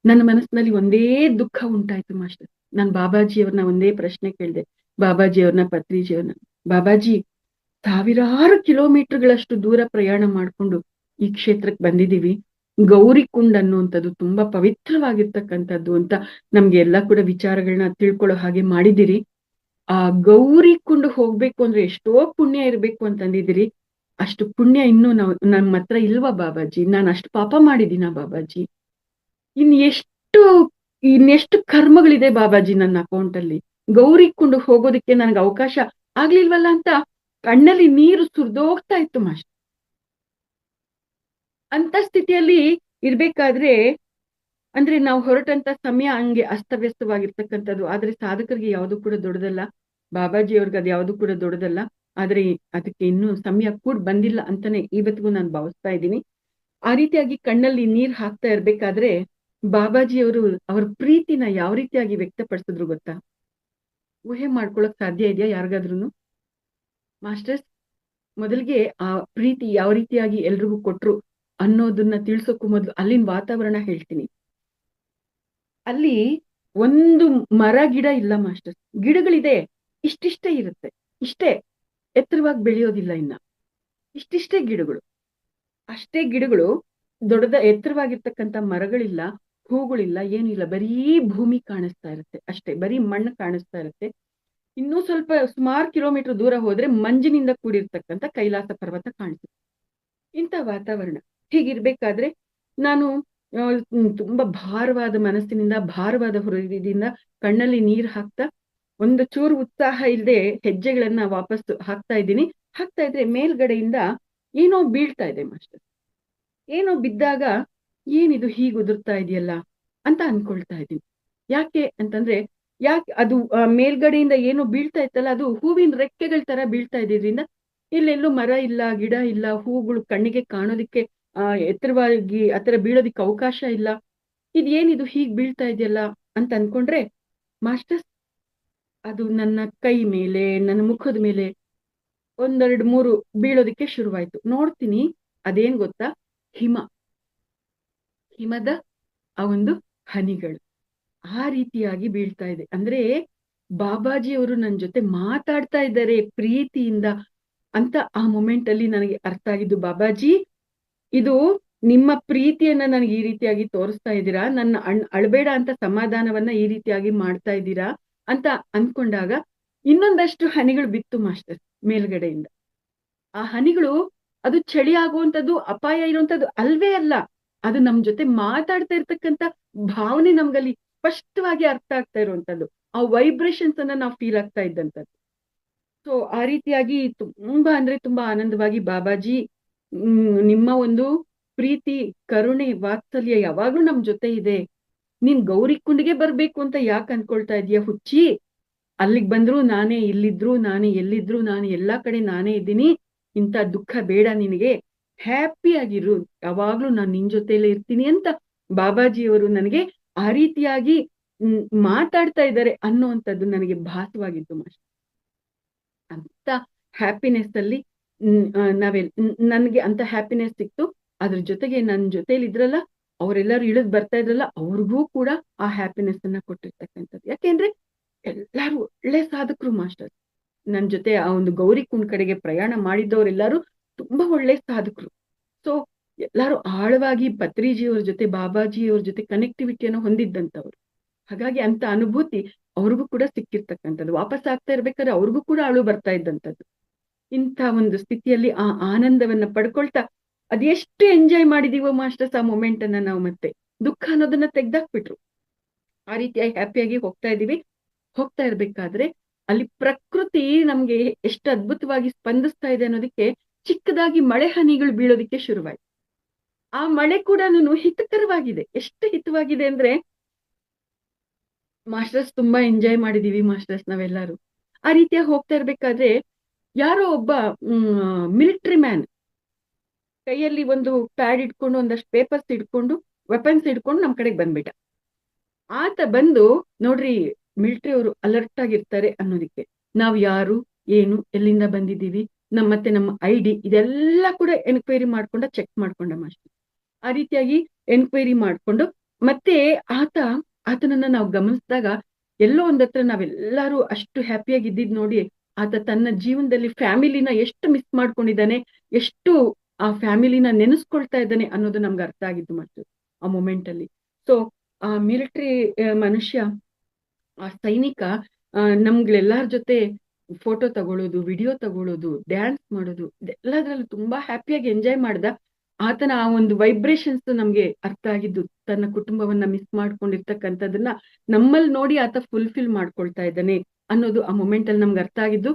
ನನ್ನ ಮನಸ್ಸಿನಲ್ಲಿ ಒಂದೇ ದುಃಖ ಉಂಟಾಯ್ತು ಮಾಸ್ಟರ್. ನಾನು ಬಾಬಾಜಿಯವ್ರನ್ನ ಒಂದೇ ಪ್ರಶ್ನೆ ಕೇಳಿದೆ, ಬಾಬಾಜಿಯವ್ರನ್ನ, ಪತ್ರಿಜಿಯವ್ರನ್ನ. ಬಾಬಾಜಿ, ಸಾವಿರಾರು ಕಿಲೋಮೀಟರ್ಗಳಷ್ಟು ದೂರ ಪ್ರಯಾಣ ಮಾಡ್ಕೊಂಡು ಈ ಕ್ಷೇತ್ರಕ್ಕೆ ಬಂದಿದೀವಿ. ಗೌರಿಕುಂಡ್ ಅನ್ನುವಂಥದ್ದು ತುಂಬಾ ಪವಿತ್ರವಾಗಿರ್ತಕ್ಕಂಥದ್ದು ಅಂತ ನಮ್ಗೆ ಎಲ್ಲ ಕೂಡ ವಿಚಾರಗಳನ್ನ ತಿಳ್ಕೊಳ್ಳೋ ಹಾಗೆ ಮಾಡಿದಿರಿ. ಆ ಗೌರಿಕುಂಡ್ ಹೋಗ್ಬೇಕು ಅಂದ್ರೆ ಎಷ್ಟೋ ಪುಣ್ಯ ಇರ್ಬೇಕು ಅಂತಂದಿದಿರಿ. ಅಷ್ಟು ಪುಣ್ಯ ಇನ್ನೂ ನಮ್ಮ ಹತ್ರ ಇಲ್ವಾ ಬಾಬಾಜಿ? ನಾನು ಅಷ್ಟು ಪಾಪ ಮಾಡಿದೀನ ಬಾಬಾಜಿ? ಇನ್ನೆಷ್ಟು ಕರ್ಮಗಳಿದೆ ಬಾಬಾಜಿ ನನ್ನ ಅಕೌಂಟ್ ಅಲ್ಲಿ? ಗೌರಿಕುಂಡ್ ಹೋಗೋದಕ್ಕೆ ನನಗೆ ಅವಕಾಶ ಆಗ್ಲಿಲ್ವಲ್ಲ ಅಂತ ಕಣ್ಣಲ್ಲಿ ನೀರು ಸುರಿದೋಗ್ತಾ ಇತ್ತು ಮಾಸ್ಟರ್. ಅಂತ ಸ್ಥಿತಿಯಲ್ಲಿ ಇರ್ಬೇಕಾದ್ರೆ ಅಂದ್ರೆ ನಾವು ಹೊರಟಂತ ಸಮಯ ಹಂಗೆ ಅಸ್ತವ್ಯಸ್ತವಾಗಿರ್ತಕ್ಕಂಥದ್ದು. ಆದ್ರೆ ಸಾಧಕರಿಗೆ ಯಾವುದು ಕೂಡ ದೊಡ್ಡದಲ್ಲ, ಬಾಬಾಜಿ ಅವ್ರಿಗೆ ಅದು ಯಾವುದು ಕೂಡ ದೊಡ್ಡದಲ್ಲ. ಆದ್ರೆ ಅದಕ್ಕೆ ಇನ್ನೂ ಸಮಯ ಕೂಡ ಬಂದಿಲ್ಲ ಅಂತಾನೆ ಇವತ್ತಿಗೂ ನಾನು ಭಾವಿಸ್ತಾ ಇದ್ದೀನಿ. ಆ ರೀತಿಯಾಗಿ ಕಣ್ಣಲ್ಲಿ ನೀರ್ ಹಾಕ್ತಾ ಇರ್ಬೇಕಾದ್ರೆ ಬಾಬಾಜಿಯವರು ಅವ್ರ ಪ್ರೀತಿನ ಯಾವ ರೀತಿಯಾಗಿ ವ್ಯಕ್ತಪಡಿಸಿದ್ರು ಗೊತ್ತಾ? ಊಹೆ ಮಾಡ್ಕೊಳಕ್ ಸಾಧ್ಯ ಇದೆಯಾ ಯಾರಿಗಾದ್ರೂ ಮಾಸ್ಟರ್ಸ್? ಮೊದಲಿಗೆ ಆ ಪ್ರೀತಿ ಯಾವ ರೀತಿಯಾಗಿ ಎಲ್ರಿಗೂ ಕೊಟ್ರು ಅನ್ನೋದನ್ನ ತಿಳ್ಸೋಕ್ಕೂ ಮೊದಲು ಅಲ್ಲಿನ ವಾತಾವರಣ ಹೇಳ್ತೀನಿ. ಅಲ್ಲಿ ಒಂದು ಮರ ಗಿಡ ಇಲ್ಲ ಮಾಸ್ಟರ್. ಗಿಡಗಳಿದೆ, ಇಷ್ಟಿಷ್ಟೇ ಇರುತ್ತೆ, ಇಷ್ಟೇ ಎತ್ತರವಾಗಿ ಬೆಳೆಯೋದಿಲ್ಲ. ಇನ್ನ ಇಷ್ಟಿಷ್ಟೇ ಗಿಡಗಳು, ಅಷ್ಟೇ ಗಿಡಗಳು. ಎತ್ತರವಾಗಿರ್ತಕ್ಕಂಥ ಮರಗಳಿಲ್ಲ, ಹೂಗಳಿಲ್ಲ, ಏನಿಲ್ಲ. ಬರೀ ಭೂಮಿ ಕಾಣಿಸ್ತಾ ಇರುತ್ತೆ ಅಷ್ಟೇ, ಬರೀ ಮಣ್ಣು ಕಾಣಿಸ್ತಾ ಇರುತ್ತೆ. ಇನ್ನೂ ಸ್ವಲ್ಪ ಸುಮಾರು ಕಿಲೋಮೀಟರ್ ದೂರ ಹೋದ್ರೆ ಮಂಜಿನಿಂದ ಕೂಡಿರ್ತಕ್ಕಂಥ ಕೈಲಾಸ ಪರ್ವತ ಕಾಣಿಸುತ್ತೆ. ಇಂಥ ವಾತಾವರಣ. ಹೀಗಿರ್ಬೇಕಾದ್ರೆ ನಾನು ತುಂಬಾ ಭಾರವಾದ ಮನಸ್ಸಿನಿಂದ, ಭಾರವಾದ ಹೃದಯದಿಂದ ಕಣ್ಣಲ್ಲಿ ನೀರ್ ಹಾಕ್ತಾ, ಒಂದು ಚೂರು ಉತ್ಸಾಹ ಇಲ್ಲದೆ ಹೆಜ್ಜೆಗಳನ್ನ ವಾಪಸ್ ಹಾಕ್ತಾ ಇದ್ರೆ ಮೇಲ್ಗಡೆಯಿಂದ ಏನೋ ಬೀಳ್ತಾ ಇದೆ ಮಾಸ್ಟರ್. ಏನೋ ಬಿದ್ದಾಗ ಏನಿದು ಹೀಗೆ ಉದುರ್ತಾ ಇದೆಯಲ್ಲ ಅಂತ ಅನ್ಕೊಳ್ತಾ ಇದ್ದೀನಿ. ಯಾಕೆ ಅಂತಂದ್ರೆ, ಅದು ಮೇಲ್ಗಡೆಯಿಂದ ಏನೋ ಬೀಳ್ತಾ ಇತ್ತಲ್ಲ, ಅದು ಹೂವಿನ ರೆಕ್ಕೆಗಳ ತರ ಬೀಳ್ತಾ ಇದ್ರಿಂದ ಇಲ್ಲೆಲ್ಲೂ ಮರ ಇಲ್ಲ, ಗಿಡ ಇಲ್ಲ, ಹೂಗಳು ಕಣ್ಣಿಗೆ ಕಾಣೋದಿಕ್ಕೆ ಎತ್ತರವಾಗಿ ಆತರ ಬೀಳೋದಿಕ್ಕೆ ಅವಕಾಶ ಇಲ್ಲ. ಇದೇನಿದು ಹೀಗ್ ಬೀಳ್ತಾ ಇದೆಯಲ್ಲ ಅಂತ ಅನ್ಕೊಂಡ್ರೆ ಮಾಸ್ಟರ್ಸ್, ಅದು ನನ್ನ ಕೈ ಮೇಲೆ, ನನ್ನ ಮುಖದ ಮೇಲೆ 1-2-3 ಬೀಳೋದಿಕ್ಕೆ ಶುರುವಾಯ್ತು. ನೋಡ್ತೀನಿ, ಅದೇನ್ ಗೊತ್ತಾ? ಹಿಮದ ಆ ಒಂದು ಹನಿಗಳು ಆ ರೀತಿಯಾಗಿ ಬೀಳ್ತಾ ಇದೆ. ಅಂದ್ರೆ ಬಾಬಾಜಿಯವರು ನನ್ನ ಜೊತೆ ಮಾತಾಡ್ತಾ ಇದ್ದಾರೆ ಪ್ರೀತಿಯಿಂದ ಅಂತ ಆ ಮೊಮೆಂಟ್ ಅಲ್ಲಿ ನನಗೆ ಅರ್ಥ ಆಗಿದ್ದು. ಬಾಬಾಜಿ, ಇದು ನಿಮ್ಮ ಪ್ರೀತಿಯನ್ನ ನನಗೆ ಈ ರೀತಿಯಾಗಿ ತೋರಿಸ್ತಾ ಇದ್ದೀರಾ, ನನ್ನ ಅಳ್ಬೇಡ ಅಂತ ಸಮಾಧಾನವನ್ನ ಈ ರೀತಿಯಾಗಿ ಮಾಡ್ತಾ ಇದ್ದೀರಾ ಅಂತ ಅನ್ಕೊಂಡಾಗ ಇನ್ನೊಂದಷ್ಟು ಹನಿಗಳು ಬಿತ್ತು ಮಾಸ್ಟರ್ ಮೇಲ್ಗಡೆಯಿಂದ. ಆ ಹನಿಗಳು ಅದು ಚಳಿ ಆಗುವಂಥದ್ದು, ಅಪಾಯ ಇರುವಂತದ್ದು ಅಲ್ವೇ ಅಲ್ಲ. ಅದು ನಮ್ ಜೊತೆ ಮಾತಾಡ್ತಾ ಇರ್ತಕ್ಕಂಥ ಭಾವನೆ ನಮ್ಗಲ್ಲಿ ಸ್ಪಷ್ಟವಾಗಿ ಅರ್ಥ ಆಗ್ತಾ ಇರುವಂತದ್ದು. ಆ ವೈಬ್ರೇಷನ್ಸ್ ಅನ್ನ ನಾವು ಫೀಲ್ ಆಗ್ತಾ ಇದ್ದಂಥದ್ದು. ಸೊ ಆ ರೀತಿಯಾಗಿ ತುಂಬಾ ಅಂದ್ರೆ ತುಂಬಾ ಆನಂದವಾಗಿ ಬಾಬಾಜಿ ನಿಮ್ಮ ಒಂದು ಪ್ರೀತಿ, ಕರುಣೆ, ವಾತ್ಸಲ್ಯ ಯಾವಾಗ್ಲೂ ನಮ್ ಜೊತೆ ಇದೆ. ನೀನ್ ಗೌರಿಕುಂಡಿಗೆ ಬರ್ಬೇಕು ಅಂತ ಯಾಕೆ ಅನ್ಕೊಳ್ತಾ ಇದೀಯ ಹುಚ್ಚಿ? ಅಲ್ಲಿಗ್ ಬಂದ್ರು ನಾನೇ, ಇಲ್ಲಿದ್ರು ನಾನೇ, ಎಲ್ಲಿದ್ರು ನಾನು, ಎಲ್ಲಾ ಕಡೆ ನಾನೇ ಇದ್ದೀನಿ. ಇಂಥ ದುಃಖ ಬೇಡ ನಿನಗೆ, ಹ್ಯಾಪಿ ಆಗಿರು, ಯಾವಾಗ್ಲೂ ನಾನ್ ನಿನ್ ಜೊತೆಲೇ ಇರ್ತೀನಿ ಅಂತ ಬಾಬಾಜಿಯವರು ನನಗೆ ಆ ರೀತಿಯಾಗಿ ಮಾತಾಡ್ತಾ ಇದ್ದಾರೆ ಅನ್ನುವಂಥದ್ದು ನನಗೆ ಭಾಸವಾಗಿದ್ದು ಮಾಸ್ಟರ್. ಅಂತ ಹ್ಯಾಪಿನೆಸ್ ಅಲ್ಲಿ ನನ್ಗೆ ಅಂತ ಹ್ಯಾಪಿನೆಸ್ ಸಿಕ್ತು. ಅದ್ರ ಜೊತೆಗೆ ನನ್ ಜೊತೆಲಿ ಇದ್ರಲ್ಲ ಅವರೆಲ್ಲರೂ ಇಳಿದ್ ಬರ್ತಾ ಇದ್ರಲ್ಲ, ಅವ್ರಿಗೂ ಕೂಡ ಆ ಹ್ಯಾಪಿನೆಸ್ ಅನ್ನ ಕೊಟ್ಟಿರ್ತಕ್ಕಂಥದ್ದು. ಯಾಕೆಂದ್ರೆ ಎಲ್ಲಾರು ಒಳ್ಳೆ ಸಾಧಕರು ಮಾಸ್ಟರ್. ನನ್ ಜೊತೆ ಆ ಒಂದು ಗೌರಿ ಕುಂಡ್ ಕಡೆಗೆ ಪ್ರಯಾಣ ಮಾಡಿದ್ದವರೆಲ್ಲರೂ ತುಂಬಾ ಒಳ್ಳೆ ಸಾಧಕರು. ಸೊ ಎಲ್ಲಾರು ಆಳವಾಗಿ ಪತ್ರಿಜಿಯವ್ರ ಜೊತೆ, ಬಾಬಾಜಿಯವ್ರ ಜೊತೆ ಕನೆಕ್ಟಿವಿಟಿಯನ್ನು ಹೊಂದಿದ್ದಂಥವ್ರು. ಹಾಗಾಗಿ ಅಂತ ಅನುಭೂತಿ ಅವ್ರಿಗೂ ಕೂಡ ಸಿಕ್ಕಿರ್ತಕ್ಕಂಥದ್ದು. ವಾಪಸ್ ಆಗ್ತಾ ಇರ್ಬೇಕಾದ್ರೆ ಅವ್ರಿಗೂ ಕೂಡ ಅಳು ಬರ್ತಾ ಇದ್ದಂಥದ್ದು. ಇಂಥ ಒಂದು ಸ್ಥಿತಿಯಲ್ಲಿ ಆ ಆನಂದವನ್ನ ಪಡ್ಕೊಳ್ತಾ ಅದೆಷ್ಟು ಎಂಜಾಯ್ ಮಾಡಿದೀವೋ ಮಾಸ್ಟರ್ಸ್ ಆ ಮೊಮೆಂಟ್ ಅನ್ನ ನಾವು. ಮತ್ತೆ ದುಃಖ ಅನ್ನೋದನ್ನ ತೆಗ್ದಾಕ್ಬಿಟ್ರು. ಆ ರೀತಿಯಾಗಿ ಹ್ಯಾಪಿಯಾಗಿ ಹೋಗ್ತಾ ಇದೀವಿ. ಹೋಗ್ತಾ ಇರ್ಬೇಕಾದ್ರೆ ಅಲ್ಲಿ ಪ್ರಕೃತಿ ನಮ್ಗೆ ಎಷ್ಟು ಅದ್ಭುತವಾಗಿ ಸ್ಪಂದಿಸ್ತಾ ಇದೆ ಅನ್ನೋದಕ್ಕೆ ಚಿಕ್ಕದಾಗಿ ಮಳೆ ಹನಿಗಳು ಬೀಳೋದಿಕ್ಕೆ ಶುರುವಾಯ್ತು. ಆ ಮಳೆ ಕೂಡ ಹಿತಕರವಾಗಿದೆ. ಎಷ್ಟು ಹಿತವಾಗಿದೆ ಅಂದ್ರೆ ಮಾಸ್ಟರ್ಸ್ ತುಂಬಾ ಎಂಜಾಯ್ ಮಾಡಿದೀವಿ ಮಾಸ್ಟರ್ಸ್ ನಾವೆಲ್ಲರೂ. ಆ ರೀತಿಯಾಗಿ ಹೋಗ್ತಾ ಇರ್ಬೇಕಾದ್ರೆ ಯಾರೋ ಒಬ್ಬ ಮಿಲಿಟರಿ ಮ್ಯಾನ್ ಕೈಯಲ್ಲಿ ಒಂದು ಪ್ಯಾಡ್ ಇಟ್ಕೊಂಡು ಒಂದಷ್ಟು ಪೇಪರ್ಸ್ ಇಟ್ಕೊಂಡು ವೆಪನ್ಸ್ ಇಟ್ಕೊಂಡು ನಮ್ ಕಡೆಗೆ ಬಂದ್ಬಿಟ್ಟ. ಆತ ಬಂದು ನೋಡ್ರಿ ಮಿಲಿಟರಿ ಅವರು ಅಲರ್ಟ್ ಆಗಿರ್ತಾರೆ ಅನ್ನೋದಿಕ್ಕೆ ನಾವ್ ಯಾರು, ಏನು, ಎಲ್ಲಿಂದ ಬಂದಿದ್ದೀವಿ, ಮತ್ತೆ ನಮ್ಮ ID ಇದೆಲ್ಲ ಕೂಡ ಎನ್ಕ್ವೈರಿ ಮಾಡ್ಕೊಂಡ, ಚೆಕ್ ಮಾಡ್ಕೊಂಡ ಮಾಸ್ಟರ್. ಆ ರೀತಿಯಾಗಿ ಎನ್ಕ್ವೈರಿ ಮಾಡ್ಕೊಂಡು ಮತ್ತೆ ಆತನನ್ನ ನಾವು ಗಮನಿಸಿದಾಗ ಎಲ್ಲೋ ಒಂದತ್ರ ನಾವೆಲ್ಲರೂ ಅಷ್ಟು ಹ್ಯಾಪಿಯಾಗಿ ಇದ್ದಿದ್ ನೋಡಿ ಆತ ತನ್ನ ಜೀವನದಲ್ಲಿ ಫ್ಯಾಮಿಲಿನ ಎಷ್ಟು ಮಿಸ್ ಮಾಡ್ಕೊಂಡಿದ್ದಾನೆ, ಎಷ್ಟು ಆ ಫ್ಯಾಮಿಲಿನ ನೆನೆಸ್ಕೊಳ್ತಾ ಇದ್ದಾನೆ ಅನ್ನೋದು ನಮ್ಗೆ ಅರ್ಥ ಆಗಿದ್ದು ಮಾಸ್ಟರ್ ಆ ಮೊಮೆಂಟ್ ಅಲ್ಲಿ. ಸೊ ಆ ಮಿಲಿಟರಿ ಮನುಷ್ಯ, ಆ ಸೈನಿಕ ನಮ್ಗಳೆಲ್ಲಾರ ಜೊತೆ ಫೋಟೋ ತಗೊಳ್ಳೋದು, ವಿಡಿಯೋ ತಗೊಳ್ಳೋದು, ಡ್ಯಾನ್ಸ್ ಮಾಡೋದು, ಇದೆಲ್ಲದ್ರಲ್ಲೂ ತುಂಬಾ ಹ್ಯಾಪಿಯಾಗಿ ಎಂಜಾಯ್ ಮಾಡ್ದ. ಆತನ ಆ ಒಂದು ವೈಬ್ರೇಷನ್ಸ್ ನಮ್ಗೆ ಅರ್ಥ ಆಗಿದ್ದು. ತನ್ನ ಕುಟುಂಬವನ್ನ ಮಿಸ್ ಮಾಡ್ಕೊಂಡಿರ್ತಕ್ಕಂಥದನ್ನ ನಮ್ಮಲ್ಲಿ ನೋಡಿ ಆತ ಫುಲ್ಫಿಲ್ ಮಾಡ್ಕೊಳ್ತಾ ಇದ್ದಾನೆ ಅನ್ನೋದು ಆ ಮೊಮೆಂಟ್ ಅಲ್ಲಿ ನಮ್ಗೆ ಅರ್ಥ ಆಗಿದ್ದು.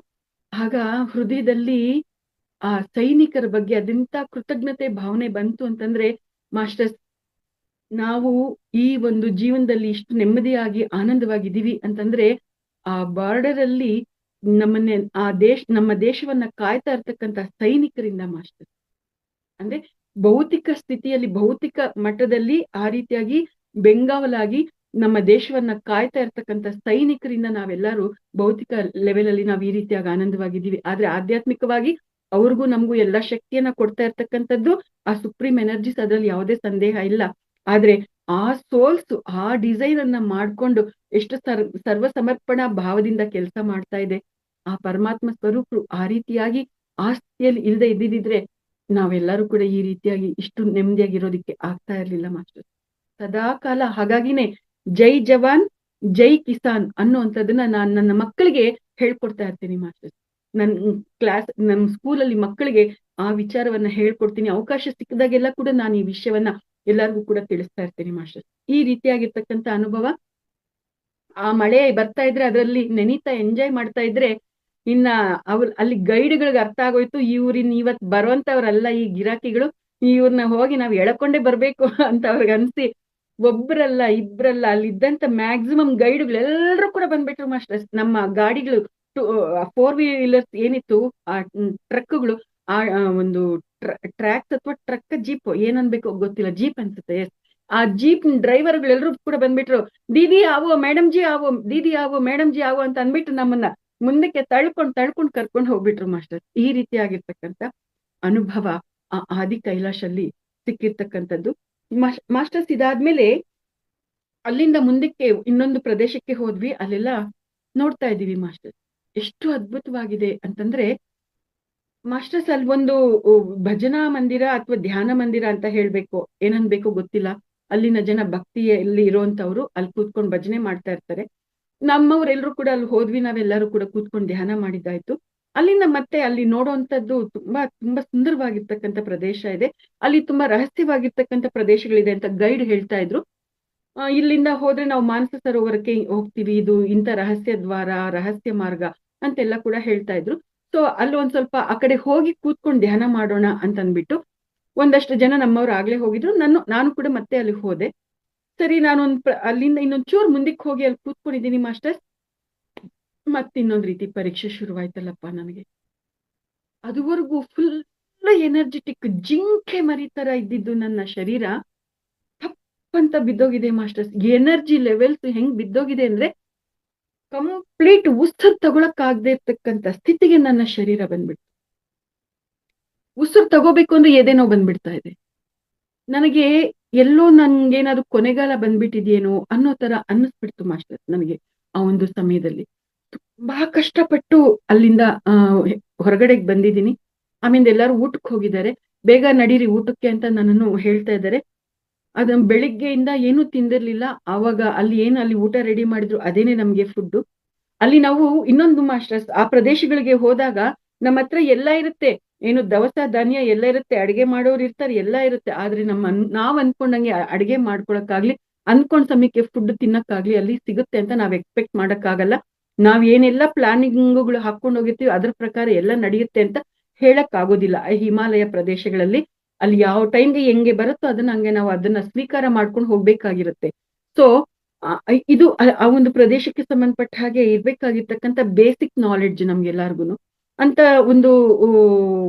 ಆಗ ಹೃದಯದಲ್ಲಿ ಆ ಸೈನಿಕರ ಬಗ್ಗೆ ಅದೆಂತ ಕೃತಜ್ಞತೆ ಭಾವನೆ ಬಂತು ಅಂತಂದ್ರೆ ಮಾಸ್ಟರ್ಸ್, ನಾವು ಈ ಒಂದು ಜೀವನದಲ್ಲಿ ಇಷ್ಟು ನೆಮ್ಮದಿಯಾಗಿ ಆನಂದವಾಗಿದ್ದೀವಿ ಅಂತಂದ್ರೆ ಆ ಬಾರ್ಡರ್ ಅಲ್ಲಿ ನಮ್ಮ ದೇಶವನ್ನ ಕಾಯ್ತಾ ಇರ್ತಕ್ಕಂಥ ಸೈನಿಕರಿಂದ ಮಾಸ್ಟರ್. ಅಂದ್ರೆ ಭೌತಿಕ ಸ್ಥಿತಿಯಲ್ಲಿ, ಭೌತಿಕ ಮಟ್ಟದಲ್ಲಿ ಆ ರೀತಿಯಾಗಿ ಬೆಂಗಾವಲಾಗಿ ನಮ್ಮ ದೇಶವನ್ನ ಕಾಯ್ತಾ ಇರ್ತಕ್ಕಂಥ ಸೈನಿಕರಿಂದ ನಾವೆಲ್ಲರೂ ಭೌತಿಕ ಲೆವೆಲ್ ಅಲ್ಲಿ ನಾವು ಈ ರೀತಿಯಾಗಿ ಆನಂದವಾಗಿದ್ದೀವಿ. ಆದ್ರೆ ಆಧ್ಯಾತ್ಮಿಕವಾಗಿ ಅವ್ರಿಗೂ ನಮಗೂ ಎಲ್ಲಾ ಶಕ್ತಿಯನ್ನ ಕೊಡ್ತಾ ಇರ್ತಕ್ಕಂಥದ್ದು ಆ ಸುಪ್ರೀಂ ಎನರ್ಜಿಸ್, ಅದ್ರಲ್ಲಿ ಯಾವುದೇ ಸಂದೇಹ ಇಲ್ಲ. ಆದ್ರೆ ಆ ಸೋಲ್ಸ್ ಆ ಡಿಸೈನ್ ಅನ್ನ ಮಾಡ್ಕೊಂಡು ಎಷ್ಟು ಸರ್ವ ಸಮರ್ಪಣಾ ಭಾವದಿಂದ ಕೆಲಸ ಮಾಡ್ತಾ ಇದೆ ಆ ಪರಮಾತ್ಮ ಸ್ವರೂಪರು. ಆ ರೀತಿಯಾಗಿ ಆ ಸ್ಥಿತಿಯಲ್ಲಿ ಇಲ್ಲದೆ ಇದ್ದಿದ್ರೆ ನಾವೆಲ್ಲರೂ ಕೂಡ ಈ ರೀತಿಯಾಗಿ ಇಷ್ಟು ನೆಮ್ಮದಿಯಾಗಿರೋದಿಕ್ಕೆ ಆಗ್ತಾ ಇರ್ಲಿಲ್ಲ ಮಾಸ್ಟರ್ ಸದಾ ಕಾಲ. ಹಾಗಾಗಿನೇ ಜೈ ಜವಾನ್ ಜೈ ಕಿಸಾನ್ ಅನ್ನುವಂಥದ್ದನ್ನ ನಾನು ನನ್ನ ಮಕ್ಕಳಿಗೆ ಹೇಳ್ಕೊಡ್ತಾ ಇರ್ತೀನಿ ಮಾಸ್ಟರ್. ನಮ್ ಸ್ಕೂಲಲ್ಲಿ ಮಕ್ಕಳಿಗೆ ಆ ವಿಚಾರವನ್ನ ಹೇಳ್ಕೊಡ್ತೀನಿ. ಅವಕಾಶ ಸಿಕ್ಕಿದಾಗೆಲ್ಲ ಕೂಡ ನಾನು ಈ ವಿಷಯವನ್ನ ಎಲ್ಲರಿಗೂ ಕೂಡ ತಿಳಿಸ್ತಾ ಇರ್ತೀನಿ ಮಾಸ್ಟರ್. ಈ ರೀತಿಯಾಗಿರ್ತಕ್ಕಂಥ ಅನುಭವ. ಆ ಮಳೆ ಬರ್ತಾ ಇದ್ರೆ ಅದರಲ್ಲಿ ನೆನೀತಾ ಎಂಜಾಯ್ ಮಾಡ್ತಾ ಇದ್ರೆ ಇನ್ನ ಅಲ್ಲಿ ಗೈಡ್ಗಳಿಗೆ ಅರ್ಥ ಆಗೋಯ್ತು, ಇವತ್ ಬರುವಂತವ್ರಲ್ಲ ಈ ಗಿರಾಕಿಗಳು, ಇವ್ರನ್ನ ಹೋಗಿ ನಾವ್ ಎಳ್ಕೊಂಡೇ ಬರ್ಬೇಕು ಅಂತ ಅವ್ರಿಗೆ ಅನ್ಸಿ ಒಬ್ರಲ್ಲ ಇಬ್ರಲ್ಲ ಅಲ್ಲಿದ್ದಂತ ಮ್ಯಾಕ್ಸಿಮಮ್ ಗೈಡ್ಗಳೆಲ್ಲರೂ ಕೂಡ ಬಂದ್ಬಿಟ್ರು ಮಾಸ್ಟರ್ಸ್. ನಮ್ಮ ಗಾಡಿಗಳು 4 ವೀಲರ್ಸ್ ಏನಿತ್ತು ಆ ಟ್ರಕ್ಗಳು, ಆ ಒಂದು ಟ್ರ್ಯಾಕ್ಸ್ ಅಥವಾ ಟ್ರಕ್ ಜೀಪ್ ಏನನ್ಬೇಕು ಗೊತ್ತಿಲ್ಲ, ಜೀಪ್ ಅನ್ಸುತ್ತೆ. ಆ ಜೀಪ್ ಡ್ರೈವರ್ಗಳೆಲ್ಲರೂ ಕೂಡ ಬಂದ್ಬಿಟ್ರು. ದೀದಿ ಆವೋ ಮೇಡಮ್ ಜಿ ಆವೋ, ದೀದಿ ಆವೋ ಮೇಡಮ್ ಜಿ ಆವೋ ಅಂತ ಅಂದ್ಬಿಟ್ಟು ನಮ್ಮನ್ನ ಮುಂದಕ್ಕೆ ತಳ್ಕೊಂಡು ಕರ್ಕೊಂಡು ಹೋಗ್ಬಿಟ್ರು ಮಾಸ್ಟರ್. ಈ ರೀತಿಯಾಗಿರ್ತಕ್ಕಂಥ ಅನುಭವ ಆ ಆದಿ ಕೈಲಾಶಲ್ಲಿ ಸಿಕ್ಕಿರ್ತಕ್ಕಂಥದ್ದು ಮಾಸ್ಟರ್ಸ್. ಇದಾದ್ಮೇಲೆ ಅಲ್ಲಿಂದ ಮುಂದಕ್ಕೆ ಇನ್ನೊಂದು ಪ್ರದೇಶಕ್ಕೆ ಹೋದ್ವಿ. ಅಲ್ಲೆಲ್ಲ ನೋಡ್ತಾ ಇದೀವಿ ಮಾಸ್ಟರ್, ಎಷ್ಟು ಅದ್ಭುತವಾಗಿದೆ ಅಂತಂದ್ರೆ ಮಾಸ್ಟರ್ಸ್ ಅಲ್ಲಿ ಒಂದು ಭಜನಾ ಮಂದಿರ ಅಥವಾ ಧ್ಯಾನ ಮಂದಿರ ಅಂತ ಹೇಳ್ಬೇಕು, ಏನನ್ಬೇಕು ಗೊತ್ತಿಲ್ಲ. ಅಲ್ಲಿನ ಜನ ಭಕ್ತಿಯಲ್ಲಿ ಇರುವಂತವ್ರು ಅಲ್ಲಿ ಕೂತ್ಕೊಂಡು ಭಜನೆ ಮಾಡ್ತಾ ಇರ್ತಾರೆ. ನಮ್ಮವ್ರೆಲ್ರು ಕೂಡ ಅಲ್ಲಿ ಹೋದ್ವಿ. ನಾವೆಲ್ಲರೂ ಕೂಡ ಕೂತ್ಕೊಂಡು ಧ್ಯಾನ ಮಾಡಿದ್ದಾಯ್ತು. ಅಲ್ಲಿಂದ ಮತ್ತೆ ಅಲ್ಲಿ ನೋಡುವಂತದ್ದು ತುಂಬಾ ತುಂಬಾ ಸುಂದರವಾಗಿರ್ತಕ್ಕಂಥ ಪ್ರದೇಶ ಇದೆ. ಅಲ್ಲಿ ತುಂಬಾ ರಹಸ್ಯವಾಗಿರ್ತಕ್ಕಂಥ ಪ್ರದೇಶಗಳಿದೆ ಅಂತ ಗೈಡ್ ಹೇಳ್ತಾ ಇದ್ರು. ಇಲ್ಲಿಂದ ಹೋದ್ರೆ ನಾವು ಮಾನಸ ಸರೋವರಕ್ಕೆ ಹೋಗ್ತೀವಿ, ಇದು ಇಂಥ ರಹಸ್ಯ ದ್ವಾರ, ರಹಸ್ಯ ಮಾರ್ಗ ಅಂತೆಲ್ಲ ಕೂಡ ಹೇಳ್ತಾ ಇದ್ರು. ಸೊ ಅಲ್ಲಿ ಒಂದ್ ಸ್ವಲ್ಪ ಆ ಕಡೆ ಹೋಗಿ ಕೂತ್ಕೊಂಡು ಧ್ಯಾನ ಮಾಡೋಣ ಅಂತ ಅಂದ್ಬಿಟ್ಟು ಒಂದಷ್ಟು ಜನ ನಮ್ಮವ್ರು ಆಗ್ಲೇ ಹೋಗಿದ್ರು. ನಾನು ಕೂಡ ಮತ್ತೆ ಅಲ್ಲಿ ಹೋದೆ. ಸರಿ, ಅಲ್ಲಿಂದ ಇನ್ನೊಂದ್ ಚೂರ್ ಮುಂದಕ್ಕೆ ಹೋಗಿ ಅಲ್ಲಿ ಕೂತ್ಕೊಂಡಿದ್ದೀನಿ ಮಾಸ್ಟರ್. ಮತ್ತಿನ್ನೊಂದ್ ರೀತಿ ಪರೀಕ್ಷೆ ಶುರುವಾಯ್ತಲ್ಲಪ್ಪ ನನಗೆ. ಅದುವರೆಗೂ ಫುಲ್ ಎನರ್ಜೆಟಿಕ್ ಜಿಂಕೆ ಮರಿ ತರ ಇದ್ದಿದ್ದು ನನ್ನ ಶರೀರ ಅಂತ ಬಿದ್ದೋಗಿದೆ ಮಾಸ್ಟರ್ಸ್. ಎನರ್ಜಿ ಲೆವೆಲ್ಸ್ ಹೆಂಗ್ ಬಿದ್ದೋಗಿದೆ ಅಂದ್ರೆ ಕಂಪ್ಲೀಟ್ ಉಸಿರು ತಗೊಳಕ್ಕಾಗದೆ ಇರ್ತಕ್ಕಂಥ ಸ್ಥಿತಿಗೆ ನನ್ನ ಶರೀರ ಬಂದ್ಬಿಡ್ತು. ಉಸಿರು ತಗೋಬೇಕು ಅಂದ್ರೆ ಎದೆನೋ ಬಂದ್ಬಿಡ್ತಾ ಇದೆ ನನಗೆ. ಎಲ್ಲೋ ನನ್ಗೇನಾದ್ರು ಕೊನೆಗಾಲ ಬಂದ್ಬಿಟ್ಟಿದ್ಯೇನೋ ಅನ್ನೋ ತರ ಅನ್ನಿಸ್ಬಿಡ್ತು ಮಾಸ್ಟರ್ ನನಗೆ ಆ ಒಂದು ಸಮಯದಲ್ಲಿ. ತುಂಬಾ ಕಷ್ಟಪಟ್ಟು ಅಲ್ಲಿಂದ ಹೊರಗಡೆಗೆ ಬಂದಿದ್ದೀನಿ. ಆಮೇಲೆ ಎಲ್ಲರೂ ಊಟಕ್ಕೆ ಹೋಗಿದ್ದಾರೆ. ಬೇಗ ನಡೀರಿ ಊಟಕ್ಕೆ ಅಂತ ನನ್ನನ್ನು ಹೇಳ್ತಾ ಇದ್ದಾರೆ. ಅದನ್ನ ಬೆಳಿಗ್ಗೆಯಿಂದ ಏನೂ ತಿಂದಿರ್ಲಿಲ್ಲ. ಆವಾಗ ಅಲ್ಲಿ ಊಟ ರೆಡಿ ಮಾಡಿದ್ರು ಅದೇನೆ ನಮ್ಗೆ ಫುಡ್. ಅಲ್ಲಿ ನಾವು ಇನ್ನೊಂದು ಮಾಸ್ಟರ್ಸ್, ಆ ಪ್ರದೇಶಗಳಿಗೆ ಹೋದಾಗ ನಮ್ಮ ಹತ್ರ ಎಲ್ಲ ಇರುತ್ತೆ, ಏನು ದವಸ ಧಾನ್ಯ ಎಲ್ಲ ಇರುತ್ತೆ, ಅಡಿಗೆ ಮಾಡೋರು ಇರ್ತಾರೆ, ಎಲ್ಲ ಇರುತ್ತೆ. ಆದ್ರೆ ನಾವ್ ಅನ್ಕೊಂಡಂಗೆ ಅಡಿಗೆ ಮಾಡ್ಕೊಳಕ್ಕಾಗ್ಲಿ, ಅನ್ಕೊಂಡ್ ಸಮಯಕ್ಕೆ ಫುಡ್ ತಿನ್ನಕ್ಕಾಗ್ಲಿ ಅಲ್ಲಿ ಸಿಗುತ್ತೆ ಅಂತ ನಾವ್ ಎಕ್ಸ್ಪೆಕ್ಟ್ ಮಾಡಕ್ಕಾಗಲ್ಲ. ನಾವ್ ಏನೆಲ್ಲ ಪ್ಲಾನಿಂಗ್ಗಳು ಹಾಕೊಂಡು ಹೋಗಿರ್ತೀವಿ ಅದ್ರ ಪ್ರಕಾರ ಎಲ್ಲ ನಡೆಯುತ್ತೆ ಅಂತ ಹೇಳಕ್ ಆಗೋದಿಲ್ಲ. ಹಿಮಾಲಯ ಪ್ರದೇಶಗಳಲ್ಲಿ ಅಲ್ಲಿ ಯಾವ ಟೈಮ್ಗೆ ಹೆಂಗೆ ಬರುತ್ತೋ ನಾವು ಅದನ್ನ ಸ್ವೀಕಾರ ಮಾಡ್ಕೊಂಡು ಹೋಗ್ಬೇಕಾಗಿರುತ್ತೆ. ಸೊ ಇದು ಆ ಒಂದು ಪ್ರದೇಶಕ್ಕೆ ಸಂಬಂಧಪಟ್ಟ ಹಾಗೆ ಇರ್ಬೇಕಾಗಿರ್ತಕ್ಕಂಥ ಬೇಸಿಕ್ ನಾಲೆಡ್ಜ್ ನಮ್ಗೆಲ್ಲಾರ್ಗುನು. ಅಂತ ಒಂದು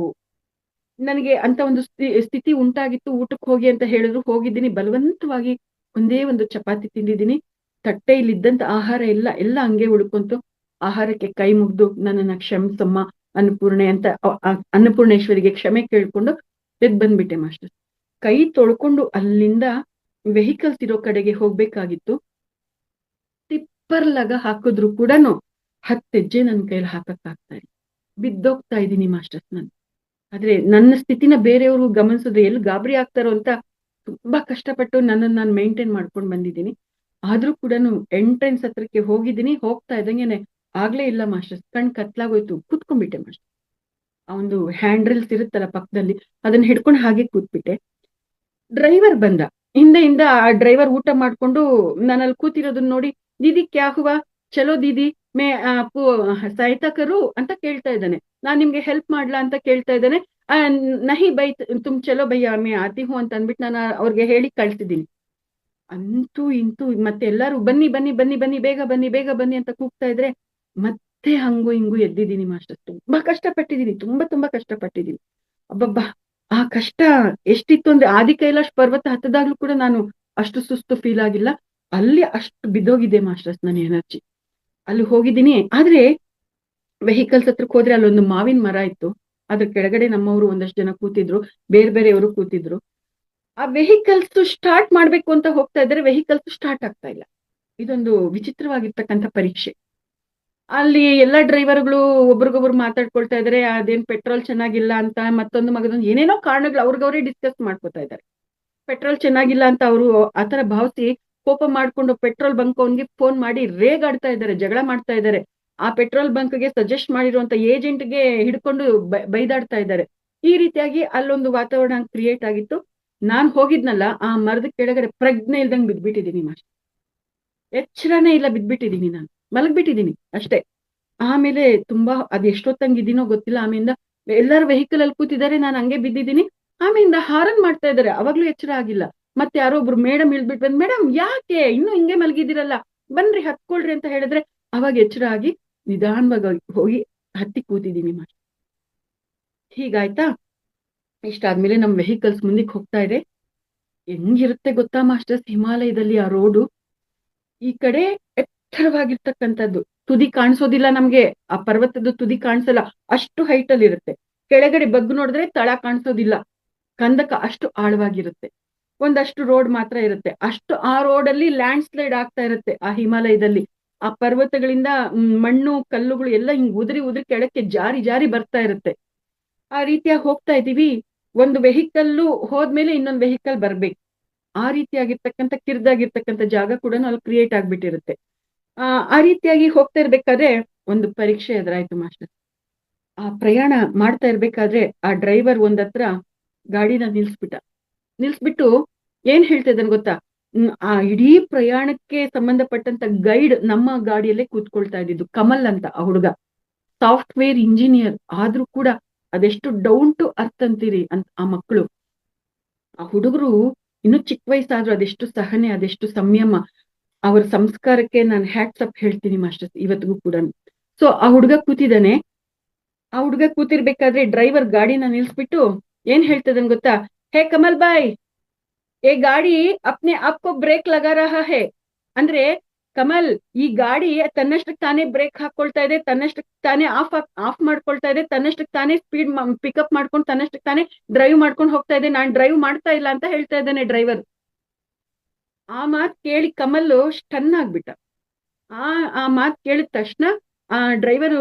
ನನಗೆ ಅಂತ ಒಂದು ಸ್ಥಿತಿ ಉಂಟಾಗಿತ್ತು. ಊಟಕ್ಕೆ ಹೋಗಿ ಅಂತ ಹೇಳಿದ್ರು, ಹೋಗಿದ್ದೀನಿ. ಬಲವಂತವಾಗಿ ಒಂದೇ ಒಂದು ಚಪಾತಿ ತಿಂದಿದ್ದೀನಿ. ತಟ್ಟೆಯಲ್ಲಿದ್ದಂತ ಆಹಾರ ಎಲ್ಲ ಹಂಗೆ ಉಳ್ಕೊಂತು. ಆಹಾರಕ್ಕೆ ಕೈ ಮುಗ್ದು ನನ್ನನ್ನ ಕ್ಷಮಿಸಮ್ಮ ಅನ್ನಪೂರ್ಣೆ ಅಂತ ಅನ್ನಪೂರ್ಣೇಶ್ವರಿಗೆ ಕ್ಷಮೆ ಕೇಳ್ಕೊಂಡು ಎದ್ ಬಂದ್ಬಿಟ್ಟೆ ಮಾಸ್ಟರ್. ಕೈ ತೊಳ್ಕೊಂಡು ಅಲ್ಲಿಂದ ವೆಹಿಕಲ್ಸ್ ಇರೋ ಕಡೆಗೆ ಹೋಗ್ಬೇಕಾಗಿತ್ತು. ಟಿಪ್ಪರ್ ಲಗ ಹಾಕಿದ್ರು ಕೂಡ 10 ಹೆಜ್ಜೆ ನನ್ನ ಕೈಯಲ್ಲಿ ಹಾಕಕ್ಕಾಗ್ತಾ ಇಲ್ಲ. ಬಿದ್ದೋಗ್ತಾ ಇದ್ದೀನಿ ಮಾಸ್ಟರ್ಸ್ ನಾನು. ಆದ್ರೆ ನನ್ನ ಸ್ಥಿತಿನ ಬೇರೆಯವರು ಗಮನಿಸಿದ್ರೆ ಎಲ್ಲಿ ಗಾಬರಿ ಆಗ್ತಾರೋ ಅಂತ ತುಂಬಾ ಕಷ್ಟಪಟ್ಟು ನನ್ನನ್ನು ನಾನು ಮೇಂಟೈನ್ ಮಾಡ್ಕೊಂಡು ಬಂದಿದ್ದೀನಿ. ಆದ್ರೂ ಕೂಡ ಎಂಟ್ರೆನ್ಸ್ ಹತ್ರಕ್ಕೆ ಹೋಗಿದ್ದೀನಿ. ಹೋಗ್ತಾ ಇದ್ದಂಗೆನೆ ಆಗ್ಲೇ ಇಲ್ಲ ಮಾಸ್ಟರ್ಸ್, ಕಣ್ ಕತ್ಲಾಗೋಯ್ತು. ಕೂತ್ಕೊಂಡ್ಬಿಟ್ಟೆ ಮಾಸ್ಟರ್. ಆ ಒಂದು ಹ್ಯಾಂಡ್ ರಿಲ್ಸ್ ಇರುತ್ತಲ್ಲ ಪಕ್ಕದಲ್ಲಿ, ಅದನ್ನ ಹಿಡ್ಕೊಂಡು ಹಾಗೆ ಕೂತ್ಬಿಟ್ಟೆ. ಡ್ರೈವರ್ ಬಂದ ಹಿಂದೆಯಿಂದ. ಆ ಡ್ರೈವರ್ ಊಟ ಮಾಡ್ಕೊಂಡು ನಾನಲ್ಲಿ ಕೂತಿರೋದನ್ನ ನೋಡಿ, ದೀದಿ ಕ್ಯಾ ಹುವಾ, ಚಲೋ ದೀದಿ ಮೇ ಆಪು ಸಹಾಯತಾ ಕರು ಅಂತ ಕೇಳ್ತಾ ಇದ್ದಾನೆ. ನಾನ್ ನಿಮ್ಗೆ ಹೆಲ್ಪ್ ಮಾಡ್ಲಾ ಅಂತ ಕೇಳ್ತಾ ಇದ್ದಾನೆ. ನಹಿ ಬೈ ತುಮ್ ಚಲೋ ಭಯ್ಯ ಮೇ ಆತಿ ಹೂ ಅಂತ ಅಂದ್ಬಿಟ್ಟು ನಾನು ಅವ್ರಿಗೆ ಹೇಳಿ ಕಳ್ಸಿದ್ದೀನಿ. ಅಂತೂ ಇಂತೂ ಮತ್ತೆ ಎಲ್ಲಾರು ಬನ್ನಿ ಬನ್ನಿ ಬನ್ನಿ ಬನ್ನಿ ಬೇಗ ಬನ್ನಿ ಬೇಗ ಬನ್ನಿ ಅಂತ ಕೂಗ್ತಾ ಇದ್ರೆ ಮತ್ತೆ ಹಂಗು ಹಿಂಗು ಎದ್ದಿದ್ದೀನಿ ಮಾಸ್ಟರ್. ತುಂಬಾ ಕಷ್ಟಪಟ್ಟಿದ್ದೀನಿ, ತುಂಬಾ ಕಷ್ಟಪಟ್ಟಿದ್ದೀನಿ. ಅಬ್ಬಬ್ಬಾ, ಆ ಕಷ್ಟ ಎಷ್ಟಿತ್ತು ಅಂದ್ರೆ ಆದಿ ಕೈಲಾಶ್ ಪರ್ವತ ಹತ್ತದಾಗ್ಲೂ ಕೂಡ ನಾನು ಅಷ್ಟು ಸುಸ್ತು ಫೀಲ್ ಆಗಿಲ್ಲ. ಅಲ್ಲಿ ಅಷ್ಟು ಬಿದ್ದೋಗಿದೆ ಮಾಸ್ಟರ್ಸ್ ನನ್ನ ಎನರ್ಜಿ. ಅಲ್ಲಿ ಹೋಗಿದ್ದೀನಿ. ಆದ್ರೆ ವೆಹಿಕಲ್ಸ್ ಹತ್ರಕ್ಕೆ ಹೋದ್ರೆ ಅಲ್ಲೊಂದು ಮಾವಿನ ಮರ ಇತ್ತು. ಅದ್ರ ಕೆಳಗಡೆ ನಮ್ಮವರು ಒಂದಷ್ಟು ಜನ ಕೂತಿದ್ರು, ಬೇರೆಯವರು ಕೂತಿದ್ರು. ಆ ವೆಹಿಕಲ್ಸ್ ಸ್ಟಾರ್ಟ್ ಮಾಡ್ಬೇಕು ಅಂತ ಹೋಗ್ತಾ ಇದ್ದಾರೆ, ವೆಹಿಕಲ್ಸ್ ಸ್ಟಾರ್ಟ್ ಆಗ್ತಾ ಇಲ್ಲ. ಇದೊಂದು ವಿಚಿತ್ರವಾಗಿರ್ತಕ್ಕಂಥ ಪರೀಕ್ಷೆ. ಅಲ್ಲಿ ಎಲ್ಲಾ ಡ್ರೈವರ್ಗಳು ಒಬ್ರಿಗೊಬ್ರು ಮಾತಾಡ್ಕೊಳ್ತಾ ಇದಾರೆ, ಅದೇನ್ ಪೆಟ್ರೋಲ್ ಚೆನ್ನಾಗಿಲ್ಲ ಅಂತ, ಮತ್ತೊಂದು ಏನೇನೋ ಕಾರಣಗಳು ಅವ್ರಿಗವ್ರೇ ಡಿಸ್ಕಸ್ ಮಾಡ್ಕೊತಾ ಇದ್ದಾರೆ. ಪೆಟ್ರೋಲ್ ಚೆನ್ನಾಗಿಲ್ಲ ಅಂತ ಅವರು ಆತರ ಭಾವಿಸಿ ಕೋಪ ಮಾಡ್ಕೊಂಡು ಪೆಟ್ರೋಲ್ ಬಂಕ್ ಅವನ್ಗೆ ಫೋನ್ ಮಾಡಿ ರೇಗಾಡ್ತಾ ಇದ್ದಾರೆ, ಜಗಳ ಮಾಡ್ತಾ ಇದ್ದಾರೆ. ಆ ಪೆಟ್ರೋಲ್ ಬಂಕ್ಗೆ ಸಜೆಸ್ಟ್ ಮಾಡಿರುವಂತ ಏಜೆಂಟ್ಗೆ ಹಿಡ್ಕೊಂಡು ಬೈದಾಡ್ತಾ ಇದ್ದಾರೆ. ಈ ರೀತಿಯಾಗಿ ಅಲ್ಲೊಂದು ವಾತಾವರಣ ಕ್ರಿಯೇಟ್ ಆಗಿತ್ತು. ನಾನ್ ಹೋಗಿದ್ನಲ್ಲ, ಆ ಮರದ ಕೆಳಗಡೆ ಪ್ರಜ್ಞೆ ಇಲ್ದಂಗ್ ಬಿದ್ಬಿಟ್ಟಿದ್ದೀನಿ ಮಾಸ್ಟರ್. ಎಚ್ಚರನೇ ಇಲ್ಲ, ಬಿದ್ಬಿಟ್ಟಿದ್ದೀನಿ ನಾನು, ಮಲಗ್ಬಿಟ್ಟಿದ್ದೀನಿ ಅಷ್ಟೇ. ಆಮೇಲೆ ತುಂಬಾ ಅದ್ ಎಷ್ಟೊತ್ತಂಗಿದ್ದೀನೋ ಗೊತ್ತಿಲ್ಲ. ಆಮೇಲಿಂದ ಎಲ್ಲಾರು ವೆಹಿಕಲ್ ಅಲ್ಲಿ ಕೂತಿದ್ದಾರೆ, ನಾನು ಹಂಗೆ ಬಿದ್ದಿದ್ದೀನಿ. ಆಮೇಲಿಂದ ಹಾರನ್ ಮಾಡ್ತಾ ಇದ್ದಾರೆ, ಅವಾಗ್ಲೂ ಎಚ್ಚರ ಆಗಿಲ್ಲ. ಮತ್ತೆ ಯಾರೋ ಒಬ್ರು ಮೇಡಮ್ ಇಳ್ಬಿಟ್ಟು ಬಂದ್, ಮೇಡಮ್ ಯಾಕೆ ಇನ್ನು ಹಿಂಗೆ ಮಲಗಿದಿರಲ್ಲ, ಬನ್ರಿ ಹತ್ಕೊಳ್ರಿ ಅಂತ ಹೇಳಿದ್ರೆ ಅವಾಗ ಎಚ್ಚರ ಆಗಿ ನಿಧಾನವಾಗಿ ಹೋಗಿ ಹತ್ತಿ ಕೂತಿದ್ದೀನಿ ಮಾಸ್ಟರ್. ಹೀಗಾಯ್ತಾ. ಇಷ್ಟಾದ್ಮೇಲೆ ನಮ್ ವೆಹಿಕಲ್ಸ್ ಮುಂದಕ್ಕೆ ಹೋಗ್ತಾ ಇದೆ. ಹೆಂಗಿರುತ್ತೆ ಗೊತ್ತಾ ಮಾಸ್ಟರ್ಸ್ ಹಿಮಾಲಯದಲ್ಲಿ ಆ ರೋಡು. ಈ ಕಡೆ ಎತ್ತರವಾಗಿರ್ತಕ್ಕಂಥದ್ದು, ತುದಿ ಕಾಣಿಸೋದಿಲ್ಲ ನಮ್ಗೆ. ಆ ಪರ್ವತದ ತುದಿ ಕಾಣಿಸಲ್ಲ, ಅಷ್ಟು ಹೈಟ್ ಅಲ್ಲಿ ಇರುತ್ತೆ. ಕೆಳಗಡೆ ಬಗ್ಗು ನೋಡಿದ್ರೆ ತಳ ಕಾಣಿಸೋದಿಲ್ಲ, ಕಂದಕ ಅಷ್ಟು ಆಳವಾಗಿರುತ್ತೆ. ಒಂದಷ್ಟು ರೋಡ್ ಮಾತ್ರ ಇರುತ್ತೆ. ಆ ರೋಡಲ್ಲಿ ಲ್ಯಾಂಡ್ ಸ್ಲೈಡ್ ಆಗ್ತಾ ಇರುತ್ತೆ ಆ ಹಿಮಾಲಯದಲ್ಲಿ. ಆ ಪರ್ವತಗಳಿಂದ ಮಣ್ಣು ಕಲ್ಲುಗಳು ಎಲ್ಲ ಹಿಂಗ್ ಉದುರಿ ಕೆಳಕ್ಕೆ ಜಾರಿ ಜಾರಿ ಬರ್ತಾ ಇರುತ್ತೆ. ಆ ರೀತಿಯಾಗಿ ಹೋಗ್ತಾ ಇದೀವಿ. ಒಂದು ವೆಹಿಕಲ್ಲು ಹೋದ್ಮೇಲೆ ಇನ್ನೊಂದು ವೆಹಿಕಲ್ ಬರ್ಬೇಕು. ಆ ರೀತಿಯಾಗಿರ್ತಕ್ಕಂಥ ಕಿರ್ದಾಗಿರ್ತಕ್ಕಂಥ ಜಾಗ ಕೂಡ ಅಲ್ಲಿ ಕ್ರಿಯೇಟ್ ಆಗ್ಬಿಟ್ಟಿರುತ್ತೆ. ಆ ರೀತಿಯಾಗಿ ಹೋಗ್ತಾ ಇರ್ಬೇಕಾದ್ರೆ ಒಂದು ಪರೀಕ್ಷೆ ಎದುರಾಯ್ತು ಮಾಸ್ಟರ್. ಆ ಪ್ರಯಾಣ ಮಾಡ್ತಾ ಇರ್ಬೇಕಾದ್ರೆ ಆ ಡ್ರೈವರ್ ಒಂದತ್ರ ಗಾಡಿನ ನಿಲ್ಸ್ಬಿಟ್ಟು ಏನ್ ಹೇಳ್ತಾ ಇದ್ದಾನೆ ಗೊತ್ತಾ? ಆ ಇಡೀ ಪ್ರಯಾಣಕ್ಕೆ ಸಂಬಂಧಪಟ್ಟಂತ ಗೈಡ್ ನಮ್ಮ ಗಾಡಿಯಲ್ಲೇ ಕೂತ್ಕೊಳ್ತಾ ಇದ್ದಿದ್ದು. ಕಮಲ್ ಅಂತ ಆ ಹುಡುಗ, ಸಾಫ್ಟ್ವೇರ್ ಇಂಜಿನಿಯರ್ ಆದ್ರೂ ಕೂಡ ಅದೆಷ್ಟು ಡೌನ್ ಟು ಅರ್ತ್ ಅಂತೀರಿ ಅಂತ ಆ ಮಕ್ಕಳು. ಆ ಹುಡುಗರು ಇನ್ನು ಚಿಕ್ಕ ವಯಸ್ಸಾದ್ರೂ ಅದೆಷ್ಟು ಸಹನೆ, ಅದೆಷ್ಟು ಸಂಯಮ, ಅವ್ರ ಸಂಸ್ಕಾರಕ್ಕೆ ನಾನು ಹ್ಯಾಟ್ಸ್ ಅಪ್ ಹೇಳ್ತೀನಿ ಮಾಸ್ಟರ್ಸ್ ಇವತ್ತಿಗೂ ಕೂಡ. ಸೊ ಆ ಹುಡುಗ ಕೂತಿದ್ದಾನೆ. ಆ ಹುಡುಗ ಕೂತಿರ್ಬೇಕಾದ್ರೆ ಡ್ರೈವರ್ ಗಾಡಿನ ನಿಲ್ಸ್ಬಿಟ್ಟು ಏನ್ ಹೇಳ್ತದನ್ ಗೊತ್ತಾ? ಹೇ ಕಮಲ್ ಬಾಯ್, ಏ ಗಾಡಿ ಅಪ್ನೆ ಆಪ್ಕೋ ಬ್ರೇಕ್ ಲಗಾ ರಹಾ ಹೇ. ಅಂದ್ರೆ ಕಮಲ್, ಈ ಗಾಡಿ ತನ್ನಷ್ಟಕ್ಕೆ ತಾನೇ ಬ್ರೇಕ್ ಹಾಕೊಳ್ತಾ ಇದೆ, ತನ್ನಷ್ಟಕ್ಕೆ ತಾನೇ ಆಫ್ ಮಾಡ್ಕೊಳ್ತಾ ಇದೆ, ತನ್ನಷ್ಟಕ್ಕೆ ತಾನೇ ಸ್ಪೀಡ್ ಪಿಕಪ್ ಮಾಡ್ಕೊಂಡು ತನ್ನಷ್ಟಕ್ಕೆ ತಾನೇ ಡ್ರೈವ್ ಮಾಡ್ಕೊಂಡು ಹೋಗ್ತಾ ಇದೆ. ನಾನ್ ಡ್ರೈವ್ ಮಾಡ್ತಾ ಇಲ್ಲ ಅಂತ ಹೇಳ್ತಾ ಇದ್ದಾನೆ ಡ್ರೈವರ್. ಆ ಮಾತ್ ಕೇಳಿ ಕಮಲ್ ಸ್ಟನ್ ಆಗ್ಬಿಟ್ಟ. ಆ ಮಾತ್ ಕೇಳಿದ ತಕ್ಷಣ ಆ ಡ್ರೈವರ್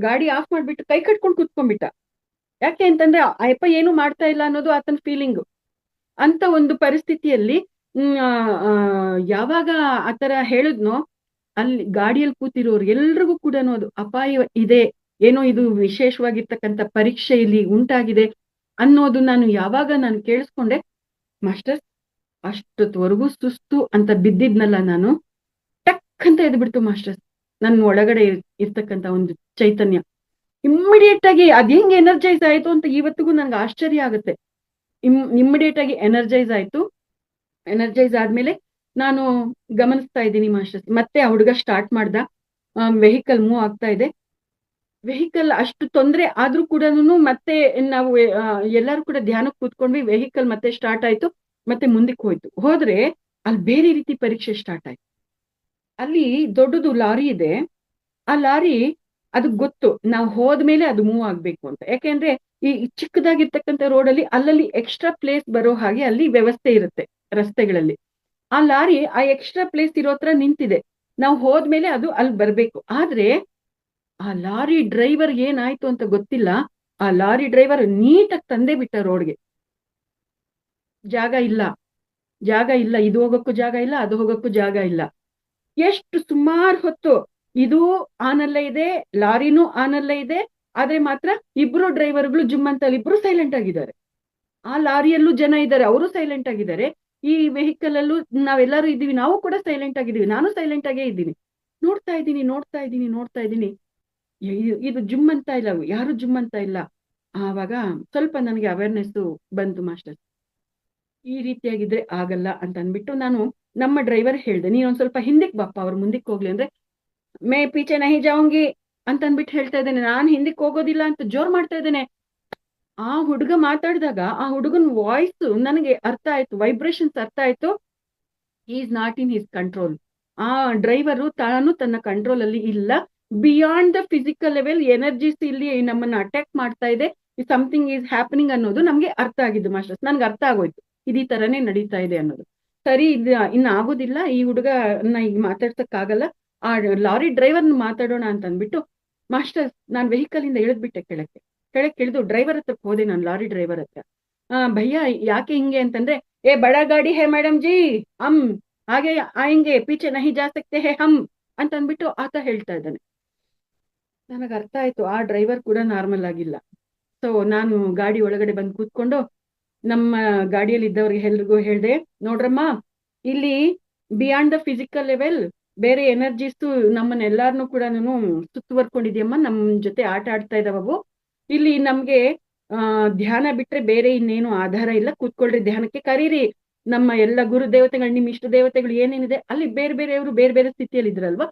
ಗಾಡಿ ಆಫ್ ಮಾಡ್ಬಿಟ್ಟು ಕೈ ಕಟ್ಕೊಂಡು ಕೂತ್ಕೊಂಡ್ಬಿಟ್ಟ. ಯಾಕೆ ಅಂತಂದ್ರೆ ಅಯ್ಯಪ್ಪ ಏನು ಮಾಡ್ತಾ ಇಲ್ಲ ಅನ್ನೋದು ಆತನ ಫೀಲಿಂಗ್. ಅಂತ ಒಂದು ಪರಿಸ್ಥಿತಿಯಲ್ಲಿ ಯಾವಾಗ ಆತರ ಹೇಳಿದ್ನೋ, ಅಲ್ಲಿ ಗಾಡಿಯಲ್ಲಿ ಕೂತಿರೋರು ಎಲ್ರಿಗೂ ಕೂಡ ಅದು ಅಪಾಯ ಇದೆ, ಏನೋ ಇದು ವಿಶೇಷವಾಗಿರ್ತಕ್ಕಂಥ ಪರೀಕ್ಷೆ ಇಲ್ಲಿ ಉಂಟಾಗಿದೆ ಅನ್ನೋದು ನಾನು ಕೇಳಿಸ್ಕೊಂಡೆ ಮಾಸ್ಟರ್. ಅಷ್ಟೊತ್ತವರೆಗೂ ಸುಸ್ತು ಅಂತ ಬಿದ್ದಿದ್ನಲ್ಲ ನಾನು, ಟಕ್ ಅಂತ ಎದ್ಬಿಡ್ತು ಮಾಸ್ಟರ್ಸ್. ನನ್ನ ಒಳಗಡೆ ಇರ್ತಕ್ಕಂಥ ಒಂದು ಚೈತನ್ಯ ಇಮ್ಮಿಡಿಯೇಟ್ ಆಗಿ ಅದ್ ಹೆಂಗ್ ಎನರ್ಜೈಸ್ ಆಯ್ತು ಅಂತ ಇವತ್ತಿಗೂ ನನ್ಗೆ ಆಶ್ಚರ್ಯ ಆಗುತ್ತೆ. ಇಮ್ಮಿಡಿಯೇಟ್ ಆಗಿ ಎನರ್ಜೈಸ್ ಆಯ್ತು. ಎನರ್ಜೈಸ್ ಆದ್ಮೇಲೆ ನಾನು ಗಮನಿಸ್ತಾ ಇದ್ದೀನಿ ಮಾಸ್ಟರ್ಸ್, ಮತ್ತೆ ಆ ಹುಡುಗ ಸ್ಟಾರ್ಟ್ ಮಾಡ್ದ. ವೆಹಿಕಲ್ ಮೂವ್ ಆಗ್ತಾ ಇದೆ. ವೆಹಿಕಲ್ ಅಷ್ಟು ತೊಂದರೆ ಆದ್ರೂ ಕೂಡ ಮತ್ತೆ ನಾವು ಎಲ್ಲರೂ ಕೂಡ ಧ್ಯಾನಕ್ಕೆ ಕೂತ್ಕೊಂಡ್ವಿ. ವೆಹಿಕಲ್ ಮತ್ತೆ ಸ್ಟಾರ್ಟ್ ಆಯ್ತು, ಮತ್ತೆ ಮುಂದಕ್ಕೆ ಹೋದ್ರೆ ಅಲ್ಲಿ ಬೇರೆ ರೀತಿ ಪರೀಕ್ಷೆ ಸ್ಟಾರ್ಟ್ ಆಯ್ತು. ಅಲ್ಲಿ ದೊಡ್ಡದು ಲಾರಿ ಇದೆ. ಆ ಲಾರಿ ಅದು ಗೊತ್ತು ನಾವು ಹೋದ್ಮೇಲೆ ಅದು ಮೂವ್ ಆಗ್ಬೇಕು ಅಂತ. ಯಾಕೆಂದ್ರೆ ಈ ಚಿಕ್ಕದಾಗಿರ್ತಕ್ಕಂಥ ರೋಡಲ್ಲಿ ಅಲ್ಲಲ್ಲಿ ಎಕ್ಸ್ಟ್ರಾ ಪ್ಲೇಸ್ ಬರೋ ಹಾಗೆ ಅಲ್ಲಿ ವ್ಯವಸ್ಥೆ ಇರುತ್ತೆ ರಸ್ತೆಗಳಲ್ಲಿ. ಆ ಲಾರಿ ಆ ಎಕ್ಸ್ಟ್ರಾ ಪ್ಲೇಸ್ ಇರೋ ಹತ್ರ ನಿಂತಿದೆ. ನಾವು ಹೋದ್ಮೇಲೆ ಅದು ಅಲ್ಲಿ ಬರ್ಬೇಕು. ಆದ್ರೆ ಆ ಲಾರಿ ಡ್ರೈವರ್ ಏನಾಯ್ತು ಅಂತ ಗೊತ್ತಿಲ್ಲ, ಆ ಲಾರಿ ಡ್ರೈವರ್ ನೀಟಾಗಿ ತಂದೆ ಬಿಟ್ಟ ರೋಡ್ಗೆ. ಜಾಗ ಇಲ್ಲ, ಇದು ಹೋಗಕ್ಕೂ ಜಾಗ ಇಲ್ಲ, ಅದು ಹೋಗಕ್ಕೂ ಜಾಗ ಇಲ್ಲ. ಎಷ್ಟು ಸುಮಾರು ಹೊತ್ತು ಇದು ಆನಲ್ಲೇ ಇದೆ, ಲಾರಿನೂ ಆನಲ್ಲೇ ಇದೆ. ಆದ್ರೆ ಮಾತ್ರ ಇಬ್ರು ಡ್ರೈವರ್ಗಳು ಜುಮ್ಮಂತಲ್ಲಿ ಇಬ್ರು ಸೈಲೆಂಟ್ ಆಗಿದ್ದಾರೆ. ಆ ಲಾರಿಯಲ್ಲೂ ಜನ ಇದ್ದಾರೆ, ಅವರು ಸೈಲೆಂಟ್ ಆಗಿದ್ದಾರೆ. ಈ ವೆಹಿಕಲ್ ಅಲ್ಲೂ ನಾವೆಲ್ಲರೂ ಇದ್ದೀವಿ, ನಾವು ಕೂಡ ಸೈಲೆಂಟ್ ಆಗಿದ್ದೀವಿ. ನಾನು ಸೈಲೆಂಟ್ ಆಗೇ ಇದ್ದೀನಿ. ನೋಡ್ತಾ ಇದ್ದೀನಿ. ಇದು ಜುಮ್ ಅಂತ ಇಲ್ಲ, ಯಾರು ಜುಮ್ ಅಂತ ಇಲ್ಲ. ಆವಾಗ ಸ್ವಲ್ಪ ನನಗೆ ಅವೇರ್ನೆಸ್ ಬಂತು ಮಾಸ್ಟರ್. ಈ ರೀತಿಯಾಗಿದ್ರೆ ಆಗಲ್ಲ ಅಂತ ಅನ್ಬಿಟ್ಟು ನಾನು ನಮ್ಮ ಡ್ರೈವರ್ ಹೇಳ್ದೆ, ನೀನೊಂದ್ ಸ್ವಲ್ಪ ಹಿಂದಕ್ಕೆ ಬಾಪ್ಪ, ಅವ್ರು ಮುಂದಕ್ಕೆ ಹೋಗ್ಲಿ ಅಂದ್ರೆ, ಮೇ ಪೀಚೆ ನಹಿ ಜಾವಂಗಿ ಅಂತ ಅನ್ಬಿಟ್ಟು ಹೇಳ್ತಾ ಇದ್ದೇನೆ. ನಾನ್ ಹಿಂದಕ್ಕೆ ಹೋಗೋದಿಲ್ಲ ಅಂತ ಜೋರ್ ಮಾಡ್ತಾ ಇದ್ದೇನೆ. ಆ ಹುಡುಗ ಮಾತಾಡಿದಾಗ ಆ ಹುಡುಗನ್ ವಾಯ್ಸ್ ನನಗೆ ಅರ್ಥ ಆಯ್ತು, ವೈಬ್ರೇಷನ್ಸ್ ಅರ್ಥ ಆಯ್ತು. Is not in his control. ಆ ಡ್ರೈವರು ತಾನು ತನ್ನ ಕಂಟ್ರೋಲ್ ಅಲ್ಲಿ ಇಲ್ಲ. Beyond the physical level energies ಇಲ್ಲಿ ನಮ್ಮನ್ನ ಅಟ್ಯಾಕ್ ಮಾಡ್ತಾ ಇದೆ. ಸಮಥಿಂಗ್ ಈಸ್ ಹ್ಯಾಪನಿಂಗ್ ಅನ್ನೋದು ನಮ್ಗೆ ಅರ್ಥ ಆಗಿದ್ದು ಮಾಸ್ಟರ್ಸ್. ನನ್ಗೆ ಅರ್ಥ ಆಗೋಯ್ತು ಇದೀ ತರನೇ ನಡೀತಾ ಇದೆ ಅನ್ನೋದು. ಸರಿ, ಇದು ಇನ್ನು ಆಗೋದಿಲ್ಲ, ಈ ಹುಡುಗನ ಈಗ ಮಾತಾಡ್ಸಕ್ಕಾಗಲ್ಲ, ಆ ಲಾರಿ ಡ್ರೈವರ್ನ ಮಾತಾಡೋಣ ಅಂತ ಅಂದ್ಬಿಟ್ಟು ಮಾಸ್ಟರ್ಸ್ ನಾನು ವೆಹಿಕಲ್ ಇಂದ ಇಳಿದ್ಬಿಟ್ಟೆ ಕೆಳಕ್ಕೆ ಇಳಿದು ಡ್ರೈವರ್ ಹತ್ರಕ್ಕೆ ಹೋದೆ. ನಾನು ಲಾರಿ ಡ್ರೈವರ್ ಹತ್ರ, ಭಯ್ಯ ಯಾಕೆ ಹಿಂಗೆ ಅಂತಂದ್ರೆ, ಏ ಬಡಾ ಗಾಡಿ ಹೇ ಮೇಡಮ್ ಜಿ, ಹಮ್ ಹಾಗೆ ಆಯಂಗೆ ಪೀಚೆ ನಹಿ ಜಾ ಸಕ್ತೆ ಹೇ ಹಮ್ ಅಂತ ಅಂದ್ಬಿಟ್ಟು ಆತ ಹೇಳ್ತಾ ಇದ್ದಾನೆ. ನನಗೆ ಅರ್ಥ ಆಯ್ತು ಆ ಡ್ರೈವರ್ ಕೂಡ ನಾರ್ಮಲ್ ಆಗಿಲ್ಲ. ಸೊ ನಾನು ಗಾಡಿ ಒಳಗಡೆ ಬಂದು ಕೂತ್ಕೊಂಡು ನಮ್ಮ ಗಾಡಿಯಲ್ಲಿ ಇದ್ದವ್ರಿಗೆ ಎಲ್ರಿಗೂ ಹೇಳ್ದೆ, ನೋಡ್ರಮ್ಮ, ಇಲ್ಲಿ ಬಿಯಾಂಡ್ ದ ಫಿಸಿಕಲ್ ಲೆವೆಲ್ ಬೇರೆ ಎನರ್ಜೀಸ್ ನಮ್ಮನ್ನೆಲ್ಲಾರನು ಕೂಡ ಸುತ್ತುವರ್ಕೊಂಡಿದ್ಯಮ್ಮ, ನಮ್ ಜೊತೆ ಆಟ ಆಡ್ತಾ ಇದಾವವು. ಇಲ್ಲಿ ನಮ್ಗೆ ಧ್ಯಾನ ಬಿಟ್ರೆ ಬೇರೆ ಇನ್ನೇನು ಆಧಾರ ಇಲ್ಲ. ಕೂತ್ಕೊಳ್ರಿ, ಧ್ಯಾನಕ್ಕೆ ಕರೀರಿ ನಮ್ಮ ಎಲ್ಲ ಗುರು ದೇವತೆಗಳು, ನಿಮ್ ಇಷ್ಟ ದೇವತೆಗಳು ಏನೇನಿದೆ ಅಲ್ಲಿ ಬೇರೆ ಬೇರೆಯವರು ಬೇರೆ ಬೇರೆ ಸ್ಥಿತಿಯಲ್ಲಿ ಇದ್ರಲ್ವಾ,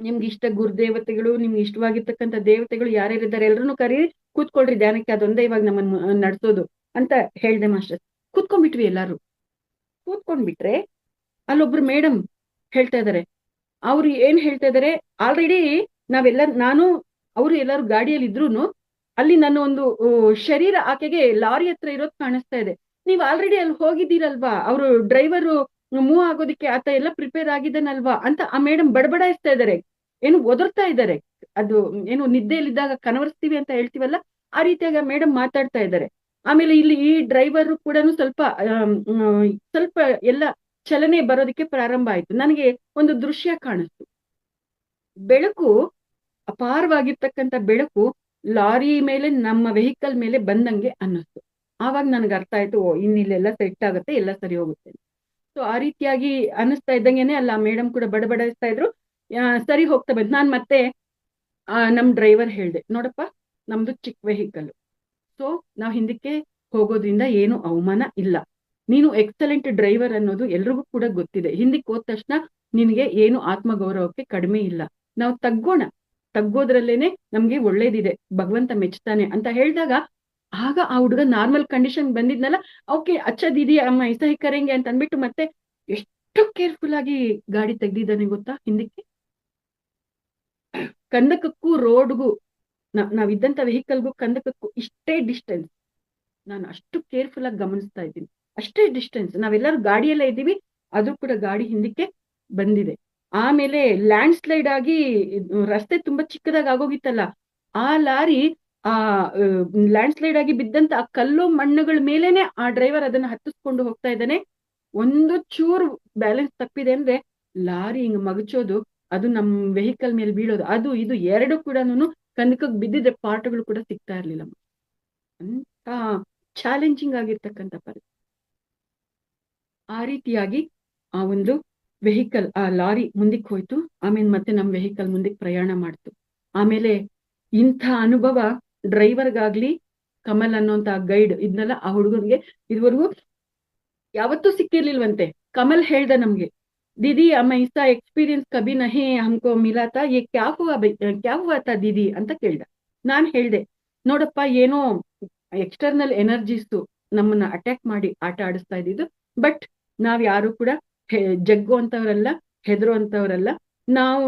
ನಿಮ್ಗೆ ಇಷ್ಟ ಗುರು ದೇವತೆಗಳು, ನಿಮ್ಗೆ ಇಷ್ಟವಾಗಿರ್ತಕ್ಕಂಥ ದೇವತೆಗಳು ಯಾರ್ಯಾರಿದ್ದಾರೆ ಎಲ್ರನ್ನೂ ಕರೀರಿ, ಕೂತ್ಕೊಳ್ರಿ ಧ್ಯಾನಕ್ಕೆ, ಅದೊಂದೇ ಇವಾಗ ನಮ್ಮನ್ನ ನಡೆಸೋದು ಅಂತ ಹೇಳ್ದೆ ಮಾಸ್ಟರ್. ಕೂತ್ಕೊಂಡ್ಬಿಟ್ವಿ ಎಲ್ಲಾರು. ಕೂತ್ಕೊಂಡ್ಬಿಟ್ರೆ ಅಲ್ಲೊಬ್ರು ಮೇಡಮ್ ಹೇಳ್ತಾ ಇದಾರೆ. ಅವ್ರು ಏನ್ ಹೇಳ್ತಾ ಇದಾರೆ, ಆಲ್ರೆಡಿ ನಾನು ಅವರು ಎಲ್ಲಾರು ಗಾಡಿಯಲ್ಲಿ ಇದ್ರೂನು ಅಲ್ಲಿ ನನ್ನ ಒಂದು ಶರೀರ ಆಕೆಗೆ ಲಾರಿ ಹತ್ರ ಇರೋದು ಕಾಣಿಸ್ತಾ ಇದೆ. ನೀವ್ ಆಲ್ರೆಡಿ ಅಲ್ಲಿ ಹೋಗಿದ್ದೀರಲ್ವಾ, ಅವರು ಡ್ರೈವರು ಮೂವ್ ಆಗೋದಿಕ್ಕೆ ಆತ ಎಲ್ಲ ಪ್ರಿಪೇರ್ ಆಗಿದ್ದಾನಲ್ವಾ ಅಂತ ಆ ಮೇಡಮ್ ಬಡಬಡಾಯಿಸ್ತಾ ಇದಾರೆ. ಏನು ಒದರ್ತಾ ಇದ್ದಾರೆ, ಅದು ಏನು ನಿದ್ದೆಯಲ್ಲಿದ್ದಾಗ ಕನವರಿಸ್ತೀವಿ ಅಂತ ಹೇಳ್ತೀವಲ್ಲ, ಆ ರೀತಿಯಾಗಿ ಮೇಡಮ್ ಮಾತಾಡ್ತಾ ಇದ್ದಾರೆ. ಆಮೇಲೆ ಇಲ್ಲಿ ಈ ಡ್ರೈವರ್ ಕೂಡ ಸ್ವಲ್ಪ ಎಲ್ಲ ಚಲನೆ ಬರೋದಕ್ಕೆ ಪ್ರಾರಂಭ ಆಯ್ತು. ನನಗೆ ಒಂದು ದೃಶ್ಯ ಕಾಣಿಸ್ತು. ಬೆಳಕು, ಅಪಾರವಾಗಿರ್ತಕ್ಕಂಥ ಬೆಳಕು ಲಾರಿ ಮೇಲೆ ನಮ್ಮ ವೆಹಿಕಲ್ ಮೇಲೆ ಬಂದಂಗೆ ಅನ್ನಿಸ್ತು. ಆವಾಗ ನನ್ಗೆ ಅರ್ಥ ಆಯ್ತು, ಓ ಇನ್ನಿಲ್ಲೆಲ್ಲ ಸೆಟ್ ಆಗುತ್ತೆ, ಎಲ್ಲ ಸರಿ ಹೋಗುತ್ತೆ. ಸೊ ಆ ರೀತಿಯಾಗಿ ಅನ್ನಿಸ್ತಾ ಇದ್ದಂಗೆನೆ ಅಲ್ಲ ಮೇಡಮ್ ಕೂಡ ಬಡಬಡಿಸ್ತಾ ಇದ್ರು. ಸರಿ ಹೋಗ್ತಾ ಬಂತು. ನಾನ್ ಮತ್ತೆ ನಮ್ ಡ್ರೈವರ್ ಹೇಳ್ದೆ, ನೋಡಪ್ಪ ನಮ್ದು ಚಿಕ್ಕ ವೆಹಿಕಲ್, ಸೊ ನಾವ್ ಹಿಂದಕ್ಕೆ ಹೋಗೋದ್ರಿಂದ ಏನು ಅವಮಾನ ಇಲ್ಲ. ನೀನು ಎಕ್ಸಲೆಂಟ್ ಡ್ರೈವರ್ ಅನ್ನೋದು ಎಲ್ರಿಗೂ ಕೂಡ ಗೊತ್ತಿದೆ. ಹಿಂದಕ್ಕೆ ಹೋದ ತಕ್ಷಣ ನಿನ್ಗೆ ಏನು ಆತ್ಮಗೌರವಕ್ಕೆ ಕಡಿಮೆ ಇಲ್ಲ. ನಾವು ತಗ್ಗೋದ್ರಲ್ಲೇನೆ ನಮ್ಗೆ ಒಳ್ಳೇದಿದೆ, ಭಗವಂತ ಮೆಚ್ತಾನೆ ಅಂತ ಹೇಳಿದಾಗ, ಆಗ ಆ ಹುಡುಗ ನಾರ್ಮಲ್ ಕಂಡೀಷನ್ ಬಂದಿದ್ನಲ್ಲ, ಓಕೆ ಅಚ್ಚ ದೀದಿ ಅಮ್ಮ ಐಸಾ ಹಿ ಕರೆಂಗೆ ಅಂತ ಅಂದ್ಬಿಟ್ಟು ಮತ್ತೆ ಎಷ್ಟು ಕೇರ್ಫುಲ್ ಆಗಿ ಗಾಡಿ ತೆಗ್ದಿದ್ದಾನೆ ಗೊತ್ತಾ. ಹಿಂದಕ್ಕೆ ಕಂದಕಕ್ಕೂ ರೋಡ್ಗೂ ನಾವಿದ್ದಂತ ವೆಹಿಕಲ್ಗೂ ಕಂದಕಕ್ಕೂ ಇಷ್ಟೇ ಡಿಸ್ಟೆನ್ಸ್. ನಾನು ಅಷ್ಟು ಕೇರ್ಫುಲ್ ಆಗಿ ಗಮನಿಸ್ತಾ ಇದ್ದೀನಿ. ಅಷ್ಟೇ ಡಿಸ್ಟೆನ್ಸ್. ನಾವೆಲ್ಲರೂ ಗಾಡಿಯೆಲ್ಲ ಇದ್ದೀವಿ, ಅದು ಕೂಡ ಗಾಡಿ ಹಿಂದಕ್ಕೆ ಬಂದಿದೆ. ಆಮೇಲೆ ಲ್ಯಾಂಡ್ ಸ್ಲೈಡ್ ಆಗಿ ರಸ್ತೆ ತುಂಬಾ ಚಿಕ್ಕದಾಗಿ ಆಗೋಗಿತ್ತಲ್ಲ, ಆ ಲಾರಿ ಆ ಲ್ಯಾಂಡ್ ಸ್ಲೈಡ್ ಆಗಿ ಬಿದ್ದಂತ ಆ ಕಲ್ಲು ಮಣ್ಣುಗಳ ಮೇಲೇನೆ ಆ ಡ್ರೈವರ್ ಅದನ್ನ ಹತ್ತಿಸ್ಕೊಂಡು ಹೋಗ್ತಾ ಇದ್ದಾನೆ. ಒಂದು ಚೂರು ಬ್ಯಾಲೆನ್ಸ್ ತಪ್ಪಿದೆ ಅಂದ್ರೆ ಲಾರಿ ಹಿಂಗ್ ಮಗಚೋದು, ಅದು ನಮ್ ವೆಹಿಕಲ್ ಮೇಲೆ ಬೀಳೋದು, ಅದು ಇದು ಎರಡು ಕೂಡ ಕಂದಕಕ್ಕೆ ಬಿದ್ದಿದ್ರೆ ಪಾರ್ಟ್ಗಳು ಕೂಡ ಸಿಗ್ತಾ ಇರ್ಲಿಲ್ಲ. ಅಂತ ಚಾಲೆಂಜಿಂಗ್ ಆಗಿರ್ತಕ್ಕಂಥ ಪರಿಸ್ಥಿತಿ. ಆ ರೀತಿಯಾಗಿ ಆ ಒಂದು ವೆಹಿಕಲ್, ಆ ಲಾರಿ ಮುಂದಕ್ಕೆ ಹೋಯ್ತು. ಆಮೇಲೆ ಮತ್ತೆ ನಮ್ ವೆಹಿಕಲ್ ಮುಂದಕ್ಕೆ ಪ್ರಯಾಣ ಮಾಡ್ತು. ಆಮೇಲೆ ಇಂಥ ಅನುಭವ ಡ್ರೈವರ್ಗಾಗ್ಲಿ, ಕಮಲ್ ಅನ್ನೋಂತ ಗೈಡ್ ಇದ್ನಲ್ಲ ಆ ಹುಡುಗನಿಗೆ ಇದುವರೆಗೂ ಯಾವತ್ತೂ ಸಿಕ್ಕಿರ್ಲಿಲ್ವಂತೆ. ಕಮಲ್ ಹೇಳ್ದ ನಮ್ಗೆ, ದೀದಿ ಅಮ್ಮ ಇಸ್ತಾ ಎಕ್ಸ್ಪೀರಿಯನ್ಸ್ ಕಬಿ ನಹಿ ಹಮ್ಕೋ ಮಿಲಾತಾ, ಯೇ ಕ್ಯಾ ಹುವಾ ತಾ ದೀದಿ ಅಂತ ಕೇಳ್ದ. ನಾನ್ ಹೇಳ್ದೆ, ನೋಡಪ್ಪ ಏನೋ ಎಕ್ಸ್ಟರ್ನಲ್ ಎನರ್ಜೀಸು ನಮ್ಮನ್ನ ಅಟ್ಯಾಕ್ ಮಾಡಿ ಆಟ ಆಡಿಸ್ತಾ ಇದ್ದಿದ್ದು, ಬಟ್ ನಾವ್ ಯಾರು ಕೂಡ ಜಗ್ಗುವಂತವ್ರಲ್ಲ, ಹೆದರುವಂತವ್ರಲ್ಲ. ನಾವು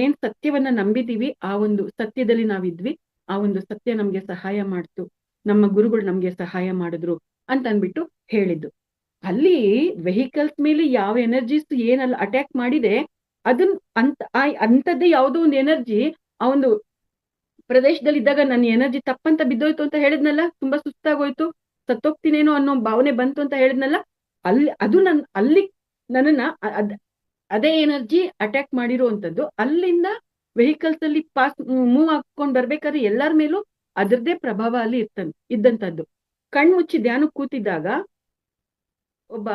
ಏನ್ ಸತ್ಯವನ್ನ ನಂಬಿದೀವಿ ಆ ಒಂದು ಸತ್ಯದಲ್ಲಿ ನಾವಿದ್ವಿ. ಆ ಒಂದು ಸತ್ಯ ನಮ್ಗೆ ಸಹಾಯ ಮಾಡ್ತು, ನಮ್ಮ ಗುರುಗಳು ನಮ್ಗೆ ಸಹಾಯ ಮಾಡಿದ್ರು ಅಂತ ಅಂದ್ಬಿಟ್ಟು ಹೇಳಿದ್ದು. ಅಲ್ಲಿ ವೆಹಿಕಲ್ಸ್ ಮೇಲೆ ಯಾವ ಎನರ್ಜೀಸ್ ಏನಲ್ಲ ಅಟ್ಯಾಕ್ ಮಾಡಿದೆ, ಅದನ್ನ ಅಂತದ್ದೇ ಯಾವುದೋ ಒಂದು ಎನರ್ಜಿ ಆ ಒಂದು ಪ್ರದೇಶದಲ್ಲಿ ಇದ್ದಾಗ ನನ್ನ ಎನರ್ಜಿ ತಪ್ಪಂತ ಬಿದ್ದೋಯ್ತು ಅಂತ ಹೇಳಿದ್ನಲ್ಲ, ತುಂಬಾ ಸುಸ್ತಾಗೋಯ್ತು, ಸತ್ತೋಗ್ತೀನೇನೋ ಅನ್ನೋ ಭಾವನೆ ಬಂತು ಅಂತ ಹೇಳಿದ್ನಲ್ಲ, ಅಲ್ಲಿ ನನ್ನನ್ನ ಅದೇ ಎನರ್ಜಿ ಅಟ್ಯಾಕ್ ಮಾಡಿರುವಂತದ್ದು. ಅಲ್ಲಿಂದ ವೆಹಿಕಲ್ಸ್ ಅಲ್ಲಿ ಮೂವ್ ಹಾಕೊಂಡ್ ಬರ್ಬೇಕಾದ್ರೆ ಎಲ್ಲರ ಮೇಲೂ ಅದರದೇ ಪ್ರಭಾವ ಅಲ್ಲಿ ಇದ್ದಂತದ್ದು. ಕಣ್ಮುಚ್ಚಿ ಧ್ಯಾನ ಕೂತಿದ್ದಾಗ ಒಬ್ಬ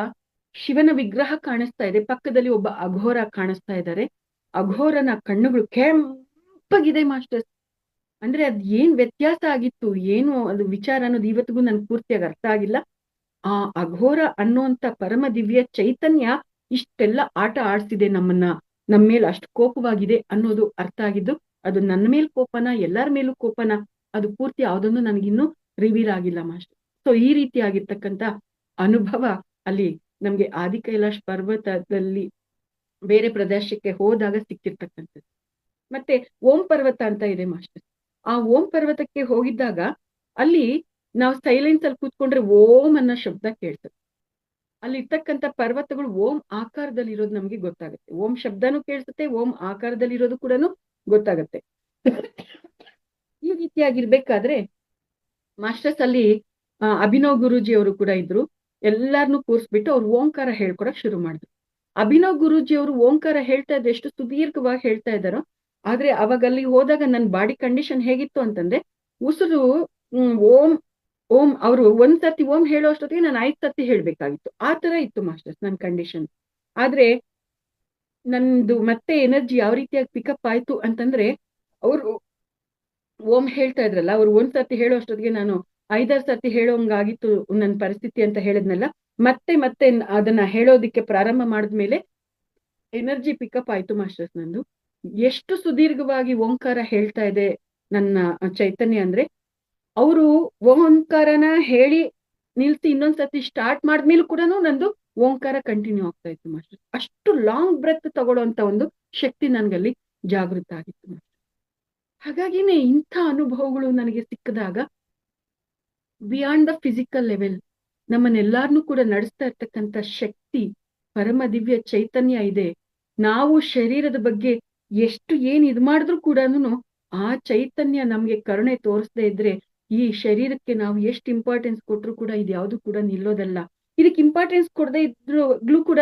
ಶಿವನ ವಿಗ್ರಹ ಕಾಣಿಸ್ತಾ ಇದೆ, ಪಕ್ಕದಲ್ಲಿ ಒಬ್ಬ ಅಘೋರ ಕಾಣಿಸ್ತಾ ಇದ್ದಾರೆ. ಅಘೋರನ ಕಣ್ಣುಗಳು ಕೆಂಪಗಿದೆ ಮಾಸ್ಟರ್ಸ್. ಅಂದ್ರೆ ಅದ್ ಏನ್ ವ್ಯತ್ಯಾಸ ಆಗಿತ್ತು, ಏನು ಅದು ವಿಚಾರ ಅನ್ನೋದು ಇವತ್ತಿಗೂ ನನ್ಗೆ ಪೂರ್ತಿಯಾಗಿ ಅರ್ಥ ಆಗಿಲ್ಲ. ಆ ಅಘೋರ ಅನ್ನುವಂತ ಪರಮ ದಿವ್ಯ ಚೈತನ್ಯ ಇಷ್ಟೆಲ್ಲ ಆಟ ಆಡ್ತಿದೆ ನಮ್ಮನ್ನ, ನಮ್ಮ ಮೇಲೆ ಅಷ್ಟು ಕೋಪವಾಗಿದೆ ಅನ್ನೋದು ಅರ್ಥ ಆಗಿದ್ದು. ಅದು ನನ್ನ ಮೇಲ್ ಕೋಪನ, ಎಲ್ಲರ ಮೇಲೂ ಕೋಪನ, ಅದು ಪೂರ್ತಿ ಯಾವ್ದೊಂದು ನನಗಿನ್ನೂ ರಿವೀಲ್ ಆಗಿಲ್ಲ ಮಾಸ್ಟರ್. ಸೊ ಈ ರೀತಿ ಆಗಿರ್ತಕ್ಕಂಥ ಅನುಭವ ಅಲ್ಲಿ ನಮ್ಗೆ ಆದಿ ಕೈಲಾಶ್ ಪರ್ವತದಲ್ಲಿ ಬೇರೆ ಪ್ರದೇಶಕ್ಕೆ ಹೋದಾಗ ಸಿಕ್ಕಿರ್ತಕ್ಕಂಥದ್ದು. ಮತ್ತೆ ಓಂ ಪರ್ವತ ಅಂತ ಇದೆ ಮಾಸ್ಟರ್. ಆ ಓಂ ಪರ್ವತಕ್ಕೆ ಹೋಗಿದ್ದಾಗ ಅಲ್ಲಿ ನಾವು ಸೈಲೆನ್ಸ್ ಅಲ್ಲಿ ಕೂತ್ಕೊಂಡ್ರೆ ಓಂ ಅನ್ನೋ ಶಬ್ದ ಕೇಳ್ತದೆ. ಅಲ್ಲಿ ಇರ್ತಕ್ಕಂಥ ಪರ್ವತಗಳು ಓಂ ಆಕಾರದಲ್ಲಿ ಇರೋದು ನಮ್ಗೆ ಗೊತ್ತಾಗುತ್ತೆ. ಓಂ ಶಬ್ದನೂ ಕೇಳಿಸುತ್ತೆ, ಓಂ ಆಕಾರದಲ್ಲಿ ಇರೋದು ಕೂಡ ಗೊತ್ತಾಗತ್ತೆ. ಈ ರೀತಿಯಾಗಿರ್ಬೇಕಾದ್ರೆ ಮಾಸ್ಟರ್ಸ್ ಅಲ್ಲಿ ಅಭಿನವ್ ಗುರೂಜಿ ಅವರು ಕೂಡ ಇದ್ರು. ಎಲ್ಲಾರ್ನು ಕೂರಿಸ್ಬಿಟ್ಟು ಅವ್ರು ಓಂಕಾರ ಹೇಳ್ಕೊಡಕ್ ಶುರು ಮಾಡಿದ್ರು. ಅಭಿನವ್ ಗುರೂಜಿ ಅವರು ಓಂಕಾರ ಹೇಳ್ತಾ ಇದ್ರೆ ಎಷ್ಟು ಸುದೀರ್ಘವಾಗಿ ಹೇಳ್ತಾ ಇದ್ದಾರೋ, ಆದ್ರೆ ಅವಾಗ ಅಲ್ಲಿ ಹೋದಾಗ ನನ್ನ ಬಾಡಿ ಕಂಡೀಷನ್ ಹೇಗಿತ್ತು ಅಂತಂದ್ರೆ, ಉಸಿರು ಓಂ ಓಂ ಅವರು ಒಂದ್ ಸರ್ತಿ ಓಂ ಹೇಳೋ ಅಷ್ಟೊತ್ತಿಗೆ ನಾನು 5 ಸರ್ತಿ ಹೇಳ್ಬೇಕಾಗಿತ್ತು. ಆ ತರ ಇತ್ತು ಮಾಸ್ಟರ್ಸ್ ನನ್ನ ಕಂಡೀಷನ್. ಆದ್ರೆ ನಂದು ಮತ್ತೆ ಎನರ್ಜಿ ಯಾವ ರೀತಿಯಾಗಿ ಪಿಕಪ್ ಆಯ್ತು ಅಂತಂದ್ರೆ, ಅವರು ಓಂ ಹೇಳ್ತಾ ಇದ್ರಲ್ಲ, ಅವ್ರು ಒಂದ್ ಸರ್ತಿ ಹೇಳೋ ಅಷ್ಟೊತ್ತಿಗೆ ನಾನು 5-6 ಸರ್ತಿ ಹೇಳೋಂಗಾಗಿತ್ತು ನನ್ನ ಪರಿಸ್ಥಿತಿ ಅಂತ ಹೇಳಿದ್ನಲ್ಲ. ಮತ್ತೆ ಅದನ್ನ ಹೇಳೋದಿಕ್ಕೆ ಪ್ರಾರಂಭ ಮಾಡಿದ್ಮೇಲೆ ಎನರ್ಜಿ ಪಿಕಪ್ ಆಯ್ತು ಮಾಸ್ಟರ್ಸ್ ನಂದು. ಎಷ್ಟು ಸುದೀರ್ಘವಾಗಿ ಓಂಕಾರ ಹೇಳ್ತಾ ಇದೆ ನನ್ನ ಚೈತನ್ಯ ಅಂದ್ರೆ, ಅವರು ಓಂಕಾರನ ಹೇಳಿ ನಿಲ್ಸಿ ಇನ್ನೊಂದ್ಸತಿ ಸ್ಟಾರ್ಟ್ ಮಾಡಿದ್ಮೇಲೂ ಕೂಡ ನಂದು ಓಂಕಾರ ಕಂಟಿನ್ಯೂ ಆಗ್ತಾ ಇತ್ತು ಮಾಸ್ಟರ್. ಅಷ್ಟು ಲಾಂಗ್ ಬ್ರೆತ್ ತಗೊಳ್ಳೋಂತ ಒಂದು ಶಕ್ತಿ ನನ್ಗಲ್ಲಿ ಜಾಗೃತ ಆಗಿತ್ತು ಮಾಸ್ಟರ್. ಹಾಗಾಗಿನೇ ಇಂಥ ಅನುಭವಗಳು ನನಗೆ ಸಿಕ್ಕಿದಾಗ ಬಿಯಾಂಡ್ ದ ಫಿಸಿಕಲ್ ಲೆವೆಲ್ ನಮ್ಮನ್ನೆಲ್ಲಾರನ್ನೂ ಕೂಡ ನಡೆಸ್ತಾ ಇರ್ತಕ್ಕಂಥ ಶಕ್ತಿ, ಪರಮ ದಿವ್ಯ ಚೈತನ್ಯ ಇದೆ. ನಾವು ಶರೀರದ ಬಗ್ಗೆ ಎಷ್ಟು ಇದು ಮಾಡಿದ್ರು ಕೂಡ ಆ ಚೈತನ್ಯ ನಮ್ಗೆ ಕರುಣೆ ತೋರಿಸದೇ ಇದ್ರೆ, ಈ ಶರೀರಕ್ಕೆ ನಾವು ಎಷ್ಟು ಇಂಪಾರ್ಟೆನ್ಸ್ ಕೊಟ್ರು ಕೂಡ ಇದು ಯಾವುದು ಕೂಡ ನಿಲ್ಲೋದಲ್ಲ. ಇದಕ್ಕೆ ಇಂಪಾರ್ಟೆನ್ಸ್ ಕೊಡದೇ ಇದ್ರೂ ಕೂಡ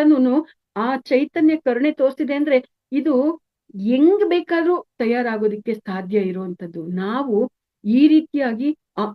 ಆ ಚೈತನ್ಯ ಕರುಣೆ ತೋರಿಸಿದೆ ಅಂದ್ರೆ ಇದು ಹೆಂಗ್ ಬೇಕಾದ್ರೂ ತಯಾರಾಗೋದಿಕ್ಕೆ ಸಾಧ್ಯ ಇರುವಂತದ್ದು. ನಾವು ಈ ರೀತಿಯಾಗಿ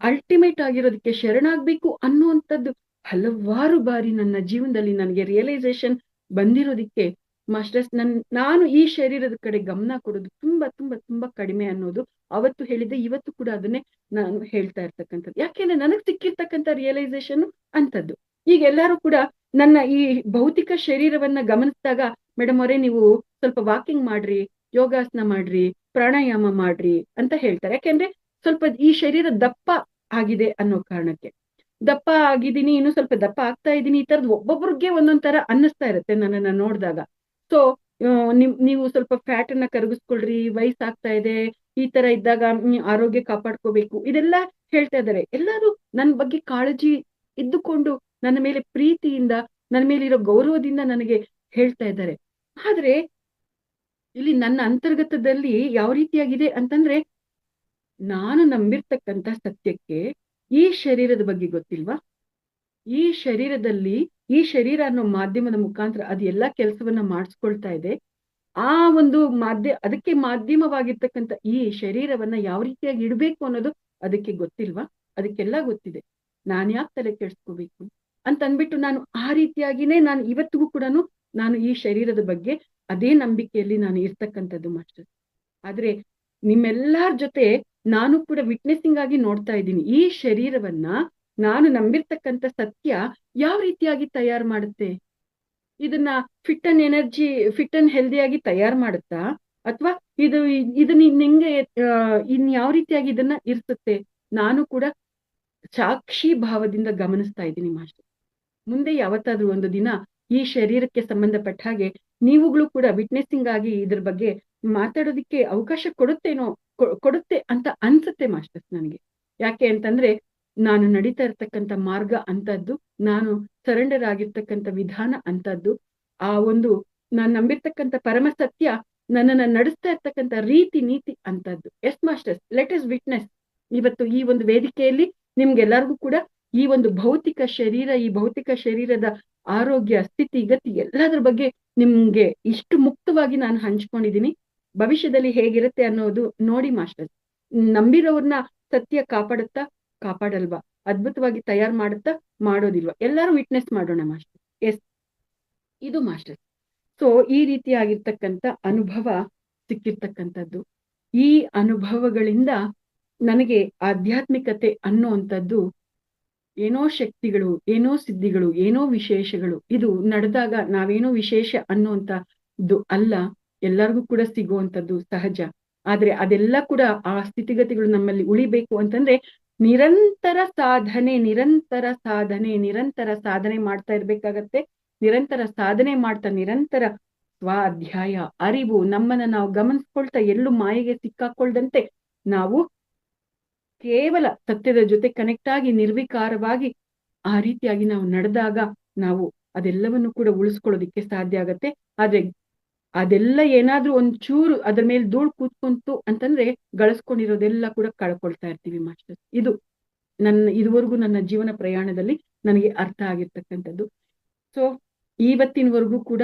ಅಲ್ಟಿಮೇಟ್ ಆಗಿರೋದಕ್ಕೆ ಶರಣಾಗ್ಬೇಕು ಅನ್ನುವಂಥದ್ದು ಹಲವಾರು ಬಾರಿ ನನ್ನ ಜೀವನದಲ್ಲಿ ನನಗೆ ರಿಯಲೈಸೇಷನ್ ಬಂದಿರೋದಕ್ಕೆ ಮಾಸ್ಟರ್ಸ್ ನಾನು ಈ ಶರೀರದ ಕಡೆ ಗಮನ ಕೊಡೋದು ತುಂಬಾ ತುಂಬಾ ತುಂಬಾ ಕಡಿಮೆ ಅನ್ನೋದು ಅವತ್ತು ಹೇಳಿದ್ದೆ, ಇವತ್ತು ಕೂಡ ಅದನ್ನೇ ನಾನು ಹೇಳ್ತಾ ಇರ್ತಕ್ಕಂಥದ್ದು. ಯಾಕೆಂದ್ರೆ ನನಗ್ ಸಿಕ್ಕಿರ್ತಕ್ಕಂಥ ರಿಯಲೈಸೇಷನ್ ಅಂತದ್ದು. ಈಗ ಎಲ್ಲರೂ ಕೂಡ ನನ್ನ ಈ ಭೌತಿಕ ಶರೀರವನ್ನ ಗಮನಿಸಿದಾಗ, ಮೇಡಮ್ ಅವರೇ ನೀವು ಸ್ವಲ್ಪ ವಾಕಿಂಗ್ ಮಾಡ್ರಿ, ಯೋಗಾಸನ ಮಾಡ್ರಿ, ಪ್ರಾಣಾಯಾಮ ಮಾಡ್ರಿ ಅಂತ ಹೇಳ್ತಾರೆ. ಯಾಕೆಂದ್ರೆ ಸ್ವಲ್ಪ ಈ ಶರೀರ ದಪ್ಪ ಆಗಿದೆ ಅನ್ನೋ ಕಾರಣಕ್ಕೆ. ದಪ್ಪ ಆಗಿದ್ದೀನಿ, ಇನ್ನು ಸ್ವಲ್ಪ ದಪ್ಪ ಆಗ್ತಾ ಇದ್ದೀನಿ, ಈ ತರದ್ ಒಬ್ಬೊಬ್ರಿಗೆ ಒಂದೊಂದ್ ತರ ಅನ್ನಿಸ್ತಾ ಇರುತ್ತೆ ನನ್ನನ್ನ ನೋಡಿದಾಗ. ಸೊ ನೀವು ಸ್ವಲ್ಪ ಫ್ಯಾಟ್ ಅನ್ನ ಕರಗಿಸ್ಕೊಳ್ರಿ, ವಯಸ್ಸಾಗ್ತಾ ಇದೆ, ಈ ತರ ಇದ್ದಾಗ ಆರೋಗ್ಯ ಕಾಪಾಡ್ಕೋಬೇಕು, ಇದೆಲ್ಲ ಹೇಳ್ತಾ ಇದ್ದಾರೆ. ಎಲ್ಲರೂ ನನ್ನ ಬಗ್ಗೆ ಕಾಳಜಿ ಇದ್ದುಕೊಂಡು ನನ್ನ ಮೇಲೆ ಪ್ರೀತಿಯಿಂದ, ನನ್ನ ಮೇಲೆ ಇರೋ ಗೌರವದಿಂದ ನನಗೆ ಹೇಳ್ತಾ ಇದ್ದಾರೆ. ಆದ್ರೆ ಇಲ್ಲಿ ನನ್ನ ಅಂತರ್ಗತದಲ್ಲಿ ಯಾವ ರೀತಿಯಾಗಿದೆ ಅಂತಂದ್ರೆ, ನಾನು ನಂಬಿರ್ತಕ್ಕಂಥ ಸತ್ಯಕ್ಕೆ ಈ ಶರೀರದ ಬಗ್ಗೆ ಗೊತ್ತಿಲ್ವಾ? ಈ ಶರೀರದಲ್ಲಿ ಈ ಶರೀರ ಅನ್ನೋ ಮಾಧ್ಯಮದ ಮುಖಾಂತರ ಅದು ಎಲ್ಲಾ ಕೆಲಸವನ್ನ ಮಾಡಿಸ್ಕೊಳ್ತಾ ಇದೆ. ಆ ಒಂದು ಅದಕ್ಕೆ ಮಾಧ್ಯಮವಾಗಿರ್ತಕ್ಕಂಥ ಈ ಶರೀರವನ್ನ ಯಾವ ರೀತಿಯಾಗಿ ಇಡ್ಬೇಕು ಅನ್ನೋದು ಅದಕ್ಕೆ ಗೊತ್ತಿಲ್ವಾ? ಅದಕ್ಕೆಲ್ಲ ಗೊತ್ತಿದೆ. ನಾನ್ ಯಾಕೆ ತಲೆ ಕೆಡಿಸ್ಕೋಬೇಕು ಅಂತ ಅಂದ್ಬಿಟ್ಟು ನಾನು ಆ ರೀತಿಯಾಗಿನೇ ನಾನು ಇವತ್ತಿಗೂ ಕೂಡ ನಾನು ಈ ಶರೀರದ ಬಗ್ಗೆ ಅದೇ ನಂಬಿಕೆಯಲ್ಲಿ ನಾನು ಇರ್ತಕ್ಕಂಥದ್ದು ಮಾಸ್ಟರ್. ಆದ್ರೆ ನಿಮ್ಮೆಲ್ಲರ ಜೊತೆ ನಾನು ಕೂಡ ವಿಟ್ನೆಸಿಂಗ್ ಆಗಿ ನೋಡ್ತಾ ಇದ್ದೀನಿ. ಈ ಶರೀರವನ್ನ ನಾನು ನಂಬಿರ್ತಕ್ಕಂಥ ಸತ್ಯ ಯಾವ ರೀತಿಯಾಗಿ ತಯಾರು ಮಾಡುತ್ತೆ? ಇದನ್ನ ಫಿಟ್ ಅಂಡ್ ಹೆಲ್ದಿಯಾಗಿ ತಯಾರು ಮಾಡುತ್ತಾ, ಅಥವಾ ಇದು ನಿಂಗೆ ಇನ್ ಯಾವ ರೀತಿಯಾಗಿ ಇದನ್ನ ಇರಿಸುತ್ತೆ? ನಾನು ಕೂಡ ಸಾಕ್ಷಿ ಭಾವದಿಂದ ಗಮನಿಸ್ತಾ ಇದ್ದೀನಿ ಮಾಸ್ಟರ್. ಮುಂದೆ ಯಾವತ್ತಾದ್ರೂ ಒಂದು ದಿನ ಈ ಶರೀರಕ್ಕೆ ಸಂಬಂಧಪಟ್ಟ ಹಾಗೆ ನೀವುಗಳು ಕೂಡ ವಿಟ್ನೆಸ್ಸಿಂಗ್ ಆಗಿ ಇದ್ರ ಬಗ್ಗೆ ಮಾತಾಡೋದಿಕ್ಕೆ ಅವಕಾಶ ಕೊಡುತ್ತೆ ಅಂತ ಅನ್ಸುತ್ತೆ ಮಾಸ್ಟರ್ಸ್ ನನಗೆ. ಯಾಕೆ ಅಂತಂದ್ರೆ ನಾನು ನಡೀತಾ ಇರ್ತಕ್ಕಂಥ ಮಾರ್ಗ ಅಂತದ್ದು, ನಾನು ಸರೆಂಡರ್ ಆಗಿರ್ತಕ್ಕಂಥ ವಿಧಾನ ಅಂತದ್ದು, ಆ ಒಂದು ನಾನು ನಂಬಿರ್ತಕ್ಕಂಥ ಪರಮ ಸತ್ಯ ನನ್ನನ್ನ ನಡೆಸ್ತಾ ಇರ್ತಕ್ಕಂಥ ರೀತಿ ನೀತಿ ಅಂತದ್ದು. Yes masters, let us witness. ಇವತ್ತು ಈ ಒಂದು ವೇದಿಕೆಯಲ್ಲಿ ನಿಮ್ಗೆಲ್ಲರಿಗೂ ಕೂಡ ಈ ಒಂದು ಈ ಭೌತಿಕ ಶರೀರದ ಆರೋಗ್ಯ ಸ್ಥಿತಿ ಗತಿ ಎಲ್ಲದ್ರ ಬಗ್ಗೆ ನಿಮ್ಗೆ ಇಷ್ಟು ಮುಕ್ತವಾಗಿ ನಾನು ಹಂಚ್ಕೊಂಡಿದ್ದೀನಿ. ಭವಿಷ್ಯದಲ್ಲಿ ಹೇಗಿರುತ್ತೆ ಅನ್ನೋದು ನೋಡಿ ಮಾಸ್ಟರ್ಸ್. ನಂಬಿರೋರ್ನ ಸತ್ಯ ಕಾಪಾಡಲ್ವಾ? ಅದ್ಭುತವಾಗಿ ತಯಾರು ಮಾಡುತ್ತಾ ಮಾಡೋದಿಲ್ವಾ? ಎಲ್ಲರೂ ವಿಟ್ನೆಸ್ ಮಾಡೋಣ ಮಾಸ್ಟರ್. ಎಸ್, ಇದು ಮಾಸ್ಟರ್. ಸೊ ಈ ರೀತಿಯಾಗಿರ್ತಕ್ಕಂಥ ಅನುಭವ ಸಿಕ್ಕಿರ್ತಕ್ಕಂಥದ್ದು. ಈ ಅನುಭವಗಳಿಂದ ನನಗೆ ಆಧ್ಯಾತ್ಮಿಕತೆ ಅನ್ನುವಂಥದ್ದು ಏನೋ ಶಕ್ತಿಗಳು, ಏನೋ ಸಿದ್ಧಿಗಳು, ಏನೋ ವಿಶೇಷಗಳು, ಇದು ನಡೆದಾಗ ನಾವೇನೋ ವಿಶೇಷ ಅನ್ನುವಂಥದ್ದು ಅಲ್ಲ, ಎಲ್ಲರಿಗೂ ಕೂಡ ಸಿಗುವಂಥದ್ದು ಸಹಜ. ಆದ್ರೆ ಅದೆಲ್ಲ ಕೂಡ ಆ ಸ್ಥಿತಿಗತಿಗಳು ನಮ್ಮಲ್ಲಿ ಉಳಿಬೇಕು ಅಂತಂದ್ರೆ ನಿರಂತರ ಸಾಧನೆ ಮಾಡ್ತಾ ಇರ್ಬೇಕಾಗತ್ತೆ. ನಿರಂತರ ಸಾಧನೆ ಮಾಡ್ತಾ, ನಿರಂತರ ಸ್ವಾಧ್ಯಾಯ, ಅರಿವು, ನಮ್ಮನ್ನ ನಾವು ಗಮನಿಸ್ಕೊಳ್ತಾ, ಎಲ್ಲೂ ಮಾಯೆಗೆ ಸಿಕ್ಕಾಕೊಳ್ದಂತೆ ನಾವು ಕೇವಲ ಸತ್ಯದ ಜೊತೆ ಕನೆಕ್ಟ್ ಆಗಿ ನಿರ್ವಿಕಾರವಾಗಿ ಆ ರೀತಿಯಾಗಿ ನಾವು ನಡೆದಾಗ ನಾವು ಅದೆಲ್ಲವನ್ನು ಕೂಡ ಉಳಿಸ್ಕೊಳ್ಳೋದಿಕ್ಕೆ ಸಾಧ್ಯ ಆಗತ್ತೆ. ಆದ್ರೆ ಅದೆಲ್ಲ ಏನಾದ್ರೂ ಒಂಚೂರು ಅದ್ರ ಮೇಲೆ ಧೂಳು ಕೂತ್ಕೊಂತು ಅಂತಂದ್ರೆ ಗಳಿಸ್ಕೊಂಡಿರೋದೆಲ್ಲ ಕೂಡ ಕಳ್ಕೊಳ್ತಾ ಇರ್ತೀವಿ ಮಾಸ್ಟರ್. ಇದು ಇದುವರೆಗೂ ನನ್ನ ಜೀವನ ಪ್ರಯಾಣದಲ್ಲಿ ನನಗೆ ಅರ್ಥ ಆಗಿರ್ತಕ್ಕಂಥದ್ದು. ಸೊ ಇವತ್ತಿನವರೆಗೂ ಕೂಡ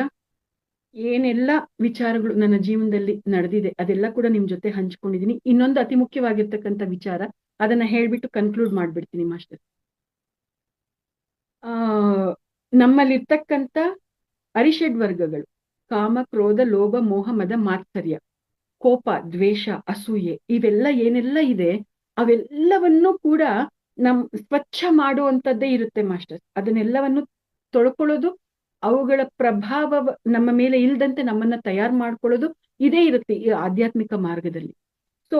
ಏನೆಲ್ಲ ವಿಚಾರಗಳು ನನ್ನ ಜೀವನದಲ್ಲಿ ನಡೆದಿದೆ ಅದೆಲ್ಲ ಕೂಡ ನಿಮ್ ಜೊತೆ ಹಂಚ್ಕೊಂಡಿದೀನಿ. ಇನ್ನೊಂದು ಅತಿ ಮುಖ್ಯವಾಗಿರ್ತಕ್ಕಂಥ ವಿಚಾರ, ಅದನ್ನ ಹೇಳ್ಬಿಟ್ಟು ಕನ್ಕ್ಲೂಡ್ ಮಾಡ್ಬಿಡ್ತೀನಿ ಮಾಸ್ಟರ್. ನಮ್ಮಲ್ಲಿರ್ತಕ್ಕಂಥ ಅರಿಷಡ್ ವರ್ಗಗಳು, ಕಾಮ, ಕ್ರೋಧ, ಲೋಭ, ಮೋಹ, ಮದ, ಮಾತ್ಸರ್ಯ, ಕೋಪ, ದ್ವೇಷ, ಅಸೂಯೆ, ಇವೆಲ್ಲ ಏನೆಲ್ಲ ಇದೆ ಅವೆಲ್ಲವನ್ನೂ ಕೂಡ ಸ್ವಚ್ಛ ಮಾಡುವಂಥದ್ದೇ ಇರುತ್ತೆ ಮಾಸ್ಟರ್. ಅದನ್ನೆಲ್ಲವನ್ನು ತೊಳ್ಕೊಳ್ಳೋದು, ಅವುಗಳ ಪ್ರಭಾವ ನಮ್ಮ ಮೇಲೆ ಇಲ್ದಂತೆ ನಮ್ಮನ್ನ ತಯಾರು ಮಾಡ್ಕೊಳ್ಳೋದು ಇದೇ ಇರುತ್ತೆ ಈ ಆಧ್ಯಾತ್ಮಿಕ ಮಾರ್ಗದಲ್ಲಿ. ಸೊ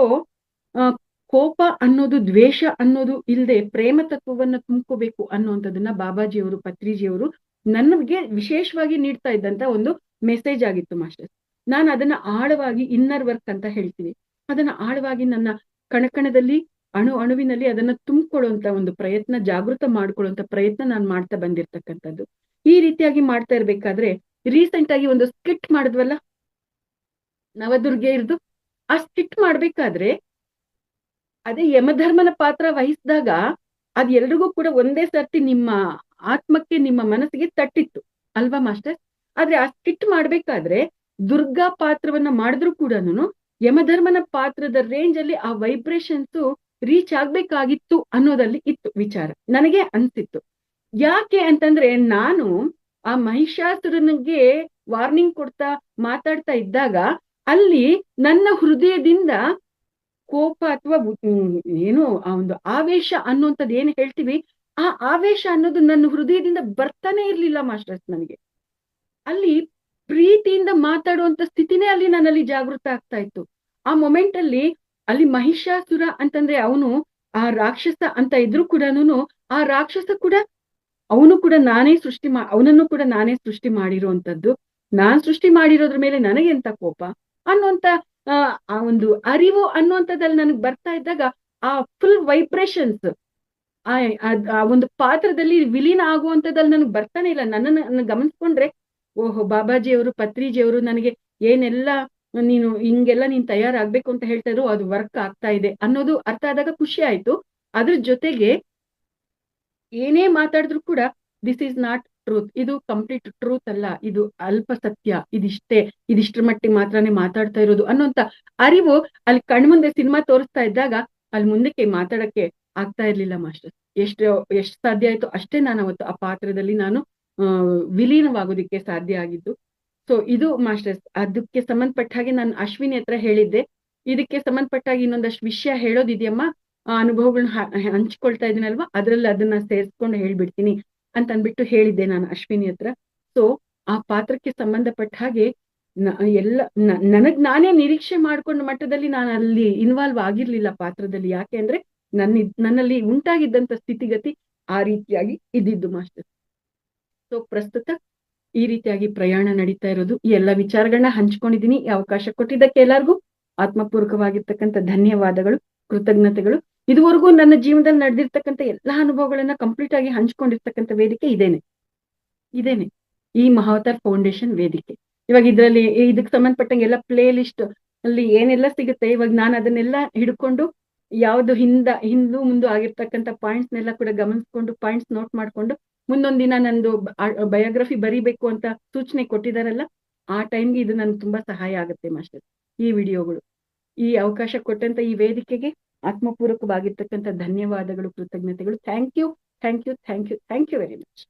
ಕೋಪ ಅನ್ನೋದು, ದ್ವೇಷ ಅನ್ನೋದು ಇಲ್ಲದೆ ಪ್ರೇಮ ತತ್ವವನ್ನ ತುಂಬ್ಕೋಬೇಕು ಅನ್ನುವಂಥದ್ದನ್ನ ಬಾಬಾಜಿಯವರು, ಪತ್ರಿಜಿಯವರು ನನಗೆ ವಿಶೇಷವಾಗಿ ನೀಡ್ತಾ ಇದ್ದಂತ ಒಂದು ಮೆಸೇಜ್ ಆಗಿತ್ತು ಮಾಸ್ಟರ್. ನಾನು ಅದನ್ನ ಆಳವಾಗಿ ಇನ್ನರ್ ವರ್ಕ್ ಅಂತ ಹೇಳ್ತೀನಿ. ಅದನ್ನ ಆಳವಾಗಿ ನನ್ನ ಕಣಕಣದಲ್ಲಿ, ಅಣುವಿನಲ್ಲಿ ಅದನ್ನ ತುಂಬಿಕೊಳ್ಳುವಂತ ಒಂದು ಪ್ರಯತ್ನ, ಜಾಗೃತ ಮಾಡ್ಕೊಳ್ಳುವಂತ ಪ್ರಯತ್ನ ನಾನು ಮಾಡ್ತಾ ಬಂದಿರ್ತಕ್ಕಂಥದ್ದು. ಈ ರೀತಿಯಾಗಿ ಮಾಡ್ತಾ ಇರ್ಬೇಕಾದ್ರೆ ರೀಸೆಂಟ್ ಆಗಿ ಒಂದು ಸ್ಕಿಟ್ ಮಾಡಿದ್ವಲ್ಲ ನವದುರ್ಗೆ ಇರ್ದು, ಆ ಸ್ಕಿಟ್ ಮಾಡ್ಬೇಕಾದ್ರೆ ಅದೇ ಯಮಧರ್ಮನ ಪಾತ್ರ ವಹಿಸಿದಾಗ ಅದ್ ಎಲ್ರಿಗೂ ಕೂಡ ಒಂದೇ ಸರ್ತಿ ನಿಮ್ಮ ಆತ್ಮಕ್ಕೆ, ನಿಮ್ಮ ಮನಸ್ಸಿಗೆ ತಟ್ಟಿತ್ತು ಅಲ್ವಾ ಮಾಸ್ಟರ್? ಆದ್ರೆ ಆ ಸ್ಕಿಟ್ ಮಾಡ್ಬೇಕಾದ್ರೆ ದುರ್ಗಾ ಪಾತ್ರವನ್ನ ಮಾಡಿದ್ರು ಕೂಡ ಯಮಧರ್ಮನ ಪಾತ್ರದ ರೇಂಜ್ ಅಲ್ಲಿ ಆ ವೈಬ್ರೇಷನ್ಸ್ ರೀಚ್ ಆಗ್ಬೇಕಾಗಿತ್ತು ಅನ್ನೋದಲ್ಲಿ ಇತ್ತು ವಿಚಾರ, ನನಗೆ ಅನ್ಸಿತ್ತು. ಯಾಕೆ ಅಂತಂದ್ರೆ ನಾನು ಆ ಮಹಿಷಾಸುರನಿಗೆ ವಾರ್ನಿಂಗ್ ಕೊಡ್ತಾ ಮಾತಾಡ್ತಾ ಇದ್ದಾಗ ಅಲ್ಲಿ ನನ್ನ ಹೃದಯದಿಂದ ಕೋಪ ಅಥವಾ ಏನು ಆ ಒಂದು ಆವೇಶ ಅನ್ನುವಂಥದ್ದು ಏನ್ ಹೇಳ್ತೀವಿ, ಆ ಆವೇಶ ಅನ್ನೋದು ನನ್ನ ಹೃದಯದಿಂದ ಬರ್ತಾನೆ ಇರ್ಲಿಲ್ಲ ಮಾಸ್ಟರ್ಸ್. ನನಗೆ ಅಲ್ಲಿ ಪ್ರೀತಿಯಿಂದ ಮಾತಾಡುವಂತ ಸ್ಥಿತಿನೇ ಅಲ್ಲಿ ನನ್ನಲ್ಲಿ ಜಾಗೃತ ಆಗ್ತಾ ಇತ್ತು. ಆ ಮೊಮೆಂಟ್ ಅಲ್ಲಿ ಮಹಿಷಾಸುರ ಅಂತಂದ್ರೆ ಅವನು ಆ ರಾಕ್ಷಸ ಅಂತ ಇದ್ರು ಕೂಡ ಆ ರಾಕ್ಷಸ ಕೂಡ ಅವನು ಕೂಡ ಅವನನ್ನು ಕೂಡ ನಾನೇ ಸೃಷ್ಟಿ ಮಾಡಿರುವಂತದ್ದು. ನಾನ್ ಸೃಷ್ಟಿ ಮಾಡಿರೋದ್ರ ಮೇಲೆ ನನಗೆ ಎಂತ ಕೋಪ ಅನ್ನುವಂತ ಆ ಒಂದು ಅರಿವು ಅನ್ನುವಂಥದ್ದಲ್ಲಿ ನನಗೆ ಬರ್ತಾ ಇದ್ದಾಗ ಆ ಫುಲ್ ವೈಬ್ರೇಷನ್ಸ್ ಆ ಒಂದು ಪಾತ್ರದಲ್ಲಿ ವಿಲೀನ ಆಗುವಂತದ್ದಲ್ಲಿ ನನಗೆ ಬರ್ತಾನೆ ಇಲ್ಲ. ನನ್ನನ್ನು ಗಮನಿಸ್ಕೊಂಡ್ರೆ ಓಹೋ ಬಾಬಾಜಿಯವರು ಪತ್ರಿಜಿಯವರು ನನಗೆ ಏನೆಲ್ಲ ನೀನ್ ತಯಾರಾಗ್ಬೇಕು ಅಂತ ಹೇಳ್ತಾ ಇದ್ರು, ಅದು ವರ್ಕ್ ಆಗ್ತಾ ಇದೆ ಅನ್ನೋದು ಅರ್ಥ ಆದಾಗ ಖುಷಿ ಆಯ್ತು. ಅದ್ರ ಜೊತೆಗೆ ಏನೇ ಮಾತಾಡಿದ್ರು ಕೂಡ ದಿಸ್ ಈಸ್ ನಾಟ್ ಟ್ರೂತ್, ಇದು ಕಂಪ್ಲೀಟ್ ಟ್ರೂತ್ ಅಲ್ಲ, ಇದು ಅಲ್ಪ ಸತ್ಯ, ಇದಿಷ್ಟ್ರ ಮಟ್ಟಿಗೆ ಮಾತ್ರನೇ ಮಾತಾಡ್ತಾ ಇರೋದು ಅನ್ನೋಂತ ಅರಿವು ಅಲ್ಲಿ ಕಣ್ಮುಂದೆ ಸಿನಿಮಾ ತೋರಿಸ್ತಾ ಇದ್ದಾಗ ಅಲ್ಲಿ ಮುಂದಕ್ಕೆ ಮಾತಾಡಕ್ಕೆ ಆಗ್ತಾ ಇರ್ಲಿಲ್ಲ ಮಾಸ್ಟರ್. ಎಷ್ಟು ಸಾಧ್ಯ ಆಯ್ತು ಅಷ್ಟೇ ನಾನು ಅವತ್ತು ಆ ಪಾತ್ರದಲ್ಲಿ ನಾನು ವಿಲೀನವಾಗೋದಿಕ್ಕೆ ಸಾಧ್ಯ ಆಗಿದ್ದು. ಸೊ ಇದು ಮಾಸ್ಟರ್ಸ್. ಅದಕ್ಕೆ ಸಂಬಂಧಪಟ್ಟ ಹಾಗೆ ನಾನು ಅಶ್ವಿನಿ ಹತ್ರ ಹೇಳಿದ್ದೆ, ಇದಕ್ಕೆ ಸಂಬಂಧಪಟ್ಟಾಗಿ ಇನ್ನೊಂದಷ್ಟು ವಿಷಯ ಹೇಳೋದಿದೆಯಮ್ಮ, ಆ ಅನುಭವಗಳನ್ನ ಹಂಚ್ಕೊಳ್ತಾ ಇದೀನಲ್ವಾ, ಅದ್ರಲ್ಲಿ ಅದನ್ನ ಸೇರಿಸ್ಕೊಂಡು ಹೇಳ್ಬಿಡ್ತೀನಿ ಅಂತ ಅಂದ್ಬಿಟ್ಟು ಹೇಳಿದ್ದೆ ನಾನು ಅಶ್ವಿನಿ ಹತ್ರ. ಸೊ ಆ ಪಾತ್ರಕ್ಕೆ ಸಂಬಂಧಪಟ್ಟ ಹಾಗೆ ನಾನೇ ನಿರೀಕ್ಷೆ ಮಾಡ್ಕೊಂಡ ಮಟ್ಟದಲ್ಲಿ ನಾನು ಅಲ್ಲಿ ಇನ್ವಾಲ್ವ್ ಆಗಿರ್ಲಿಲ್ಲ ಪಾತ್ರದಲ್ಲಿ. ಯಾಕೆ ಅಂದ್ರೆ ನನ್ನಲ್ಲಿ ಉಂಟಾಗಿದ್ದಂತ ಸ್ಥಿತಿಗತಿ ಆ ರೀತಿಯಾಗಿ ಇದ್ದಿದ್ದು ಮಾಸ್ಟರ್. ಸೊ ಪ್ರಸ್ತುತ ಈ ರೀತಿಯಾಗಿ ಪ್ರಯಾಣ ನಡೀತಾ ಇರೋದು. ಈ ಎಲ್ಲ ವಿಚಾರಗಳನ್ನ ಹಂಚ್ಕೊಂಡಿದೀನಿ. ಈ ಅವಕಾಶ ಕೊಟ್ಟಿದ್ದಕ್ಕೆ ಎಲ್ಲರಿಗೂ ಆತ್ಮಪೂರ್ವಕವಾಗಿರ್ತಕ್ಕಂಥ ಧನ್ಯವಾದಗಳು, ಕೃತಜ್ಞತೆಗಳು. ಇದುವರೆಗೂ ನನ್ನ ಜೀವನದಲ್ಲಿ ನಡೆದಿರ್ತಕ್ಕಂಥ ಎಲ್ಲಾ ಅನುಭವಗಳನ್ನ ಕಂಪ್ಲೀಟ್ ಆಗಿ ಹಂಚ್ಕೊಂಡಿರ್ತಕ್ಕಂಥ ವೇದಿಕೆ ಇದೇನೆ ಈ ಮಹಾವತಾರ್ ಫೌಂಡೇಶನ್ ವೇದಿಕೆ. ಇವಾಗ ಇದಕ್ಕೆ ಸಂಬಂಧಪಟ್ಟಂಗೆ ಎಲ್ಲ ಪ್ಲೇ ಲಿಸ್ಟ್ ಅಲ್ಲಿ ಏನೆಲ್ಲ ಸಿಗುತ್ತೆ, ಇವಾಗ ನಾನು ಅದನ್ನೆಲ್ಲ ಹಿಡ್ಕೊಂಡು ಯಾವ್ದು ಹಿಂದೂ ಮುಂದೆ ಆಗಿರ್ತಕ್ಕಂಥ ಪಾಯಿಂಟ್ಸ್ನೆಲ್ಲ ಕೂಡ ಗಮನಿಸ್ಕೊಂಡು ಪಾಯಿಂಟ್ಸ್ ನೋಟ್ ಮಾಡ್ಕೊಂಡು ಮುಂದೊಂದ್ ದಿನ ನಂದು ಬಯೋಗ್ರಫಿ ಬರಿಬೇಕು ಅಂತ ಸೂಚನೆ ಕೊಟ್ಟಿದಾರಲ್ಲ, ಆ ಟೈಮ್ಗೆ ಇದು ನನ್ಗೆ ತುಂಬಾ ಸಹಾಯ ಆಗುತ್ತೆ ಮಾಸ್ಟರ್. ಈ ವಿಡಿಯೋಗಳು, ಈ ಅವಕಾಶ ಕೊಟ್ಟಂತ ಈ ವೇದಿಕೆಗೆ ಆತ್ಮಪೂರ್ವಕವಾಗಿರ್ತಕ್ಕಂಥ ಧನ್ಯವಾದಗಳು, ಕೃತಜ್ಞತೆಗಳು. Thank you very much.